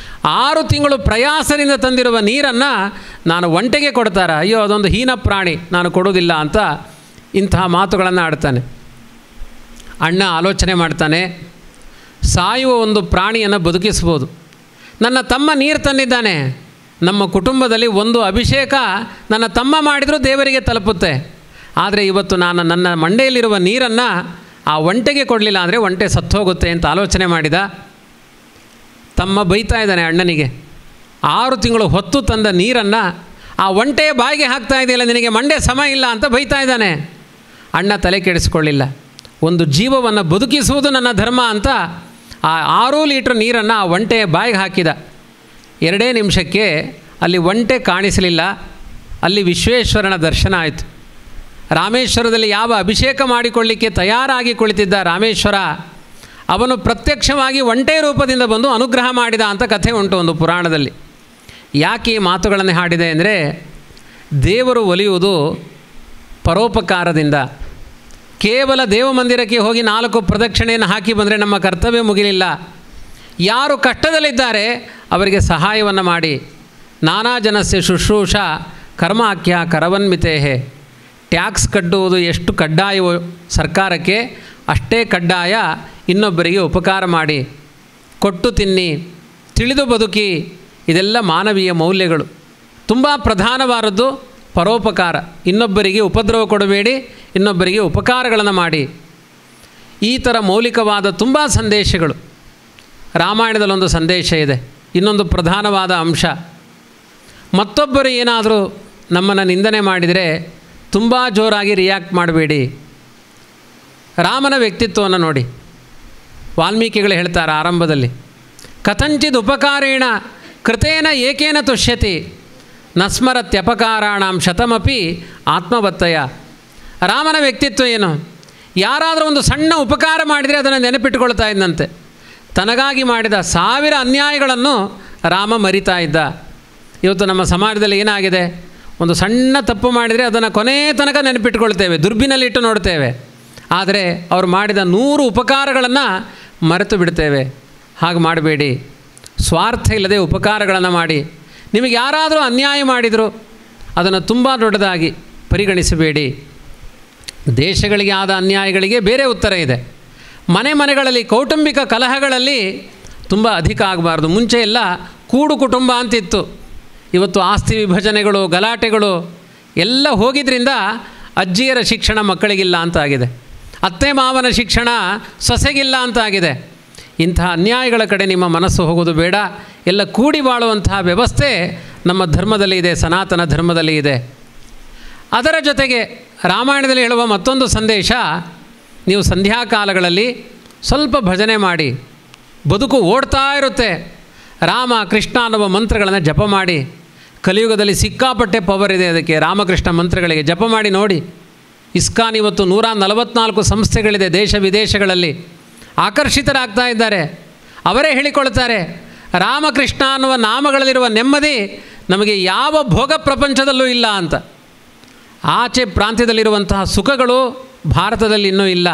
6 ತಿಂಗಳು ಪ್ರಯಾಸದಿಂದ ತಂದಿರುವ ನೀರನ್ನು ನಾನು ಒಂಟೆಗೆ ಕೊಡ್ತಾರ? ಅಯ್ಯೋ, ಅದೊಂದು ಹೀನ ಪ್ರಾಣಿ, ನಾನು ಕೊಡೋದಿಲ್ಲ ಅಂತ ಇಂತಹ ಮಾತುಗಳನ್ನು ಆಡ್ತಾನೆ. ಅಣ್ಣ ಆಲೋಚನೆ ಮಾಡ್ತಾನೆ, ಸಾಯುವ ಒಂದು ಪ್ರಾಣಿಯನ್ನು ಬದುಕಿಸ್ಬೋದು. ನನ್ನ ತಮ್ಮ ನೀರು ತಂದಿದ್ದಾನೆ, ನಮ್ಮ ಕುಟುಂಬದಲ್ಲಿ ಒಂದು ಅಭಿಷೇಕ ನನ್ನ ತಮ್ಮ ಮಾಡಿದರೂ ದೇವರಿಗೆ ತಲುಪುತ್ತೆ. ಆದರೆ ಇವತ್ತು ನಾನು ನನ್ನ ಮಂಡೆಯಲ್ಲಿರುವ ನೀರನ್ನು ಆ ಒಂಟೆಗೆ ಕೊಡಲಿಲ್ಲ ಅಂದರೆ ಒಂಟೆ ಸತ್ತೋಗುತ್ತೆ ಅಂತ ಆಲೋಚನೆ ಮಾಡಿದ. ತಮ್ಮ ಬೈತಾ ಇದ್ದಾನೆ ಅಣ್ಣನಿಗೆ, 6 ತಿಂಗಳು ಹೊತ್ತು ತಂದ ನೀರನ್ನು ಆ ಒಂಟೆಯ ಬಾಯಿಗೆ ಹಾಕ್ತಾ ಇದೆಯಲ್ಲ, ನಿನಗೆ ಮಂಡೆ ಸಮ ಇಲ್ಲ ಅಂತ ಬೈತಾ ಇದ್ದಾನೆ. ಅಣ್ಣ ತಲೆ ಕೆಡಿಸ್ಕೊಳ್ಳಿಲ್ಲ. ಒಂದು ಜೀವವನ್ನು ಬದುಕಿಸುವುದು ನನ್ನ ಧರ್ಮ ಅಂತ ಆ 6 ಲೀಟ್ರ್ ನೀರನ್ನು ಆ ಒಂಟೆಯ ಬಾಯಿಗೆ ಹಾಕಿದ. 2 ನಿಮಿಷಕ್ಕೆ ಅಲ್ಲಿ ಒಂಟೆ ಕಾಣಿಸಲಿಲ್ಲ. ಅಲ್ಲಿ ವಿಶ್ವೇಶ್ವರನ ದರ್ಶನ ಆಯಿತು. ರಾಮೇಶ್ವರದಲ್ಲಿ ಯಾವ ಅಭಿಷೇಕ ಮಾಡಿಕೊಳ್ಳಿಕ್ಕೆ ತಯಾರಾಗಿ ಕುಳಿತಿದ್ದ ರಾಮೇಶ್ವರ, ಅವನು ಪ್ರತ್ಯಕ್ಷವಾಗಿ ಒಂಟೆ ರೂಪದಿಂದ ಬಂದು ಅನುಗ್ರಹ ಮಾಡಿದ ಅಂತ ಕಥೆ ಉಂಟು ಒಂದು ಪುರಾಣದಲ್ಲಿ. ಯಾಕೆ ಈ ಮಾತುಗಳನ್ನು ಹಾಡಿದೆ ಅಂದರೆ, ದೇವರು ಒಲಿಯುವುದು ಪರೋಪಕಾರದಿಂದ. ಕೇವಲ ದೇವಮಂದಿರಕ್ಕೆ ಹೋಗಿ 4 ಪ್ರದಕ್ಷಿಣೆಯನ್ನು ಹಾಕಿ ಬಂದರೆ ನಮ್ಮ ಕರ್ತವ್ಯ ಮುಗಿಲಿಲ್ಲ. ಯಾರು ಕಷ್ಟದಲ್ಲಿದ್ದಾರೆ ಅವರಿಗೆ ಸಹಾಯವನ್ನು ಮಾಡಿ. ನಾನಾ ಜನಸ್ಯ ಶುಶ್ರೂಷಾ ಕರ್ಮಾಖ್ಯ ಕರವನ್ಮಿತೇಹೆ. ಟ್ಯಾಕ್ಸ್ ಕಟ್ಟುವುದು ಎಷ್ಟು ಕಡ್ಡಾಯವೋ ಸರ್ಕಾರಕ್ಕೆ, ಅಷ್ಟೇ ಕಡ್ಡಾಯ ಇನ್ನೊಬ್ಬರಿಗೆ ಉಪಕಾರ ಮಾಡಿ. ಕೊಟ್ಟು ತಿನ್ನಿ, ತಿಳಿದು ಬದುಕಿ. ಇದೆಲ್ಲ ಮಾನವೀಯ ಮೌಲ್ಯಗಳು. ತುಂಬ ಪ್ರಧಾನವಾದದ್ದು ಪರೋಪಕಾರ. ಇನ್ನೊಬ್ಬರಿಗೆ ಉಪದ್ರವ ಕೊಡಬೇಡಿ, ಇನ್ನೊಬ್ಬರಿಗೆ ಉಪಕಾರಗಳನ್ನು ಮಾಡಿ. ಈ ಥರ ಮೌಲಿಕವಾದ ತುಂಬ ಸಂದೇಶಗಳು ರಾಮಾಯಣದಲ್ಲೊಂದು ಸಂದೇಶ ಇದೆ. ಇನ್ನೊಂದು ಪ್ರಧಾನವಾದ ಅಂಶ, ಮತ್ತೊಬ್ಬರು ಏನಾದರೂ ನಮ್ಮನ್ನು ನಿಂದನೆ ಮಾಡಿದರೆ ತುಂಬ ಜೋರಾಗಿ ರಿಯಾಕ್ಟ್ ಮಾಡಬೇಡಿ. ರಾಮನ ವ್ಯಕ್ತಿತ್ವವನ್ನು ನೋಡಿ. ವಾಲ್ಮೀಕಿಗಳು ಹೇಳ್ತಾರೆ ಆರಂಭದಲ್ಲಿ, ಕಥಂಚಿದ್ ಉಪಕಾರೇಣ ಕೃತೇನ ಏಕೇನ ತುಷ್ಯತಿ ನಸ್ಮರತ್ಯಪಕಾರಾಣಂ ಶತಮಪಿ ಆತ್ಮವತ್ತಯ. ರಾಮನ ವ್ಯಕ್ತಿತ್ವ ಏನು? ಯಾರಾದರೂ ಒಂದು ಸಣ್ಣ ಉಪಕಾರ ಮಾಡಿದರೆ ಅದನ್ನು ನೆನಪಿಟ್ಟುಕೊಳ್ತಾ ಇದ್ದಂತೆ. ತನಗಾಗಿ ಮಾಡಿದ 1000 ಅನ್ಯಾಯಗಳನ್ನು ರಾಮ ಮರಿತಾ ಇದ್ದ. ಇವತ್ತು ನಮ್ಮ ಸಮಾಜದಲ್ಲಿ ಏನಾಗಿದೆ, ಒಂದು ಸಣ್ಣ ತಪ್ಪು ಮಾಡಿದರೆ ಅದನ್ನು ಕೊನೆಯ ತನಕ ನೆನಪಿಟ್ಕೊಳ್ತೇವೆ, ದುರ್ಬಿನಲ್ಲಿಟ್ಟು ನೋಡ್ತೇವೆ. ಆದರೆ ಅವರು ಮಾಡಿದ 100 ಉಪಕಾರಗಳನ್ನು ಮರೆತು ಬಿಡ್ತೇವೆ. ಹಾಗೆ ಮಾಡಬೇಡಿ. ಸ್ವಾರ್ಥ ಇಲ್ಲದೆ ಉಪಕಾರಗಳನ್ನು ಮಾಡಿ. ನಿಮಗೆ ಯಾರಾದರೂ ಅನ್ಯಾಯ ಮಾಡಿದರು ಅದನ್ನು ತುಂಬ ದೊಡ್ಡದಾಗಿ ಪರಿಗಣಿಸಬೇಡಿ. ದೇಶಗಳಿಗೆ ಆದ ಅನ್ಯಾಯಗಳಿಗೆ ಬೇರೆ ಉತ್ತರ ಇದೆ. ಮನೆಗಳಲ್ಲಿ ಕೌಟುಂಬಿಕ ಕಲಹಗಳಲ್ಲಿ ತುಂಬ ಅಧಿಕ ಆಗಬಾರ್ದು. ಮುಂಚೆ ಎಲ್ಲ ಕೂಡು ಕುಟುಂಬ ಅಂತಿತ್ತು. ಇವತ್ತು ಆಸ್ತಿ ವಿಭಜನೆಗಳು, ಗಲಾಟೆಗಳು ಎಲ್ಲ ಹೋಗಿದ್ದರಿಂದ ಅಜ್ಜಿಯರ ಶಿಕ್ಷಣ ಮಕ್ಕಳಿಗಿಲ್ಲ ಅಂತಾಗಿದೆ, ಅತ್ತೆ ಮಾವನ ಶಿಕ್ಷಣ ಸೊಸೆಗಿಲ್ಲ ಅಂತಾಗಿದೆ. ಇಂಥ ಅನ್ಯಾಯಗಳ ಕಡೆ ನಿಮ್ಮ ಮನಸ್ಸು ಹೋಗೋದು ಬೇಡ. ಎಲ್ಲ ಕೂಡಿ ಬಾಳುವಂತಹ ವ್ಯವಸ್ಥೆ ನಮ್ಮ ಧರ್ಮದಲ್ಲಿ ಇದೆ, ಸನಾತನ ಧರ್ಮದಲ್ಲಿ ಇದೆ. ಅದರ ಜೊತೆಗೆ ರಾಮಾಯಣದಲ್ಲಿ ಹೇಳುವ ಮತ್ತೊಂದು ಸಂದೇಶ, ನೀವು ಸಂಧ್ಯಾಕಾಲಗಳಲ್ಲಿ ಸ್ವಲ್ಪ ಭಜನೆ ಮಾಡಿ. ಬದುಕು ಓಡ್ತಾ ಇರುತ್ತೆ. ರಾಮ ಕೃಷ್ಣ ಅನ್ನುವ ಮಂತ್ರಗಳನ್ನು ಜಪ ಮಾಡಿ. ಕಲಿಯುಗದಲ್ಲಿ ಸಿಕ್ಕಾಪಟ್ಟೆ ಪವರ್ ಇದೆ ಅದಕ್ಕೆ, ರಾಮಕೃಷ್ಣ ಮಂತ್ರಗಳಿಗೆ. ಜಪ ಮಾಡಿ ನೋಡಿ. ಇಸ್ಕಾನ್ ಇವತ್ತು 144 ಸಂಸ್ಥೆಗಳಿದೆ ದೇಶ ವಿದೇಶಗಳಲ್ಲಿ. ಆಕರ್ಷಿತರಾಗ್ತಾ ಇದ್ದಾರೆ. ಅವರೇ ಹೇಳಿಕೊಳ್ತಾರೆ, ರಾಮಕೃಷ್ಣ ಅನ್ನುವ ನಾಮಗಳಲ್ಲಿರುವ ನೆಮ್ಮದಿ ನಮಗೆ ಯಾವ ಭೋಗ ಪ್ರಪಂಚದಲ್ಲೂ ಇಲ್ಲ ಅಂತ. ಆಚೆ ಪ್ರಾಂತ್ಯದಲ್ಲಿರುವಂತಹ ಸುಖಗಳು ಭಾರತದಲ್ಲಿ ಇನ್ನೂ ಇಲ್ಲ.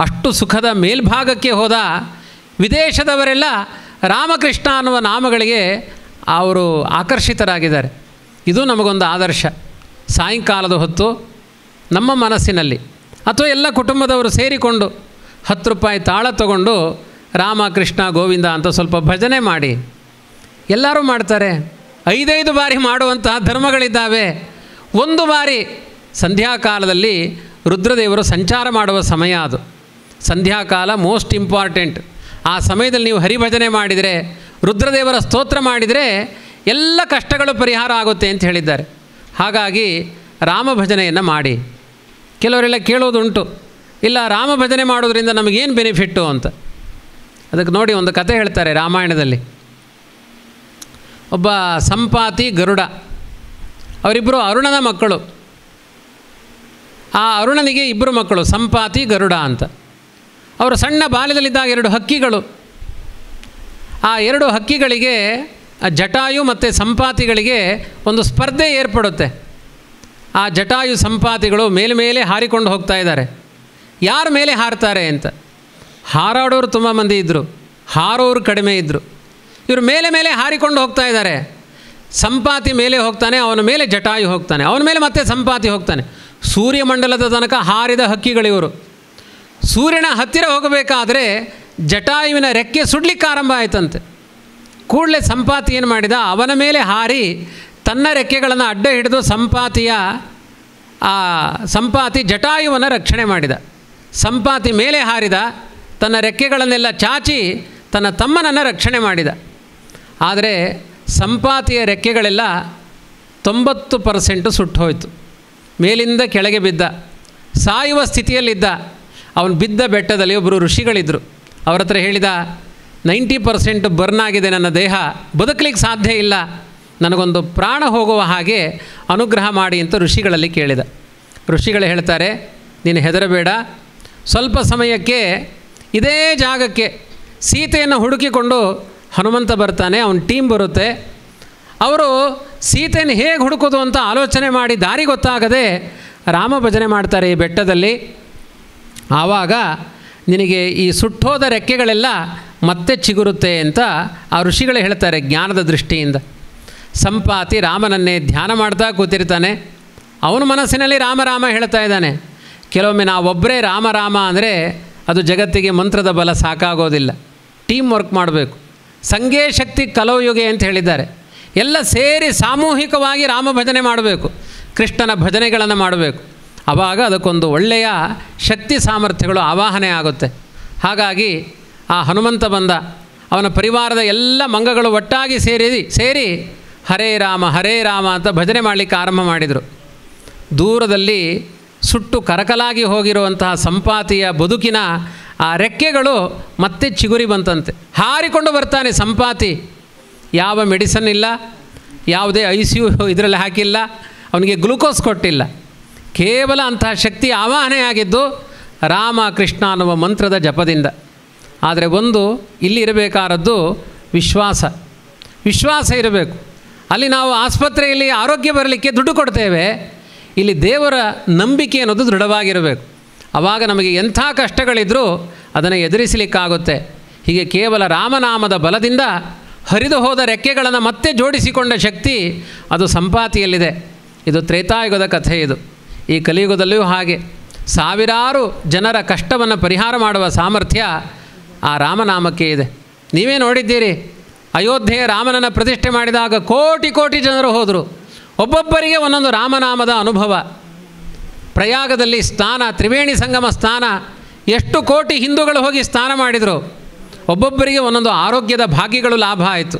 ಅಷ್ಟು ಸುಖದ ಮೇಲ್ಭಾಗಕ್ಕೆ ಹೋದ ವಿದೇಶದವರೆಲ್ಲ ರಾಮಕೃಷ್ಣ ಅನ್ನುವ ನಾಮಗಳಿಗೆ ಅವರು ಆಕರ್ಷಿತರಾಗಿದ್ದಾರೆ. ಇದು ನಮಗೊಂದು ಆದರ್ಶ. ಸಾಯಂಕಾಲದ ಹೊತ್ತು ನಮ್ಮ ಮನಸ್ಸಿನಲ್ಲಿ ಅಥವಾ ಎಲ್ಲ ಕುಟುಂಬದವರು ಸೇರಿಕೊಂಡು 10 ರೂಪಾಯಿ ತಾಳ ತಗೊಂಡು ರಾಮ ಕೃಷ್ಣ ಗೋವಿಂದ ಅಂತ ಸ್ವಲ್ಪ ಭಜನೆ ಮಾಡಿ. ಎಲ್ಲರೂ ಮಾಡ್ತಾರೆ. 5 ಬಾರಿ ಮಾಡುವಂತಹ ಧರ್ಮಗಳಿದ್ದಾವೆ. ಒಂದು ಬಾರಿ ಸಂಧ್ಯಾಕಾಲದಲ್ಲಿ ರುದ್ರದೇವರು ಸಂಚಾರ ಮಾಡುವ ಸಮಯ ಅದು. ಸಂಧ್ಯಾಕಾಲ ಮೋಸ್ಟ್ ಇಂಪಾರ್ಟೆಂಟ್. ಆ ಸಮಯದಲ್ಲಿ ನೀವು ಹರಿಭಜನೆ ಮಾಡಿದರೆ, ರುದ್ರದೇವರ ಸ್ತೋತ್ರ ಮಾಡಿದರೆ ಎಲ್ಲ ಕಷ್ಟಗಳು ಪರಿಹಾರ ಆಗುತ್ತೆ ಅಂತ ಹೇಳಿದ್ದಾರೆ. ಹಾಗಾಗಿ ರಾಮ ಭಜನೆಯನ್ನು ಮಾಡಿ. ಕೆಲವರೆಲ್ಲ ಕೇಳೋದುಂಟು, ಇಲ್ಲ ರಾಮ ಭಜನೆ ಮಾಡೋದ್ರಿಂದ ನಮಗೇನು ಬೆನಿಫಿಟ್ಟು ಅಂತ. ಅದಕ್ಕೆ ನೋಡಿ, ಒಂದು ಕತೆ ಹೇಳ್ತಾರೆ ರಾಮಾಯಣದಲ್ಲಿ. ಒಬ್ಬ ಸಂಪಾತಿ ಗರುಡ, ಅವರಿಬ್ಬರು ಅರುಣನ ಮಕ್ಕಳು. ಆ ಅರುಣನಿಗೆ 2 ಮಕ್ಕಳು, ಸಂಪಾತಿ ಗರುಡ ಅಂತ. ಅವರು ಸಣ್ಣ ಬಾಲ್ಯದಲ್ಲಿದ್ದಾಗ 2 ಹಕ್ಕಿಗಳು. ಆ 2 ಹಕ್ಕಿಗಳಿಗೆ, ಜಟಾಯು ಮತ್ತು ಸಂಪಾತಿಗಳಿಗೆ ಒಂದು ಸ್ಪರ್ಧೆ ಏರ್ಪಡುತ್ತೆ. ಆ ಜಟಾಯು ಸಂಪಾತಿಗಳು ಮೇಲೆ ಹಾರಿಕೊಂಡು ಹೋಗ್ತಾ ಇದ್ದಾರೆ. ಯಾರ ಮೇಲೆ ಹಾರ್ತಾರೆ ಅಂತ. ಹಾರಾಡೋರು ತುಂಬ ಮಂದಿ ಇದ್ದರು, ಹಾರೋರು ಕಡಿಮೆ ಇದ್ದರು. ಇವರು ಮೇಲೆ ಹಾರಿಕೊಂಡು ಹೋಗ್ತಾ ಇದ್ದಾರೆ. ಸಂಪಾತಿ ಮೇಲೆ ಹೋಗ್ತಾನೆ, ಅವನ ಮೇಲೆ ಜಟಾಯು ಹೋಗ್ತಾನೆ, ಅವನ ಮೇಲೆ ಮತ್ತೆ ಸಂಪಾತಿ ಹೋಗ್ತಾನೆ. ಸೂರ್ಯಮಂಡಲದ ತನಕ ಹಾರಿದ ಹಕ್ಕಿಗಳಿವರು. ಸೂರ್ಯನ ಹತ್ತಿರ ಹೋಗಬೇಕಾದ್ರೆ ಜಟಾಯುವಿನ ರೆಕ್ಕೆ ಸುಡ್ಲಿಕ್ಕೆ ಆರಂಭ ಆಯ್ತಂತೆ. ಕೂಡಲೇ ಸಂಪಾತಿ ಏನು ಮಾಡಿದ, ಅವನ ಮೇಲೆ ಹಾರಿ ತನ್ನ ರೆಕ್ಕೆಗಳನ್ನು ಅಡ್ಡ ಹಿಡಿದು ಸಂಪಾತಿ ಜಟಾಯುವನ್ನು ರಕ್ಷಣೆ ಮಾಡಿದ. ಸಂಪಾತಿ ಮೇಲೆ ಹಾರಿದ, ತನ್ನ ರೆಕ್ಕೆಗಳನ್ನೆಲ್ಲ ಚಾಚಿ ತನ್ನ ತಮ್ಮನನ್ನು ರಕ್ಷಣೆ ಮಾಡಿದ. ಆದರೆ ಸಂಪಾತಿಯ ರೆಕ್ಕೆಗಳೆಲ್ಲ 90% ಸುಟ್ಟು ಹೋಯಿತು. ಮೇಲಿಂದ ಕೆಳಗೆ ಬಿದ್ದ, ಸಾಯುವ ಸ್ಥಿತಿಯಲ್ಲಿದ್ದ. ಅವನು ಬಿದ್ದ ಬೆಟ್ಟದಲ್ಲಿ ಒಬ್ಬರು ಋಷಿಗಳಿದ್ದರು. ಅವ್ರ ಹತ್ರ ಹೇಳಿದ, 90% ಬರ್ನ್ ಆಗಿದೆ ನನ್ನ ದೇಹ, ಬದುಕಲಿಕ್ಕೆ ಸಾಧ್ಯ ಇಲ್ಲ, ನನಗೊಂದು ಪ್ರಾಣ ಹೋಗುವ ಹಾಗೆ ಅನುಗ್ರಹ ಮಾಡಿ ಅಂತ ಋಷಿಗಳಲ್ಲಿ ಕೇಳಿದ. ಋಷಿಗಳು ಹೇಳ್ತಾರೆ, ನೀನು ಹೆದರಬೇಡ, ಸ್ವಲ್ಪ ಸಮಯಕ್ಕೆ ಇದೇ ಜಾಗಕ್ಕೆ ಸೀತೆಯನ್ನು ಹುಡುಕಿಕೊಂಡು ಹನುಮಂತ ಬರ್ತಾನೆ, ಅವನ ಟೀಮ್ ಬರುತ್ತೆ. ಅವರು ಸೀತೆಯನ್ನು ಹೇಗೆ ಹುಡುಕೋದು ಅಂತ ಆಲೋಚನೆ ಮಾಡಿ ದಾರಿ ಗೊತ್ತಾಗದೆ ರಾಮ ಭಜನೆ ಮಾಡ್ತಾರೆ ಈ ಬೆಟ್ಟದಲ್ಲಿ. ಆವಾಗ ನಿನಗೆ ಈ ಸುಟ್ಟೋದ ರೆಕ್ಕೆಗಳೆಲ್ಲ ಮತ್ತೆ ಚಿಗುರುತ್ತೆ ಅಂತ ಆ ಋಷಿಗಳು ಹೇಳ್ತಾರೆ ಜ್ಞಾನದ ದೃಷ್ಟಿಯಿಂದ. ಸಂಪಾತಿ ರಾಮನನ್ನೇ ಧ್ಯಾನ ಮಾಡ್ತಾ ಕೂತಿರ್ತಾನೆ. ಅವನ ಮನಸ್ಸಿನಲ್ಲಿ ರಾಮ ರಾಮ ಹೇಳ್ತಾ ಇದ್ದಾನೆ. ಕೆಲವೊಮ್ಮೆ ನಾವೊಬ್ಬರೇ ರಾಮ ರಾಮ ಅಂದರೆ ಅದು ಜಗತ್ತಿಗೆ ಮಂತ್ರದ ಬಲ ಸಾಕಾಗೋದಿಲ್ಲ. ಟೀಮ್ ವರ್ಕ್ ಮಾಡಬೇಕು. ಸಂಘೇ ಶಕ್ತಿ ಕಲೌಯುಗೆ ಅಂತ ಹೇಳಿದ್ದಾರೆ. ಎಲ್ಲ ಸೇರಿ ಸಾಮೂಹಿಕವಾಗಿ ರಾಮ ಭಜನೆ ಮಾಡಬೇಕು, ಕೃಷ್ಣನ ಭಜನೆಗಳನ್ನು ಮಾಡಬೇಕು. ಆವಾಗ ಅದಕ್ಕೊಂದು ಒಳ್ಳೆಯ ಶಕ್ತಿ ಸಾಮರ್ಥ್ಯಗಳು ಆವಾಹನೆ ಆಗುತ್ತೆ. ಹಾಗಾಗಿ ಆ ಹನುಮಂತ ಬಂದ, ಅವನ ಪರಿವಾರದ ಎಲ್ಲ ಮಂಗಗಳು ಒಟ್ಟಾಗಿ ಸೇರಿ ಹರೇ ರಾಮ ಅಂತ ಭಜನೆ ಮಾಡಲಿಕ್ಕೆ ಆರಂಭ ಮಾಡಿದರು. ದೂರದಲ್ಲಿ ಸುಟ್ಟು ಕರಕಲಾಗಿ ಹೋಗಿರುವಂತಹ ಸಂಪಾತಿಯ ಬದುಕಿನ ಆ ರೆಕ್ಕೆಗಳು ಮತ್ತೆ ಚಿಗುರಿ ಬಂತಂತೆ. ಹಾರಿಕೊಂಡು ಬರ್ತಾನೆ ಸಂಪಾತಿ. ಯಾವ ಮೆಡಿಸನ್ ಇಲ್ಲ, ಯಾವುದೇ ICU ಇದರಲ್ಲಿ ಹಾಕಿಲ್ಲ, ಅವನಿಗೆ ಗ್ಲೂಕೋಸ್ ಕೊಟ್ಟಿಲ್ಲ. ಕೇವಲ ಅಂತಹ ಶಕ್ತಿ ಆವಾಹನೆಯಾಗಿದ್ದು ರಾಮ ಕೃಷ್ಣ ಅನ್ನುವ ಮಂತ್ರದ ಜಪದಿಂದ. ಆದರೆ ಒಂದು ಇಲ್ಲಿ ಇರಬೇಕಾದದ್ದು ವಿಶ್ವಾಸ ಇರಬೇಕು. ಅಲ್ಲಿ ನಾವು ಆಸ್ಪತ್ರೆಯಲ್ಲಿ ಆರೋಗ್ಯ ಬರಲಿಕ್ಕೆ ದುಡ್ಡು ಕೊಡ್ತೇವೆ, ಇಲ್ಲಿ ದೇವರ ನಂಬಿಕೆ ಅನ್ನೋದು ದೃಢವಾಗಿರಬೇಕು. ಆವಾಗ ನಮಗೆ ಎಂಥ ಕಷ್ಟಗಳಿದ್ದರೂ ಅದನ್ನು ಎದುರಿಸಲಿಕ್ಕಾಗುತ್ತೆ. ಹೀಗೆ ಕೇವಲ ರಾಮನಾಮದ ಬಲದಿಂದ ಹರಿದು ಹೋದ ರೆಕ್ಕೆಗಳನ್ನು ಮತ್ತೆ ಜೋಡಿಸಿಕೊಂಡ ಶಕ್ತಿ ಅದು ಸಂಪಾತಿಯಲ್ಲಿದೆ. ಇದು ತ್ರೇತಾಯುಗದ ಕಥೆ. ಇದು ಈ ಕಲಿಯುಗದಲ್ಲಿಯೂ ಹಾಗೆ ಸಾವಿರಾರು ಜನರ ಕಷ್ಟವನ್ನು ಪರಿಹಾರ ಮಾಡುವ ಸಾಮರ್ಥ್ಯ ಆ ರಾಮನಾಮಕ್ಕೆ ಇದೆ. ನೀವೇ ನೋಡಿದ್ದೀರಿ, ಅಯೋಧ್ಯೆಯ ರಾಮನನ್ನು ಪ್ರತಿಷ್ಠೆ ಮಾಡಿದಾಗ ಕೋಟಿ ಜನರು ಹೋದರು. ಒಬ್ಬೊಬ್ಬರಿಗೆ ಒಂದೊಂದು ರಾಮನಾಮದ ಅನುಭವ. ಪ್ರಯಾಗದಲ್ಲಿ ಸ್ನಾನ, ತ್ರಿವೇಣಿ ಸಂಗಮ ಸ್ನಾನ, ಎಷ್ಟು ಕೋಟಿ ಹಿಂದೂಗಳು ಹೋಗಿ ಸ್ನಾನ ಮಾಡಿದರು. ಒಬ್ಬೊಬ್ಬರಿಗೆ ಒಂದೊಂದು ಆರೋಗ್ಯದ ಭಾಗ್ಯಗಳು ಲಾಭ ಆಯಿತು.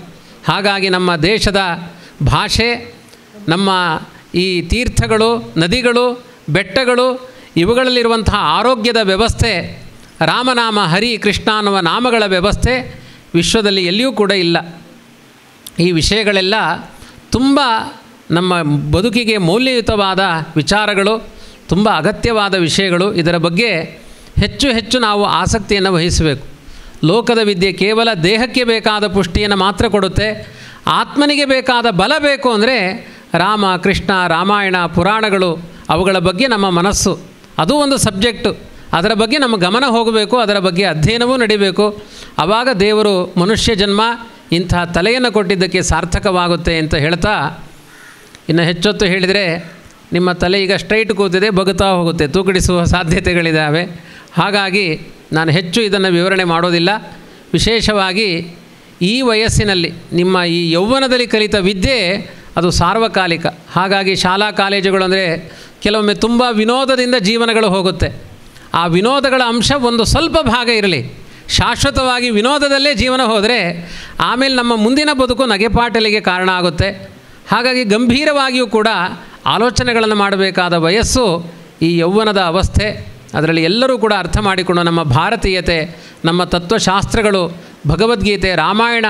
ಹಾಗಾಗಿ ನಮ್ಮ ದೇಶದ ಭಾಷೆ, ನಮ್ಮ ಈ ತೀರ್ಥಗಳು, ನದಿಗಳು, ಬೆಟ್ಟಗಳು, ಇವುಗಳಲ್ಲಿರುವಂತಹ ಆರೋಗ್ಯದ ವ್ಯವಸ್ಥೆ, ರಾಮನಾಮ, ಹರಿ, ಕೃಷ್ಣ ಅನ್ನುವ ನಾಮಗಳ ವ್ಯವಸ್ಥೆ ವಿಶ್ವದಲ್ಲಿ ಎಲ್ಲಿಯೂ ಕೂಡ ಇಲ್ಲ. ಈ ವಿಷಯಗಳೆಲ್ಲ ತುಂಬ ನಮ್ಮ ಬದುಕಿಗೆ ಮೌಲ್ಯಯುತವಾದ ವಿಚಾರಗಳು, ತುಂಬ ಅಗತ್ಯವಾದ ವಿಷಯಗಳು. ಇದರ ಬಗ್ಗೆ ಹೆಚ್ಚು ನಾವು ಆಸಕ್ತಿಯನ್ನು ವಹಿಸಬೇಕು. ಲೋಕದ ವಿದ್ಯೆ ಕೇವಲ ದೇಹಕ್ಕೆ ಬೇಕಾದ ಪುಷ್ಟಿಯನ್ನು ಮಾತ್ರ ಕೊಡುತ್ತೆ. ಆತ್ಮನಿಗೆ ಬೇಕಾದ ಬಲ ಬೇಕು ಅಂದರೆ ರಾಮ, ಕೃಷ್ಣ, ರಾಮಾಯಣ, ಪುರಾಣಗಳು, ಅವುಗಳ ಬಗ್ಗೆ ನಮ್ಮ ಮನಸ್ಸು, ಅದು ಒಂದು ಸಬ್ಜೆಕ್ಟು. ಅದರ ಬಗ್ಗೆ ನಮ್ಮ ಗಮನ ಹೋಗಬೇಕು, ಅದರ ಬಗ್ಗೆ ಅಧ್ಯಯನವೂ ನಡಿಬೇಕು. ಆವಾಗ ದೇವರು ಮನುಷ್ಯ ಜನ್ಮ ಇಂತಹ ತಲೆಯನ್ನು ಕೊಟ್ಟಿದ್ದಕ್ಕೆ ಸಾರ್ಥಕವಾಗುತ್ತೆ ಅಂತ ಹೇಳ್ತಾ, ಇನ್ನು ಹೆಚ್ಚೊತ್ತು ಹೇಳಿದರೆ ನಿಮ್ಮ ತಲೆ ಈಗ ಸ್ಟ್ರೈಟ್ ಕೂತಿದೆ, ಬಗುತ್ತಾ ಹೋಗುತ್ತೆ, ತೂಕಡಿಸುವ ಸಾಧ್ಯತೆಗಳಿದ್ದಾವೆ. ಹಾಗಾಗಿ ನಾನು ಹೆಚ್ಚು ಇದನ್ನು ವಿವರಣೆ ಮಾಡೋದಿಲ್ಲ. ವಿಶೇಷವಾಗಿ ಈ ವಯಸ್ಸಿನಲ್ಲಿ ನಿಮ್ಮ ಈ ಯೌವನದಲ್ಲಿ ಕಲಿತ ವಿದ್ಯೆ ಅದು ಸಾರ್ವಕಾಲಿಕ. ಹಾಗಾಗಿ ಶಾಲಾ ಕಾಲೇಜುಗಳು ಅಂದರೆ ಕೆಲವೊಮ್ಮೆ ತುಂಬ ವಿನೋದದಿಂದ ಜೀವನಗಳು ಹೋಗುತ್ತೆ. ಆ ವಿನೋದಗಳ ಅಂಶ ಒಂದು ಸ್ವಲ್ಪ ಭಾಗ ಇರಲಿ. ಶಾಶ್ವತವಾಗಿ ವಿನೋದದಲ್ಲೇ ಜೀವನ ಹೋದರೆ ಆಮೇಲೆ ನಮ್ಮ ಮುಂದಿನ ಬದುಕು ನಗೆಪಾಟಲಿಗೆ ಕಾರಣ ಆಗುತ್ತೆ. ಹಾಗಾಗಿ ಗಂಭೀರವಾಗಿಯೂ ಕೂಡ ಆಲೋಚನೆಗಳನ್ನು ಮಾಡಬೇಕಾದ ವಯಸ್ಸು ಈ ಯೌವನದ ಅವಸ್ಥೆ. ಅದರಲ್ಲಿ ಎಲ್ಲರೂ ಕೂಡ ಅರ್ಥ ಮಾಡಿಕೊಂಡು ನಮ್ಮ ಭಾರತೀಯತೆ, ನಮ್ಮ ತತ್ವಶಾಸ್ತ್ರಗಳು, ಭಗವದ್ಗೀತೆ, ರಾಮಾಯಣ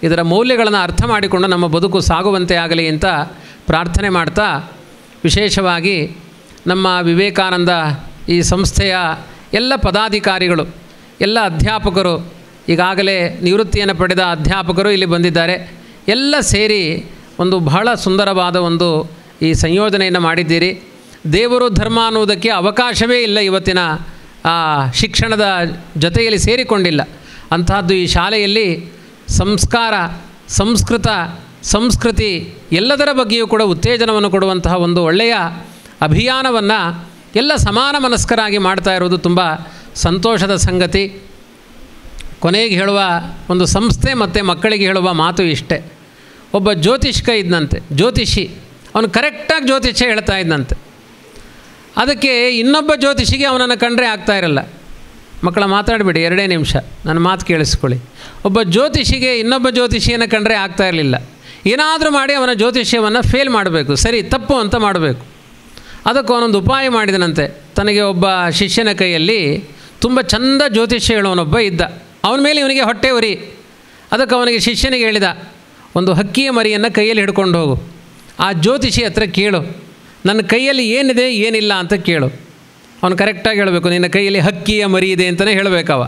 ಇದರ ಮೌಲ್ಯಗಳನ್ನು ಅರ್ಥ ಮಾಡಿಕೊಂಡು ನಮ್ಮ ಬದುಕು ಸಾಗುವಂತೆ ಆಗಲಿ ಅಂತ ಪ್ರಾರ್ಥನೆ ಮಾಡ್ತಾ, ವಿಶೇಷವಾಗಿ ನಮ್ಮ ವಿವೇಕಾನಂದ ಈ ಸಂಸ್ಥೆಯ ಎಲ್ಲ ಪದಾಧಿಕಾರಿಗಳು, ಎಲ್ಲ ಅಧ್ಯಾಪಕರು, ಈಗಾಗಲೇ ನಿವೃತ್ತಿಯನ್ನು ಪಡೆದ ಅಧ್ಯಾಪಕರು ಇಲ್ಲಿ ಬಂದಿದ್ದಾರೆ. ಎಲ್ಲ ಸೇರಿ ಒಂದು ಬಹಳ ಸುಂದರವಾದ ಒಂದು ಈ ಸಂಯೋಜನೆಯನ್ನು ಮಾಡಿದ್ದೀರಿ. ದೇವರು ಧರ್ಮ ಅನ್ನುವುದಕ್ಕೆ ಅವಕಾಶವೇ ಇಲ್ಲ ಇವತ್ತಿನ ಶಿಕ್ಷಣದ ಜೊತೆಯಲ್ಲಿ ಸೇರಿಕೊಂಡಿಲ್ಲ. ಅಂತಹದ್ದು ಈ ಶಾಲೆಯಲ್ಲಿ ಸಂಸ್ಕಾರ, ಸಂಸ್ಕೃತಿ ಎಲ್ಲದರ ಬಗ್ಗೆಯೂ ಕೂಡ ಉತ್ತೇಜನವನ್ನು ಕೊಡುವಂತಹ ಒಂದು ಒಳ್ಳೆಯ ಅಭಿಯಾನವನ್ನು ಎಲ್ಲ ಸಮಾನ ಮನಸ್ಕರಾಗಿ ಮಾಡ್ತಾ ಇರೋದು ತುಂಬ ಸಂತೋಷದ ಸಂಗತಿ. ಕೊನೆಗೆ ಹೇಳುವ ಒಂದು ಸಂಸ್ಥೆ ಮತ್ತು ಮಕ್ಕಳಿಗೆ ಹೇಳುವ ಮಾತು ಇಷ್ಟೇ. ಒಬ್ಬ ಜ್ಯೋತಿಷ್ಕ ಇದ್ದಂತೆ, ಜ್ಯೋತಿಷಿ, ಅವನು ಕರೆಕ್ಟಾಗಿ ಜ್ಯೋತಿಷ್ಯ ಹೇಳ್ತಾ ಇದ್ದಂತೆ. ಅದಕ್ಕೆ ಇನ್ನೊಬ್ಬ ಜ್ಯೋತಿಷಿಗೆ ಅವನನ್ನು ಕಂಡ್ರೆ ಆಗ್ತಾ ಇರಲ್ಲ. ಮಕ್ಕಳ ಮಾತಾಡಬೇಡಿ, 2 ನಿಮಿಷ ನನ್ನ ಮಾತು ಕೇಳಿಸ್ಕೊಳ್ಳಿ. ಒಬ್ಬ ಜ್ಯೋತಿಷಿಗೆ ಇನ್ನೊಬ್ಬ ಜ್ಯೋತಿಷಿಯನ್ನು ಕಂಡ್ರೆ ಆಗ್ತಾ ಇರಲಿಲ್ಲ. ಏನಾದರೂ ಮಾಡಿ ಅವನ ಜ್ಯೋತಿಷ್ಯವನ್ನು ಫೇಲ್ ಮಾಡಬೇಕು, ಸರಿ ತಪ್ಪು ಅಂತ ಮಾಡಬೇಕು. ಅದಕ್ಕೆ ಅವನೊಂದು ಉಪಾಯ ಮಾಡಿದನಂತೆ. ತನಗೆ ಒಬ್ಬ ಶಿಷ್ಯನ ಕೈಯಲ್ಲಿ ತುಂಬ ಚಂದ ಜ್ಯೋತಿಷ್ಯ ಹೇಳೋನೊಬ್ಬ ಇದ್ದ. ಅವನ ಮೇಲೆ ಇವನಿಗೆ ಹೊಟ್ಟೆ ಉರಿ. ಅದಕ್ಕೆ ಅವನಿಗೆ ಶಿಷ್ಯನಿಗೆ ಹೇಳಿದ, ಒಂದು ಹಕ್ಕಿಯ ಮರಿಯನ್ನು ಕೈಯಲ್ಲಿ ಹಿಡ್ಕೊಂಡು ಹೋಗು, ಆ ಜ್ಯೋತಿಷಿ ಹತ್ರ ಕೇಳು, ನನ್ನ ಕೈಯಲ್ಲಿ ಏನಿದೆ ಏನಿಲ್ಲ ಅಂತ ಕೇಳು. ಅವನು ಕರೆಕ್ಟಾಗಿ ಹೇಳಬೇಕು, ನಿನ್ನ ಕೈಯಲ್ಲಿ ಹಕ್ಕಿಯ ಮರಿ ಇದೆ ಅಂತಲೇ ಹೇಳಬೇಕವ.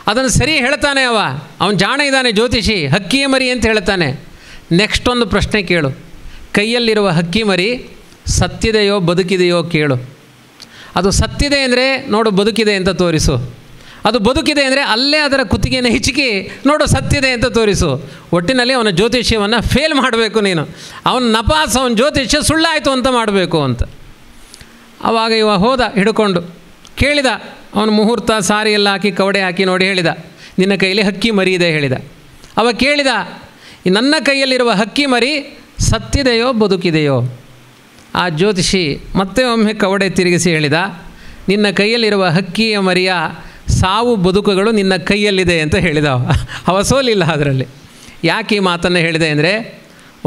ಅದನ್ನು ಸರಿ ಹೇಳ್ತಾನೆ ಅವನು ಜಾಣ ಇದ್ದಾನೆ ಜ್ಯೋತಿಷಿ, ಹಕ್ಕಿಯ ಮರಿ ಅಂತ ಹೇಳ್ತಾನೆ. ನೆಕ್ಸ್ಟ್ ಒಂದು ಪ್ರಶ್ನೆ ಕೇಳು, ಕೈಯಲ್ಲಿರುವ ಹಕ್ಕಿ ಮರಿ ಸತ್ತಿದೆಯೋ ಬದುಕಿದೆಯೋ ಕೇಳು. ಅದು ಸತ್ತಿದೆ ಅಂದರೆ ನೋಡು ಬದುಕಿದೆ ಅಂತ ತೋರಿಸು, ಅದು ಬದುಕಿದೆ ಅಂದರೆ ಅಲ್ಲೇ ಅದರ ಕುತ್ತಿಗೆಯನ್ನು ಹಿಚಕಿ ನೋಡು ಸತ್ತಿದೆ ಅಂತ ತೋರಿಸು. ಒಟ್ಟಿನಲ್ಲಿ ಅವನ ಜ್ಯೋತಿಷ್ಯವನ್ನು ಫೇಲ್ ಮಾಡಬೇಕು ನೀನು. ಅವನ ನಪಾಸ್, ಅವನ ಜ್ಯೋತಿಷ್ಯ ಸುಳ್ಳಾಯಿತು ಅಂತ ಮಾಡಬೇಕು ಅಂತ. ಆವಾಗ ಇವ ಹೋದ ಹಿಡ್ಕೊಂಡು, ಕೇಳಿದ. ಅವನು ಮುಹೂರ್ತ ಸಾರಿ ಎಲ್ಲ ಹಾಕಿ ಕವಡೆ ಹಾಕಿ ನೋಡಿ ಹೇಳಿದ, ನಿನ್ನ ಕೈಯಲ್ಲಿ ಹಕ್ಕಿ ಮರಿ ಇದೆ ಹೇಳಿದ. ಅವ ಕೇಳಿದ, ನನ್ನ ಕೈಯಲ್ಲಿರುವ ಹಕ್ಕಿ ಮರಿ ಸತ್ತಿದೆಯೋ ಬದುಕಿದೆಯೋ? ಆ ಜ್ಯೋತಿಷಿ ಮತ್ತೆ ಒಮ್ಮೆ ಕವಡೆ ತಿರುಗಿಸಿ ಹೇಳಿದ, ನಿನ್ನ ಕೈಯಲ್ಲಿರುವ ಹಕ್ಕಿಯ ಮರಿಯ ಸಾವು ಬದುಕುಗಳು ನಿನ್ನ ಕೈಯಲ್ಲಿದೆ ಅಂತ ಹೇಳಿದ. ಅವ ಸೋಲಿಲ್ಲ ಅದರಲ್ಲಿ. ಯಾಕೆ ಈ ಮಾತನ್ನು ಹೇಳಿದೆ ಅಂದರೆ,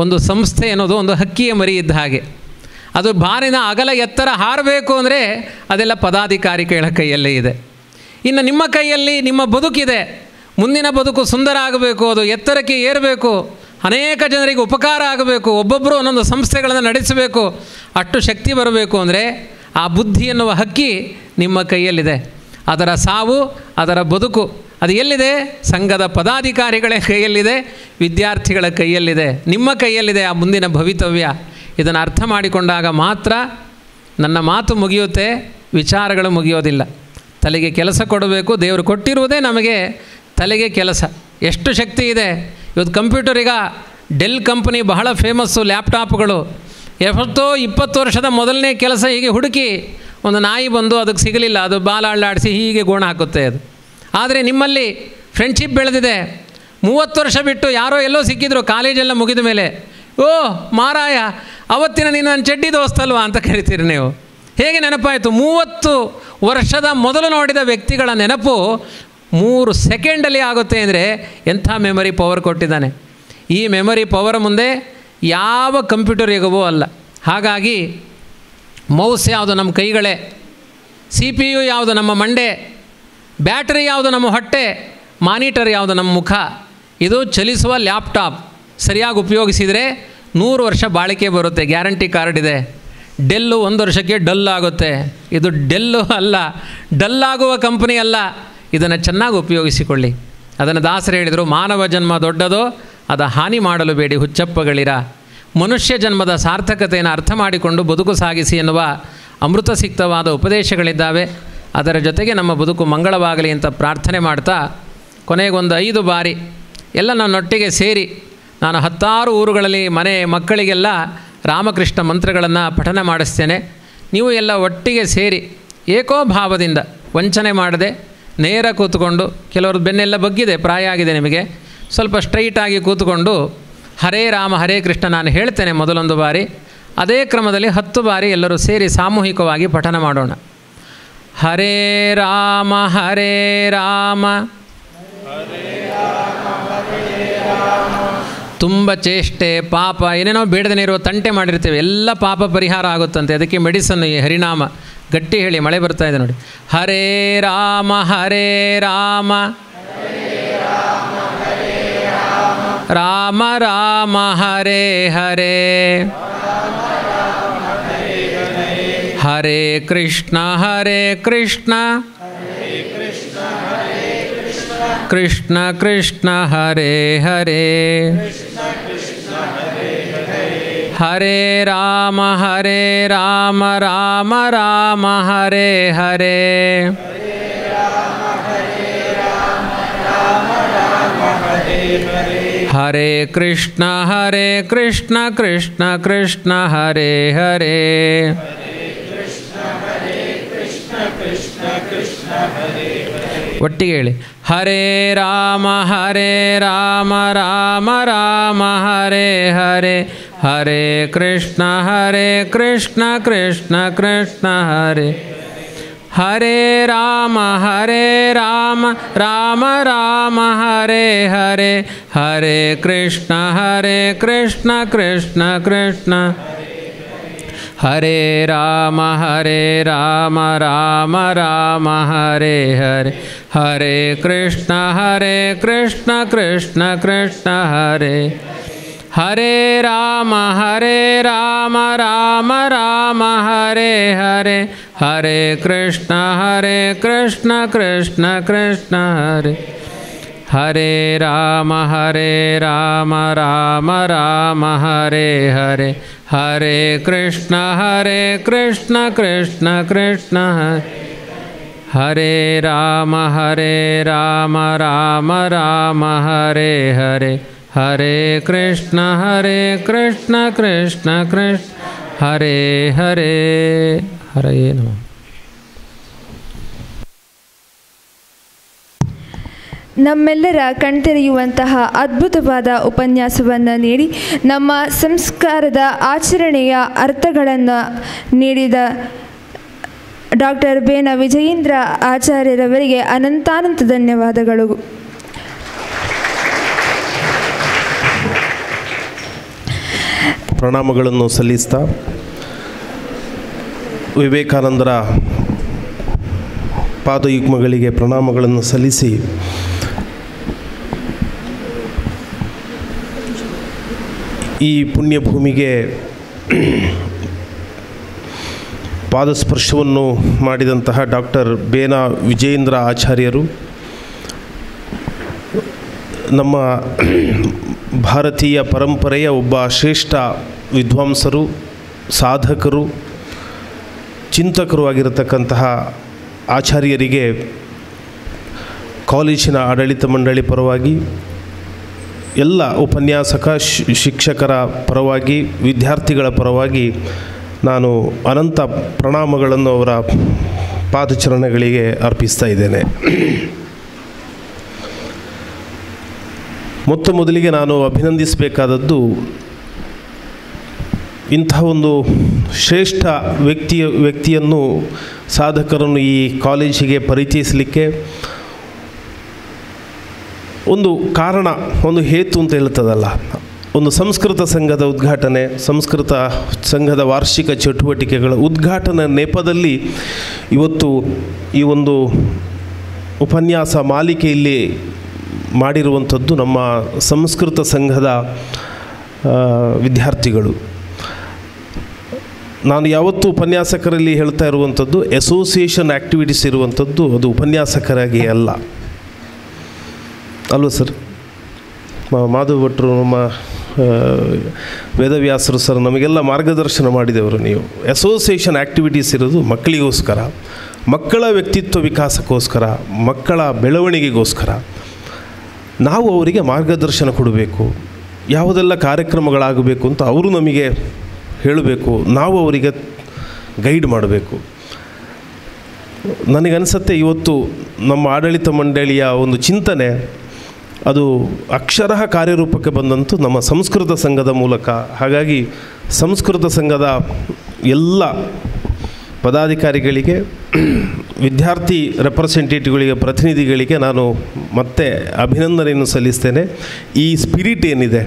ಒಂದು ಸಂಸ್ಥೆ ಅನ್ನೋದು ಒಂದು ಹಕ್ಕಿಯ ಮರಿ ಇದ್ದ ಹಾಗೆ. ಅದು ಬಾರಿನ ಅಗಲ ಎತ್ತರ ಹಾರಬೇಕು ಅಂದರೆ ಅದೆಲ್ಲ ಪದಾಧಿಕಾರಿಗಳ ಕೈಯಲ್ಲೇ ಇದೆ. ಇನ್ನು ನಿಮ್ಮ ಕೈಯಲ್ಲಿ ನಿಮ್ಮ ಬದುಕಿದೆ. ಮುಂದಿನ ಬದುಕು ಸುಂದರ ಆಗಬೇಕು, ಅದು ಎತ್ತರಕ್ಕೆ ಏರಬೇಕು, ಅನೇಕ ಜನರಿಗೆ ಉಪಕಾರ ಆಗಬೇಕು, ಒಬ್ಬೊಬ್ಬರು ಒಂದೊಂದು ಸಂಸ್ಥೆಗಳನ್ನು ನಡೆಸಬೇಕು, ಅಷ್ಟು ಶಕ್ತಿ ಬರಬೇಕು ಅಂದರೆ ಆ ಬುದ್ಧಿ ಎನ್ನುವ ಹಕ್ಕಿ ನಿಮ್ಮ ಕೈಯಲ್ಲಿದೆ. ಅದರ ಸಾವು, ಅದರ ಬದುಕು ಅದು ಎಲ್ಲಿದೆ? ಸಂಘದ ಪದಾಧಿಕಾರಿಗಳ ಕೈಯಲ್ಲಿದೆ, ವಿದ್ಯಾರ್ಥಿಗಳ ಕೈಯಲ್ಲಿದೆ, ನಿಮ್ಮ ಕೈಯಲ್ಲಿದೆ ಆ ಮುಂದಿನ ಭವಿತವ್ಯ. ಇದನ್ನು ಅರ್ಥ ಮಾಡಿಕೊಂಡಾಗ ಮಾತ್ರ ನನ್ನ ಮಾತು ಮುಗಿಯುತ್ತೆ, ವಿಚಾರಗಳು ಮುಗಿಯೋದಿಲ್ಲ. ತಲೆಗೆ ಕೆಲಸ ಕೊಡಬೇಕು. ದೇವರು ಕೊಟ್ಟಿರುವುದೇ ನಮಗೆ ತಲೆಗೆ ಕೆಲಸ. ಎಷ್ಟು ಶಕ್ತಿ ಇದೆ ಇವತ್ತು ಕಂಪ್ಯೂಟರಿಗ. ಡೆಲ್ ಕಂಪ್ನಿ ಬಹಳ ಫೇಮಸ್ಸು ಲ್ಯಾಪ್ಟಾಪ್ಗಳು. 20 ವರ್ಷದ ಮೊದಲನೇ ಕೆಲಸ ಹೀಗೆ ಹುಡುಕಿ ಒಂದು ನಾಯಿ ಬಂದು ಅದಕ್ಕೆ ಸಿಗಲಿಲ್ಲ, ಅದು ಬಾಲ ಅಳ್ಳಾಡಿಸಿ ಹೀಗೆ ಗೋಣ ಹಾಕುತ್ತೆ ಅದು. ಆದರೆ ನಿಮ್ಮಲ್ಲಿ ಫ್ರೆಂಡ್ಶಿಪ್ ಬೆಳೆದಿದೆ. 30 ವರ್ಷ ಬಿಟ್ಟು ಯಾರೋ ಎಲ್ಲೋ ಸಿಕ್ಕಿದ್ರು ಕಾಲೇಜೆಲ್ಲ ಮುಗಿದ ಮೇಲೆ, ಓ ಮಾರಾಯ ಅವತ್ತಿನ ನೀನು ನನ್ನ ಚಡ್ಡಿ ದೋಸ್ತಲ್ವಾ ಅಂತ ಕರಿತೀರಿ ನೀವು. ಹೇಗೆ ನೆನಪಾಯಿತು? 30 ವರ್ಷದ ಮೊದಲು ನೋಡಿದ ವ್ಯಕ್ತಿಗಳ ನೆನಪು 3 ಸೆಕೆಂಡಲ್ಲಿ ಆಗುತ್ತೆ ಅಂದರೆ ಎಂಥ ಮೆಮೊರಿ ಪವರ್ ಕೊಟ್ಟಿದ್ದಾನೆ. ಈ ಮೆಮೊರಿ ಪವರ್ ಮುಂದೆ ಯಾವ ಕಂಪ್ಯೂಟರ್ ಯುಗವೂ ಅಲ್ಲ. ಹಾಗಾಗಿ ಮೌಸ್ ಯಾವುದು? ನಮ್ಮ ಕೈಗಳೇ. CPU ಯಾವುದು? ನಮ್ಮ ಮಂಡೆ. ಬ್ಯಾಟ್ರಿ ಯಾವುದು? ನಮ್ಮ ಹೊಟ್ಟೆ. ಮಾನಿಟರ್ ಯಾವುದು? ನಮ್ಮ ಮುಖ. ಇದು ಚಲಿಸುವ ಲ್ಯಾಪ್ಟಾಪ್. ಸರಿಯಾಗಿ ಉಪಯೋಗಿಸಿದರೆ 100 ವರ್ಷ ಬಾಳಿಕೆ ಬರುತ್ತೆ, ಗ್ಯಾರಂಟಿ ಕಾರ್ಡ್ ಇದೆ. ಡೆಲ್ಲು 1 ವರ್ಷಕ್ಕೆ ಡಲ್ ಆಗುತ್ತೆ. ಇದು ಡೆಲ್ಲು ಅಲ್ಲ, ಡಲ್ಲಾಗುವ ಕಂಪನಿ ಅಲ್ಲ. ಇದನ್ನು ಚೆನ್ನಾಗಿ ಉಪಯೋಗಿಸಿಕೊಳ್ಳಿ. ಅದನ್ನು ದಾಸರು ಹೇಳಿದರು, ಮಾನವ ಜನ್ಮ ದೊಡ್ಡದೋ ಅದ ಹಾನಿ ಮಾಡಲು ಬೇಡಿ ಹುಚ್ಚಪ್ಪಗಳಿರ. ಮನುಷ್ಯ ಜನ್ಮದ ಸಾರ್ಥಕತೆಯನ್ನು ಅರ್ಥ ಮಾಡಿಕೊಂಡು ಬದುಕು ಸಾಗಿಸಿ ಎನ್ನುವ ಅಮೃತ ಸಿಕ್ತವಾದ ಉಪದೇಶಗಳಿದ್ದಾವೆ. ಅದರ ಜೊತೆಗೆ ನಮ್ಮ ಬದುಕು ಮಂಗಳವಾಗಲಿ ಅಂತ ಪ್ರಾರ್ಥನೆ ಮಾಡ್ತಾ, ಕೊನೆಗೊಂದು 5 ಬಾರಿ ಎಲ್ಲ ನನ್ನೊಟ್ಟಿಗೆ ಸೇರಿ ನಾನು 10 ಊರುಗಳಲ್ಲಿ ಮನೆ ಮಕ್ಕಳಿಗೆಲ್ಲ ರಾಮಕೃಷ್ಣ ಮಂತ್ರಗಳನ್ನು ಪಠನ ಮಾಡಿಸ್ತೇನೆ. ನೀವು ಎಲ್ಲ ಒಟ್ಟಿಗೆ ಸೇರಿ ಏಕೋಭಾವದಿಂದ, ವಂಚನೆ ಮಾಡದೆ ನೇರ ಕೂತ್ಕೊಂಡು, ಕೆಲವ್ರದ್ದು ಬೆನ್ನೆಲ್ಲ ಬಗ್ಗಿದೆ, ಪ್ರಾಯ ಆಗಿದೆ ನಿಮಗೆ, ಸ್ವಲ್ಪ ಸ್ಟ್ರೈಟಾಗಿ ಕೂತ್ಕೊಂಡು ಹರೇ ರಾಮ ಹರೇ ಕೃಷ್ಣ ನಾನು ಹೇಳ್ತೇನೆ ಮೊದಲೊಂದು ಬಾರಿ. ಅದೇ ಕ್ರಮದಲ್ಲಿ 10 ಬಾರಿ ಎಲ್ಲರೂ ಸೇರಿ ಸಾಮೂಹಿಕವಾಗಿ ಪಠನ ಮಾಡೋಣ. ಹರೇ ರಾಮ ಹರೇ ರಾಮ ತುಂಬ ಚೇಷ್ಟೆ ಪಾಪ ಏನೇನೋ ಬೇಡದೇ ಇರುವ ತಂಟೆ ಮಾಡಿರ್ತೀವಿ, ಎಲ್ಲ ಪಾಪ ಪರಿಹಾರ ಆಗುತ್ತಂತೆ. ಅದಕ್ಕೆ ಮೆಡಿಸನ್ ಈ ಹರಿನಾಮ. ಗಟ್ಟಿ ಹೇಳಿ, ಮಳೆ ಬರ್ತಾ ಇದೆ ನೋಡಿ. ಹರೇ ರಾಮ ಹರೇ ರಾಮ ರಾಮ ರಾಮ ಹರೇ ಹರೇ ಹರೇ ಕೃಷ್ಣ ಕೃಷ್ಣ ಕೃಷ್ಣ ಕೃಷ್ಣ ಹರೇ ಹರೇ ಹರೇ ರಾಮ ರಾಮ ರಾಮ ಹರೇ ಹರೇ ಹರೇ ಕೃಷ್ಣ ಕೃಷ್ಣ ಕೃಷ್ಣ ಹರೇ ಹರೇ ಒಟ್ಟಿಗೆ ಹೇಳಿ. ಹರೇ ರಾಮ ರಾಮ ರಾಮ ಹರೇ ಹರೇ ಹರೇ ಕೃಷ್ಣ ಕೃಷ್ಣ ಕೃಷ್ಣ ಹರೇ ಹರೇ ರಾಮ ರಾಮ ರಾಮ ಹರೇ ಹರೇ ಹರೇ ಕೃಷ್ಣ ಕೃಷ್ಣ ಕೃಷ್ಣ ಹರೇ ರಾಮ ರಾಮ ರಾಮ ಹರೇ ಹರೇ ಹರೇ ಕೃಷ್ಣ ಕೃಷ್ಣ ಕೃಷ್ಣ ಹರೇ ಹರೇ ರಾಮ ರಾಮ ರಾಮ ಹರೇ ಹರೇ ಹರೇ ಕೃಷ್ಣ ಕೃಷ್ಣ ಕೃಷ್ಣ ಹರೇ ಹರೇ ರಾಮ ರಾಮ ರಾಮ ಹರೇ ಹರೇ ಹರೇ ಕೃಷ್ಣ ಕೃಷ್ಣ ಕೃಷ್ಣ ಹರೇ ಹರೇ ರಾಮ ರಾಮ ರಾಮ ಹರೇ ಹರೇ, ಹರೇ ಕೃಷ್ಣ ಕೃಷ್ಣ ಕೃಷ್ಣ ಹರೇ ಹರೇ. ಹರೇ ನಮಃ. ನಮ್ಮೆಲ್ಲರ ಕಣ್ತೆರೆಯುವಂತಹ ಅದ್ಭುತವಾದ ಉಪನ್ಯಾಸವನ್ನು ನೀಡಿ ನಮ್ಮ ಸಂಸ್ಕಾರದ ಆಚರಣೆಯ ಅರ್ಥಗಳನ್ನು ನೀಡಿದ ಡಾಕ್ಟರ್ ಬೇನ ವಿಜಯೇಂದ್ರ ಆಚಾರ್ಯರವರಿಗೆ ಅನಂತಾನಂತ ಧನ್ಯವಾದಗಳು. ಪ್ರಣಾಮಗಳನ್ನು ಸಲ್ಲಿಸ್ತಾ ವಿವೇಕಾನಂದರ ಪಾದಯುಗ್ಮಗಳಿಗೆ ಪ್ರಣಾಮಗಳನ್ನು ಸಲ್ಲಿಸಿ ಈ ಪುಣ್ಯಭೂಮಿಗೆ ಪಾದಸ್ಪರ್ಶವನ್ನು ಮಾಡಿದಂತಹ ಡಾಕ್ಟರ್ ಬೇನ ವಿಜಯೇಂದ್ರ ಆಚಾರ್ಯರು ನಮ್ಮ ಭಾರತೀಯ ಪರಂಪರೆಯ ಒಬ್ಬ ಶ್ರೇಷ್ಠ ವಿದ್ವಾಂಸರು, ಸಾಧಕರು, ಚಿಂತಕರು ಆಗಿರತಕ್ಕಂತಹ ಆಚಾರ್ಯರಿಗೆ ಕಾಲೇಜಿನ ಆಡಳಿತ ಮಂಡಳಿ ಪರವಾಗಿ, ಎಲ್ಲ ಉಪನ್ಯಾಸಕ ಶಿಕ್ಷಕರ ಪರವಾಗಿ, ವಿದ್ಯಾರ್ಥಿಗಳ ಪರವಾಗಿ ನಾನು ಅನಂತ ಪ್ರಣಾಮಗಳನ್ನು ಅವರ ಪಾದಚರಣಗಳಿಗೆ ಅರ್ಪಿಸ್ತಾ ಇದ್ದೇನೆ. ಮೊದಲಿಗೆ ನಾನು ಅಭಿನಂದಿಸಬೇಕಾದದ್ದು ಇಂತಹ ಒಂದು ಶ್ರೇಷ್ಠ ವ್ಯಕ್ತಿಯನ್ನು, ಸಾಧಕರನ್ನು ಈ ಕಾಲೇಜಿಗೆ ಪರಿಚಯಿಸಲಿಕ್ಕೆ ಒಂದು ಕಾರಣ, ಒಂದು ಹೇತು ಅಂತ ಹೇಳ್ತದಲ್ಲ. ಒಂದು ಸಂಸ್ಕೃತ ಸಂಘದ ಉದ್ಘಾಟನೆ, ಸಂಸ್ಕೃತ ಸಂಘದ ವಾರ್ಷಿಕ ಚಟುವಟಿಕೆಗಳ ಉದ್ಘಾಟನೆ ನೆಪದಲ್ಲಿ ಇವತ್ತು ಈ ಒಂದು ಉಪನ್ಯಾಸ ಮಾಲಿಕೆಯಲ್ಲಿ ಮಾಡಿರುವಂಥದ್ದು ನಮ್ಮ ಸಂಸ್ಕೃತ ಸಂಘದ ವಿದ್ಯಾರ್ಥಿಗಳು. ನಾನು ಯಾವತ್ತೂ ಉಪನ್ಯಾಸಕರಲ್ಲಿ ಹೇಳ್ತಾ ಇರುವಂಥದ್ದು, ಅಸೋಸಿಯೇಷನ್ ಆ್ಯಕ್ಟಿವಿಟೀಸ್ ಇರುವಂಥದ್ದು ಅದು ಉಪನ್ಯಾಸಕರಾಗಿ ಅಲ್ಲ ಅಲ್ವ ಸರ್? ಮಾಧವ್ ಭಟ್ರು, ನಮ್ಮ ವೇದವ್ಯಾಸರು ಸರ್ ನಮಗೆಲ್ಲ ಮಾರ್ಗದರ್ಶನ ಮಾಡಿದವರು. ನೀವು ಅಸೋಸಿಯೇಷನ್ ಆ್ಯಕ್ಟಿವಿಟೀಸ್ ಇರೋದು ಮಕ್ಕಳಿಗೋಸ್ಕರ, ಮಕ್ಕಳ ವ್ಯಕ್ತಿತ್ವ ವಿಕಾಸಕ್ಕೋಸ್ಕರ, ಮಕ್ಕಳ ಬೆಳವಣಿಗೆಗೋಸ್ಕರ. ನಾವು ಅವರಿಗೆ ಮಾರ್ಗದರ್ಶನ ಕೊಡಬೇಕು, ಯಾವುದೆಲ್ಲ ಕಾರ್ಯಕ್ರಮಗಳಾಗಬೇಕು ಅಂತ ಅವರು ನಮಗೆ ಹೇಳಬೇಕು, ನಾವು ಅವರಿಗೆ ಗೈಡ್ ಮಾಡಬೇಕು. ನನಗನ್ಸುತ್ತೆ ಇವತ್ತು ನಮ್ಮ ಆಡಳಿತ ಮಂಡಳಿಯ ಒಂದು ಚಿಂತನೆ ಅದು ಅಕ್ಷರಃ ಕಾರ್ಯರೂಪಕ್ಕೆ ಬಂದಂತೂ ನಮ್ಮ ಸಂಸ್ಕೃತ ಸಂಘದ ಮೂಲಕ. ಹಾಗಾಗಿ ಸಂಸ್ಕೃತ ಸಂಘದ ಎಲ್ಲ ಪದಾಧಿಕಾರಿಗಳಿಗೆ, ವಿದ್ಯಾರ್ಥಿ ರೆಪ್ರೆಸೆಂಟೇಟಿವ್ಗಳಿಗೆ, ಪ್ರತಿನಿಧಿಗಳಿಗೆ ನಾನು ಮತ್ತೆ ಅಭಿನಂದನೆಯನ್ನು ಸಲ್ಲಿಸ್ತೇನೆ. ಈ ಸ್ಪಿರಿಟ್ ಏನಿದೆ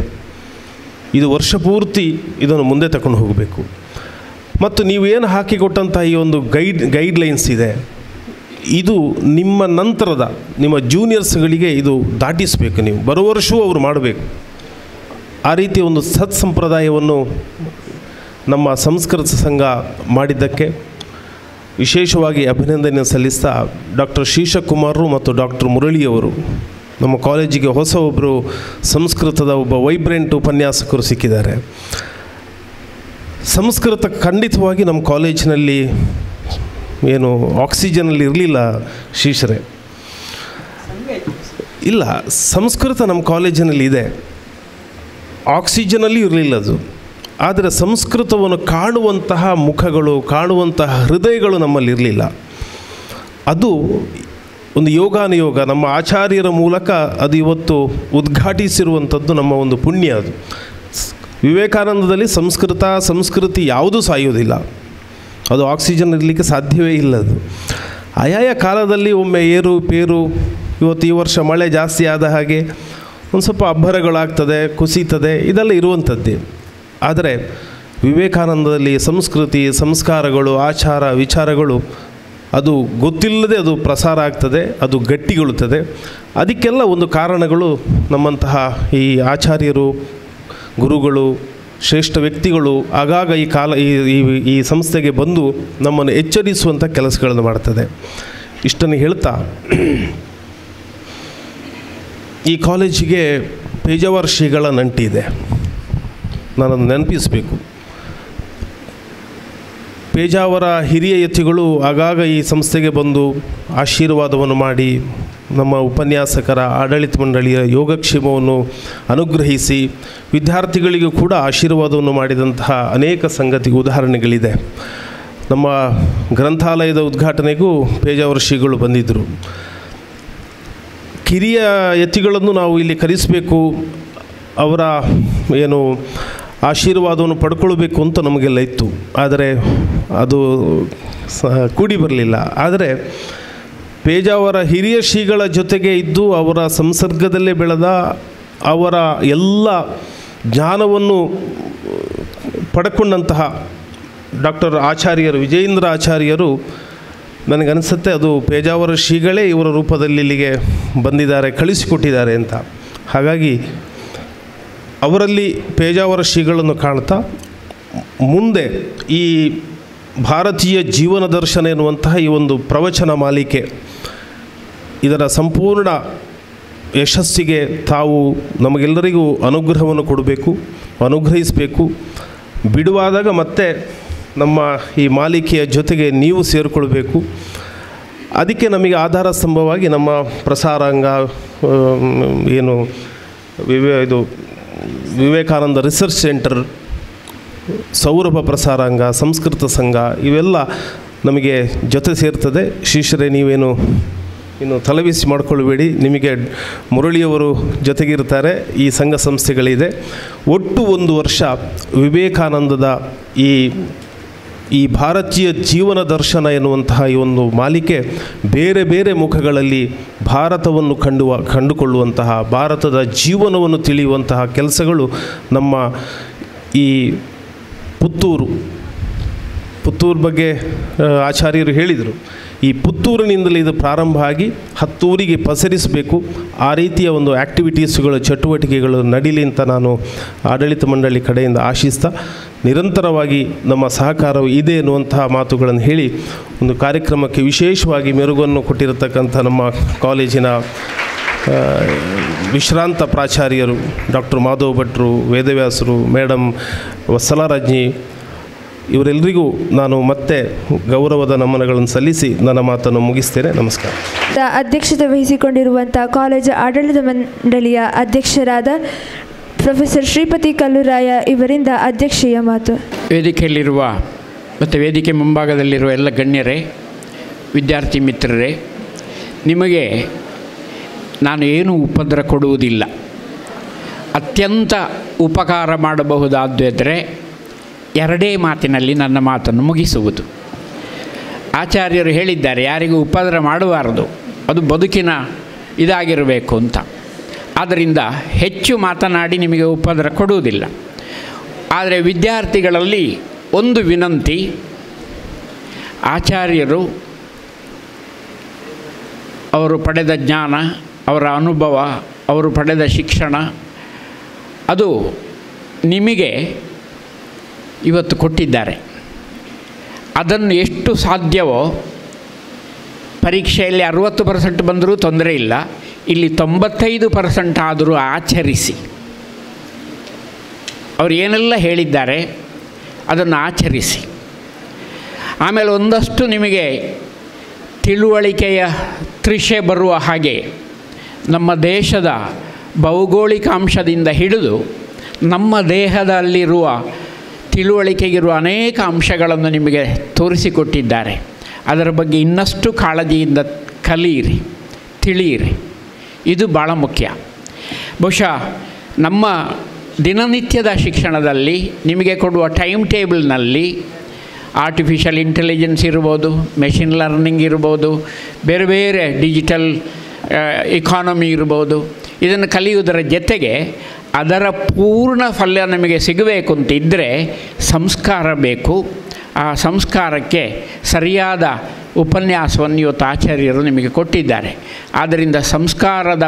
ಇದು ವರ್ಷ ಪೂರ್ತಿ ಇದನ್ನು ಮುಂದೆ ತಗೊಂಡು ಹೋಗಬೇಕು. ಮತ್ತು ನೀವೇನು ಹಾಕಿಕೊಟ್ಟಂಥ ಈ ಒಂದು ಗೈಡ್ಲೈನ್ಸ್ ಇದೆ, ಇದು ನಿಮ್ಮ ನಂತರದ ನಿಮ್ಮ ಜೂನಿಯರ್ಸ್ಗಳಿಗೆ ಇದು ದಾಟಿಸಬೇಕು. ನೀವು ಬರೋ ವರ್ಷವೂ ಅವರು ಮಾಡಬೇಕು. ಆ ರೀತಿಯ ಒಂದು ಸತ್ಸಂಪ್ರದಾಯವನ್ನು ನಮ್ಮ ಸಂಸ್ಕೃತ ಸಂಘ ಮಾಡಿದ್ದಕ್ಕೆ ವಿಶೇಷವಾಗಿ ಅಭಿನಂದನೆ ಸಲ್ಲಿಸ್ತಾ, ಡಾಕ್ಟರ್ ಶೀಶಕುಮಾರರು ಮತ್ತು ಡಾಕ್ಟರ್ ಮುರಳಿಯವರು ನಮ್ಮ ಕಾಲೇಜಿಗೆ ಹೊಸ ಒಬ್ಬರು ಸಂಸ್ಕೃತದ ಒಬ್ಬ ವೈಬ್ರೆಂಟ್ ಉಪನ್ಯಾಸಕರು ಸಿಕ್ಕಿದ್ದಾರೆ. ಸಂಸ್ಕೃತ ಖಂಡಿತವಾಗಿ ನಮ್ಮ ಕಾಲೇಜಿನಲ್ಲಿ ಏನು ಆಕ್ಸಿಜನಲ್ಲಿ ಇರಲಿಲ್ಲ ಶೀಶರೇ, ಇಲ್ಲ, ಸಂಸ್ಕೃತ ನಮ್ಮ ಕಾಲೇಜಿನಲ್ಲಿ ಇದೆ, ಆಕ್ಸಿಜನಲ್ಲಿ ಇರಲಿಲ್ಲ ಅದು. ಆದರೆ ಸಂಸ್ಕೃತವನ್ನು ಕಾಣುವಂತಹ ಮುಖಗಳು, ಕಾಣುವಂತಹ ಹೃದಯಗಳು ನಮ್ಮಲ್ಲಿ ಇರಲಿಲ್ಲ. ಅದು ಒಂದು ಯೋಗಾನುಯೋಗ, ನಮ್ಮ ಆಚಾರ್ಯರ ಮೂಲಕ ಅದು ಇವತ್ತು ಉದ್ಘಾಟಿಸಿರುವಂಥದ್ದು ನಮ್ಮ ಒಂದು ಪುಣ್ಯ. ಅದು ವಿವೇಕಾನಂದದಲ್ಲಿ ಸಂಸ್ಕೃತಿ ಯಾವುದೂ ಸಾಯೋದಿಲ್ಲ, ಅದು ಆಕ್ಸಿಜನ್ ಇರಲಿಕ್ಕೆ ಸಾಧ್ಯವೇ ಇಲ್ಲ. ಅದು ಆಯಾಯ ಕಾಲದಲ್ಲಿ ಒಮ್ಮೆ ಏರು ಪೇರು, ಇವತ್ತು ಈ ವರ್ಷ ಮಳೆ ಜಾಸ್ತಿ ಆದ ಹಾಗೆ ಒಂದು ಸ್ವಲ್ಪ ಅಬ್ಬರಗಳಾಗ್ತದೆ, ಕುಸಿತದೆ, ಇದೆಲ್ಲ ಇರುವಂಥದ್ದೇ. ಆದರೆ ವಿವೇಕಾನಂದದಲ್ಲಿ ಸಂಸ್ಕೃತಿ, ಸಂಸ್ಕಾರಗಳು, ಆಚಾರ ವಿಚಾರಗಳು ಅದು ಗೊತ್ತಿಲ್ಲದೆ ಅದು ಪ್ರಸಾರ ಆಗ್ತದೆ, ಅದು ಗಟ್ಟಿಗೊಳ್ಳುತ್ತದೆ. ಅದಕ್ಕೆಲ್ಲ ಒಂದು ಕಾರಣಗಳು ನಮ್ಮಂತಹ ಈ ಆಚಾರ್ಯರು, ಗುರುಗಳು, ಶ್ರೇಷ್ಠ ವ್ಯಕ್ತಿಗಳು ಆಗಾಗ ಈ ಸಂಸ್ಥೆಗೆ ಬಂದು ನಮ್ಮನ್ನು ಎಚ್ಚರಿಸುವಂಥ ಕೆಲಸಗಳನ್ನು ಮಾಡ್ತದೆ. ಇಷ್ಟನ್ನು ಹೇಳ್ತಾ, ಈ ಕಾಲೇಜಿಗೆ ಪೇಜಾವರ ಶ್ರೀಗಳ ನಂಟಿದೆ, ನಾನನ್ನು ನೆನಪಿಸಬೇಕು. ಪೇಜಾವರ ಹಿರಿಯ ಯತಿಗಳು ಆಗಾಗ ಈ ಸಂಸ್ಥೆಗೆ ಬಂದು ಆಶೀರ್ವಾದವನ್ನು ಮಾಡಿ ನಮ್ಮ ಉಪನ್ಯಾಸಕರ ಆಡಳಿತ ಮಂಡಳಿಯ ಯೋಗಕ್ಷೇಮವನ್ನು ಅನುಗ್ರಹಿಸಿ ವಿದ್ಯಾರ್ಥಿಗಳಿಗೂ ಕೂಡ ಆಶೀರ್ವಾದವನ್ನು ಮಾಡಿದಂತಹ ಅನೇಕ ಸಂಗತಿ ಉದಾಹರಣೆಗಳಿದೆ. ನಮ್ಮ ಗ್ರಂಥಾಲಯದ ಉದ್ಘಾಟನೆಗೂ ಪೇಜಾವರ ಶ್ರೀಗಳು ಬಂದಿದ್ದರು. ಕಿರಿಯ ಯತಿಗಳನ್ನು ನಾವು ಇಲ್ಲಿ ಕರೆಸಬೇಕು, ಅವರ ಏನು ಆಶೀರ್ವಾದವನ್ನು ಪಡ್ಕೊಳ್ಬೇಕು ಅಂತ ನಮಗೆಲ್ಲ ಇತ್ತು. ಆದರೆ ಅದು ಕೂಡಿ ಬರಲಿಲ್ಲ. ಆದರೆ ಪೇಜಾವರ ಹಿರಿಯ ಶ್ರೀಗಳ ಜೊತೆಗೆ ಇದ್ದು ಅವರ ಸಂಸರ್ಗದಲ್ಲೇ ಬೆಳೆದ ಅವರ ಎಲ್ಲ ಜ್ಞಾನವನ್ನು ಪಡ್ಕೊಂಡಂತಹ ಡಾಕ್ಟರ್ ಆಚಾರ್ಯರು, ವಿಜಯೇಂದ್ರ ಆಚಾರ್ಯರು, ನನಗನ್ನಿಸುತ್ತೆ ಅದು ಪೇಜಾವರ ಶ್ರೀಗಳೇ ಇವರ ರೂಪದಲ್ಲಿ ಇಲ್ಲಿಗೆ ಬಂದಿದ್ದಾರೆ, ಕಳಿಸಿಕೊಟ್ಟಿದ್ದಾರೆ ಅಂತ. ಹಾಗಾಗಿ ಅವರಲ್ಲಿ ಪೇಜಾವರ ಶ್ರೀಗಳನ್ನು ಕಾಣ್ತಾ ಮುಂದೆ ಈ ಭಾರತೀಯ ಜೀವನ ದರ್ಶನ ಎನ್ನುವಂತಹ ಈ ಒಂದು ಪ್ರವಚನ ಮಾಲಿಕೆ, ಇದರ ಸಂಪೂರ್ಣ ಯಶಸ್ಸಿಗೆ ತಾವು ನಮಗೆಲ್ಲರಿಗೂ ಅನುಗ್ರಹವನ್ನು ಕೊಡಬೇಕು, ಅನುಗ್ರಹಿಸಬೇಕು. ಬಿಡುವಾದಾಗ ಮತ್ತೆ ನಮ್ಮ ಈ ಮಾಲಿಕೆಯ ಜೊತೆಗೆ ನೀವು ಸೇರಿಕೊಳ್ಬೇಕು. ಅದಕ್ಕೆ ನಮಗೆ ಆಧಾರ ಸ್ತಂಭವಾಗಿ ನಮ್ಮ ಪ್ರಸಾರಾಂಗ, ಏನು ಇದು ವಿವೇಕಾನಂದ ರಿಸರ್ಚ್ ಸೆಂಟರ್, ಸೌರಭ ಪ್ರಸಾರಾಂಗ, ಸಂಸ್ಕೃತ ಸಂಘ, ಇವೆಲ್ಲ ನಮಗೆ ಜೊತೆ ಸೇರ್ತದೆ. ಶಿಷ್ಯರೇ, ನೀವೇನು ಇನ್ನು ತಲೆಬಿಸಿ ಮಾಡಿಕೊಳ್ಳಬೇಡಿ, ನಿಮಗೆ ಮುರಳಿಯವರು ಜೊತೆಗಿರ್ತಾರೆ, ಈ ಸಂಘ ಸಂಸ್ಥೆಗಳಿದೆ. ಒಟ್ಟು 1 ವರ್ಷ ವಿವೇಕಾನಂದದ ಈ ಭಾರತೀಯ ಜೀವನ ದರ್ಶನ ಎನ್ನುವಂತಹ ಈ ಒಂದು ಮಾಲಿಕೆ ಬೇರೆ ಬೇರೆ ಮುಖಗಳಲ್ಲಿ ಭಾರತವನ್ನು ಕಂಡುಕೊಳ್ಳುವಂತಹ, ಭಾರತದ ಜೀವನವನ್ನು ತಿಳಿಯುವಂತಹ ಕೆಲಸಗಳು ನಮ್ಮ ಈ ಪುತ್ತೂರು ಬಗ್ಗೆ ಆಚಾರ್ಯರು ಹೇಳಿದರು. ಈ ಪುತ್ತೂರಿನಿಂದಲೇ ಇದು ಪ್ರಾರಂಭ ಆಗಿ 10 ಊರಿಗೆ ಪಸರಿಸಬೇಕು. ಆ ರೀತಿಯ ಒಂದು ಆ್ಯಕ್ಟಿವಿಟೀಸ್ಗಳು, ಚಟುವಟಿಕೆಗಳು ನಡೀಲಿ ಅಂತ ನಾನು ಆಡಳಿತ ಮಂಡಳಿ ಕಡೆಯಿಂದ ಆಶಿಸ್ತಾ, ನಿರಂತರವಾಗಿ ನಮ್ಮ ಸಹಕಾರವು ಇದೆ ಎನ್ನುವಂತಹ ಮಾತುಗಳನ್ನು ಹೇಳಿ, ಒಂದು ಕಾರ್ಯಕ್ರಮಕ್ಕೆ ವಿಶೇಷವಾಗಿ ಮೆರುಗನ್ನು ಕೊಟ್ಟಿರತಕ್ಕಂಥ ನಮ್ಮ ಕಾಲೇಜಿನ ವಿಶ್ರಾಂತ ಪ್ರಾಚಾರ್ಯರು ಡಾಕ್ಟರ್ ಮಾಧವ್ ಭಟ್ರು, ವೇದವ್ಯಾಸರು, ಮೇಡಮ್ ವತ್ಸಲಾರಾಜ್ಞಿ, ಇವರೆಲ್ಲರಿಗೂ ನಾನು ಮತ್ತೆ ಗೌರವದ ನಮನಗಳನ್ನು ಸಲ್ಲಿಸಿ ನನ್ನ ಮಾತನ್ನು ಮುಗಿಸ್ತೇನೆ. ನಮಸ್ಕಾರ. ಅಧ್ಯಕ್ಷತೆ ವಹಿಸಿಕೊಂಡಿರುವಂಥ ಕಾಲೇಜು ಆಡಳಿತ ಮಂಡಳಿಯ ಅಧ್ಯಕ್ಷರಾದ ಪ್ರೊಫೆಸರ್ ಶ್ರೀಪತಿ ಕಲ್ಲುರಾಯ ಇವರಿಂದ ಅಧ್ಯಕ್ಷೀಯ ಮಾತು. ವೇದಿಕೆಯಲ್ಲಿರುವ ಮತ್ತು ವೇದಿಕೆ ಮುಂಭಾಗದಲ್ಲಿರುವ ಎಲ್ಲ ಗಣ್ಯರೇ, ವಿದ್ಯಾರ್ಥಿ ಮಿತ್ರರೇ, ನಿಮಗೆ ನಾನು ಏನೂ ಉಪದ್ರ ಕೊಡುವುದಿಲ್ಲ. ಅತ್ಯಂತ ಉಪಕಾರ ಮಾಡಬಹುದಾದರೆ 2 ಮಾತಿನಲ್ಲಿ ನನ್ನ ಮಾತನ್ನು ಮುಗಿಸುವುದು. ಆಚಾರ್ಯರು ಹೇಳಿದ್ದಾರೆ, ಯಾರಿಗೂ ಉಪದ್ರ ಮಾಡಬಾರದು, ಅದು ಬದುಕಿನ ಇದಾಗಿರಬೇಕು ಅಂತ. ಆದ್ದರಿಂದ ಹೆಚ್ಚು ಮಾತನಾಡಿ ನಿಮಗೆ ಉಪದ್ರ ಕೊಡುವುದಿಲ್ಲ. ಆದರೆ ವಿದ್ಯಾರ್ಥಿಗಳಲ್ಲಿ ಒಂದು ವಿನಂತಿ, ಆಚಾರ್ಯರು ಅವರು ಪಡೆದ ಜ್ಞಾನ, ಅವರ ಅನುಭವ, ಅವರು ಪಡೆದ ಶಿಕ್ಷಣ, ಅದು ನಿಮಗೆ ಇವತ್ತು ಕೊಟ್ಟಿದ್ದಾರೆ. ಅದನ್ನು ಎಷ್ಟು ಸಾಧ್ಯವೋ, ಪರೀಕ್ಷೆಯಲ್ಲಿ 60% ಬಂದರೂ ತೊಂದರೆ ಇಲ್ಲ, ಇಲ್ಲಿ 95% ಆದರೂ ಆಚರಿಸಿ. ಅವರು ಏನೆಲ್ಲ ಹೇಳಿದ್ದಾರೆ ಅದನ್ನು ಆಚರಿಸಿ. ಆಮೇಲೆ ಒಂದಷ್ಟು ನಿಮಗೆ ತಿಳುವಳಿಕೆಯ ತೃಷೆ ಬರುವ ಹಾಗೆ ನಮ್ಮ ದೇಶದ ಭೌಗೋಳಿಕ ಅಂಶದಿಂದ ಹಿಡಿದು ನಮ್ಮ ದೇಹದಲ್ಲಿರುವ ತಿಳುವಳಿಕೆಗಿರುವ ಅನೇಕ ಅಂಶಗಳನ್ನು ನಿಮಗೆ ತೋರಿಸಿಕೊಟ್ಟಿದ್ದಾರೆ. ಅದರ ಬಗ್ಗೆ ಇನ್ನಷ್ಟು ಕಾಳಜಿಯಿಂದ ಕಲಿಯಿರಿ, ತಿಳಿಯಿರಿ. ಇದು ಭಾಳ ಮುಖ್ಯ. ಬಹುಶಃ ನಮ್ಮ ದಿನನಿತ್ಯದ ಶಿಕ್ಷಣದಲ್ಲಿ ನಿಮಗೆ ಕೊಡುವ ಟೈಮ್ ಟೇಬಲ್ನಲ್ಲಿ ಆರ್ಟಿಫಿಷಿಯಲ್ ಇಂಟೆಲಿಜೆನ್ಸ್ ಇರ್ಬೋದು, ಮೆಷಿನ್ ಲರ್ನಿಂಗ್ ಇರ್ಬೋದು, ಬೇರೆ ಬೇರೆ ಡಿಜಿಟಲ್ ಇಕಾನಮಿ ಇರ್ಬೋದು, ಇದನ್ನು ಕಲಿಯುವುದರ ಜೊತೆಗೆ ಅದರ ಪೂರ್ಣ ಫಲ ನಮಗೆ ಸಿಗಬೇಕು ಅಂತಿದ್ದರೆ ಸಂಸ್ಕಾರ ಬೇಕು. ಆ ಸಂಸ್ಕಾರಕ್ಕೆ ಸರಿಯಾದ ಉಪನ್ಯಾಸವನ್ನು ಇವತ್ತು ಆಚಾರ್ಯರು ನಿಮಗೆ ಕೊಟ್ಟಿದ್ದಾರೆ. ಆದ್ದರಿಂದ ಸಂಸ್ಕಾರದ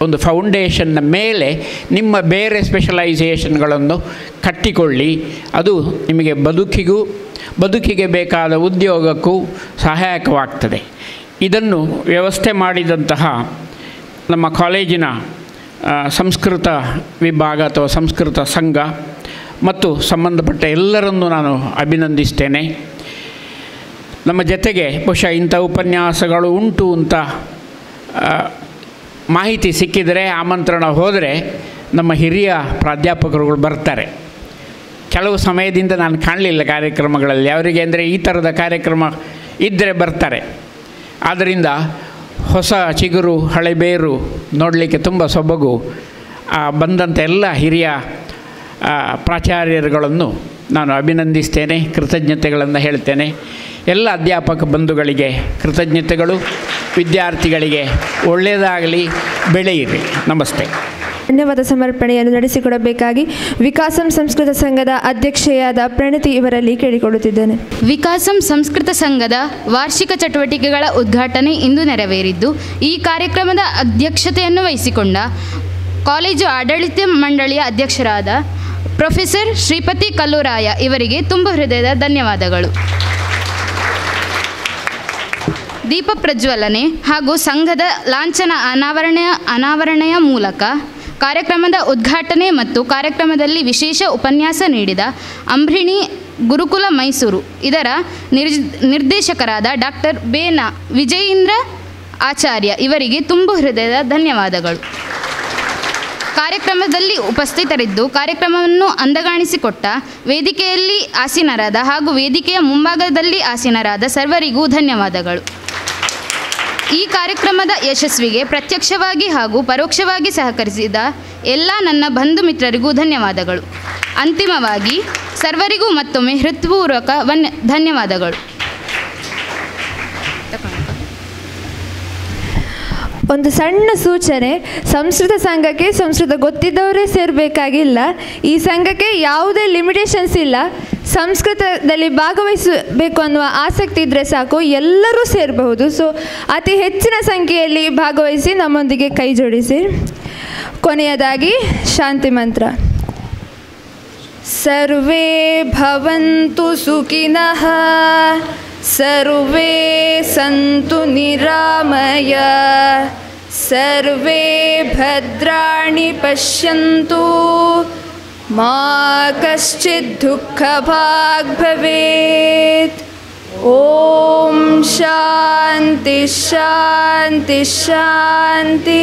ಒಂದು ಫೌಂಡೇಶನ್ನ ಮೇಲೆ ನಿಮ್ಮ ಬೇರೆ ಸ್ಪೆಷಲೈಸೇಷನ್ಗಳನ್ನು ಕಟ್ಟಿಕೊಳ್ಳಿ. ಅದು ನಿಮಗೆ ಬದುಕಿಗೆ ಬೇಕಾದ ಉದ್ಯೋಗಕ್ಕೂ ಸಹಾಯಕವಾಗ್ತದೆ. ಇದನ್ನು ವ್ಯವಸ್ಥೆ ಮಾಡಿದಂತಹ ನಮ್ಮ ಕಾಲೇಜಿನ ಸಂಸ್ಕೃತ ವಿಭಾಗ ಅಥವಾ ಸಂಸ್ಕೃತ ಸಂಘ ಮತ್ತು ಸಂಬಂಧಪಟ್ಟ ಎಲ್ಲರನ್ನೂ ನಾನು ಅಭಿನಂದಿಸ್ತೇನೆ. ನಮ್ಮ ಜೊತೆಗೆ ಬಹುಶಃ ಇಂಥ ಉಪನ್ಯಾಸಗಳು ಉಂಟು ಅಂತ ಮಾಹಿತಿ ಸಿಕ್ಕಿದರೆ, ಆಮಂತ್ರಣ ಹೋದರೆ ನಮ್ಮ ಹಿರಿಯ ಪ್ರಾಧ್ಯಾಪಕರುಗಳು ಬರ್ತಾರೆ. ಕೆಲವು ಸಮಯದಿಂದ ನಾನು ಕಾಣಲಿಲ್ಲ ಕಾರ್ಯಕ್ರಮಗಳಲ್ಲಿ. ಅವರಿಗೆ ಅಂದರೆ ಈ ಥರದ ಕಾರ್ಯಕ್ರಮ ಇದ್ದರೆ ಬರ್ತಾರೆ. ಆದ್ದರಿಂದ ಹೊಸ ಚಿಗುರು ಹಳೆ ಬೇರು ನೋಡಲಿಕ್ಕೆ ತುಂಬ ಸೊಬಗು. ಬಂದಂಥ ಎಲ್ಲ ಹಿರಿಯ ಪ್ರಾಚಾರ್ಯರುಗಳನ್ನು ನಾನು ಅಭಿನಂದಿಸ್ತೇನೆ, ಕೃತಜ್ಞತೆಗಳನ್ನು ಹೇಳ್ತೇನೆ. ಎಲ್ಲ ಅಧ್ಯಾಪಕ ಬಂಧುಗಳಿಗೆ ಕೃತಜ್ಞತೆಗಳು. ವಿದ್ಯಾರ್ಥಿಗಳಿಗೆ ಒಳ್ಳೆಯದಾಗಲಿ, ಬೆಳೆಯಿರಿ. ನಮಸ್ತೆ. ಧನ್ಯವಾದ ಸಮರ್ಪಣೆಯನ್ನು ನಡೆಸಿಕೊಡಬೇಕಾಗಿ ವಿಕಾಸಂ ಸಂಸ್ಕೃತ ಸಂಘದ ಅಧ್ಯಕ್ಷೆಯಾದ ಪ್ರಣತಿ ಇವರಲ್ಲಿ ಕೇಳಿಕೊಳ್ಳುತ್ತಿದ್ದೇನೆ. ವಿಕಾಸಂ ಸಂಸ್ಕೃತ ಸಂಘದ ವಾರ್ಷಿಕ ಚಟುವಟಿಕೆಗಳ ಉದ್ಘಾಟನೆ ಇಂದು ನೆರವೇರಿದ್ದು, ಈ ಕಾರ್ಯಕ್ರಮದ ಅಧ್ಯಕ್ಷತೆಯನ್ನು ವಹಿಸಿಕೊಂಡ ಕಾಲೇಜು ಆಡಳಿತ ಮಂಡಳಿಯ ಅಧ್ಯಕ್ಷರಾದ ಪ್ರೊಫೆಸರ್ ಶ್ರೀಪತಿ ಕಲ್ಲೂರಾಯ ಇವರಿಗೆ ತುಂಬ ಹೃದಯದ ಧನ್ಯವಾದಗಳು. ದೀಪ ಪ್ರಜ್ವಲನೆ ಹಾಗೂ ಸಂಘದ ಲಾಂಛನ ಅನಾವರಣೆಯ ಮೂಲಕ ಕಾರ್ಯಕ್ರಮದ ಉದ್ಘಾಟನೆ ಮತ್ತು ಕಾರ್ಯಕ್ರಮದಲ್ಲಿ ವಿಶೇಷ ಉಪನ್ಯಾಸ ನೀಡಿದ ಅಂಬ್ರಿಣಿ ಗುರುಕುಲ ಮೈಸೂರು ಇದರ ನಿರ್ದೇಶಕರಾದ ಡಾಕ್ಟರ್ ಬೇನ ವಿಜಯೇಂದ್ರ ಆಚಾರ್ಯ ಇವರಿಗೆ ತುಂಬ ಹೃದಯದ ಧನ್ಯವಾದಗಳು. ಕಾರ್ಯಕ್ರಮದಲ್ಲಿ ಉಪಸ್ಥಿತರಿದ್ದು ಕಾರ್ಯಕ್ರಮವನ್ನು ಅಂದಗಾಣಿಸಿಕೊಟ್ಟ ವೇದಿಕೆಯಲ್ಲಿ ಆಸೀನರಾದ ಹಾಗೂ ವೇದಿಕೆಯ ಮುಂಭಾಗದಲ್ಲಿ ಆಸೀನರಾದ ಸರ್ವರಿಗೂ ಧನ್ಯವಾದಗಳು. ಈ ಕಾರ್ಯಕ್ರಮದ ಯಶಸ್ವಿಗೆ ಪ್ರತ್ಯಕ್ಷವಾಗಿ ಹಾಗೂ ಪರೋಕ್ಷವಾಗಿ ಸಹಕರಿಸಿದ ಎಲ್ಲ ನನ್ನ ಬಂಧು ಮಿತ್ರರಿಗೂ ಧನ್ಯವಾದಗಳು. ಅಂತಿಮವಾಗಿ ಸರ್ವರಿಗೂ ಮತ್ತೊಮ್ಮೆ ಹೃತ್ಪೂರ್ವಕ ಧನ್ಯವಾದಗಳು. ಒಂದು ಸಣ್ಣ ಸೂಚನೆ, ಸಂಸ್ಕೃತ ಸಂಘಕ್ಕೆ ಸಂಸ್ಕೃತ ಗೊತ್ತಿದ್ದವರೇ ಸೇರಬೇಕಾಗಿಲ್ಲ. ಈ ಸಂಘಕ್ಕೆ ಯಾವುದೇ ಲಿಮಿಟೇಷನ್ಸ್ ಇಲ್ಲ. ಸಂಸ್ಕೃತದಲ್ಲಿ ಭಾಗವಹಿಸಬೇಕು ಅನ್ನುವ ಆಸಕ್ತಿ ಇದ್ದರೆ ಸಾಕು, ಎಲ್ಲರೂ ಸೇರಬಹುದು. ಸೊ ಅತಿ ಹೆಚ್ಚಿನ ಸಂಖ್ಯೆಯಲ್ಲಿ ಭಾಗವಹಿಸಿ ನಮ್ಮೊಂದಿಗೆ ಕೈ ಜೋಡಿಸಿ. ಕೊನೆಯದಾಗಿ ಶಾಂತಿ ಮಂತ್ರ. ಸರ್ವೇ ಭವಂತು ಸುಖಿನಃ, ಸರ್ವೇ ಸಂತು ನಿರಾಮಯ, ಸರ್ವೇ ಭದ್ರಾಣಿ ಪಶ್ಯಂತು, ಮಾ ಕಶ್ಚಿತ್ ದುಃಖ ಭಾಗ್ ಭವೇತ್. ಓಂ ಶಾಂತಿ ಶಾಂತಿ ಶಾಂತಿ.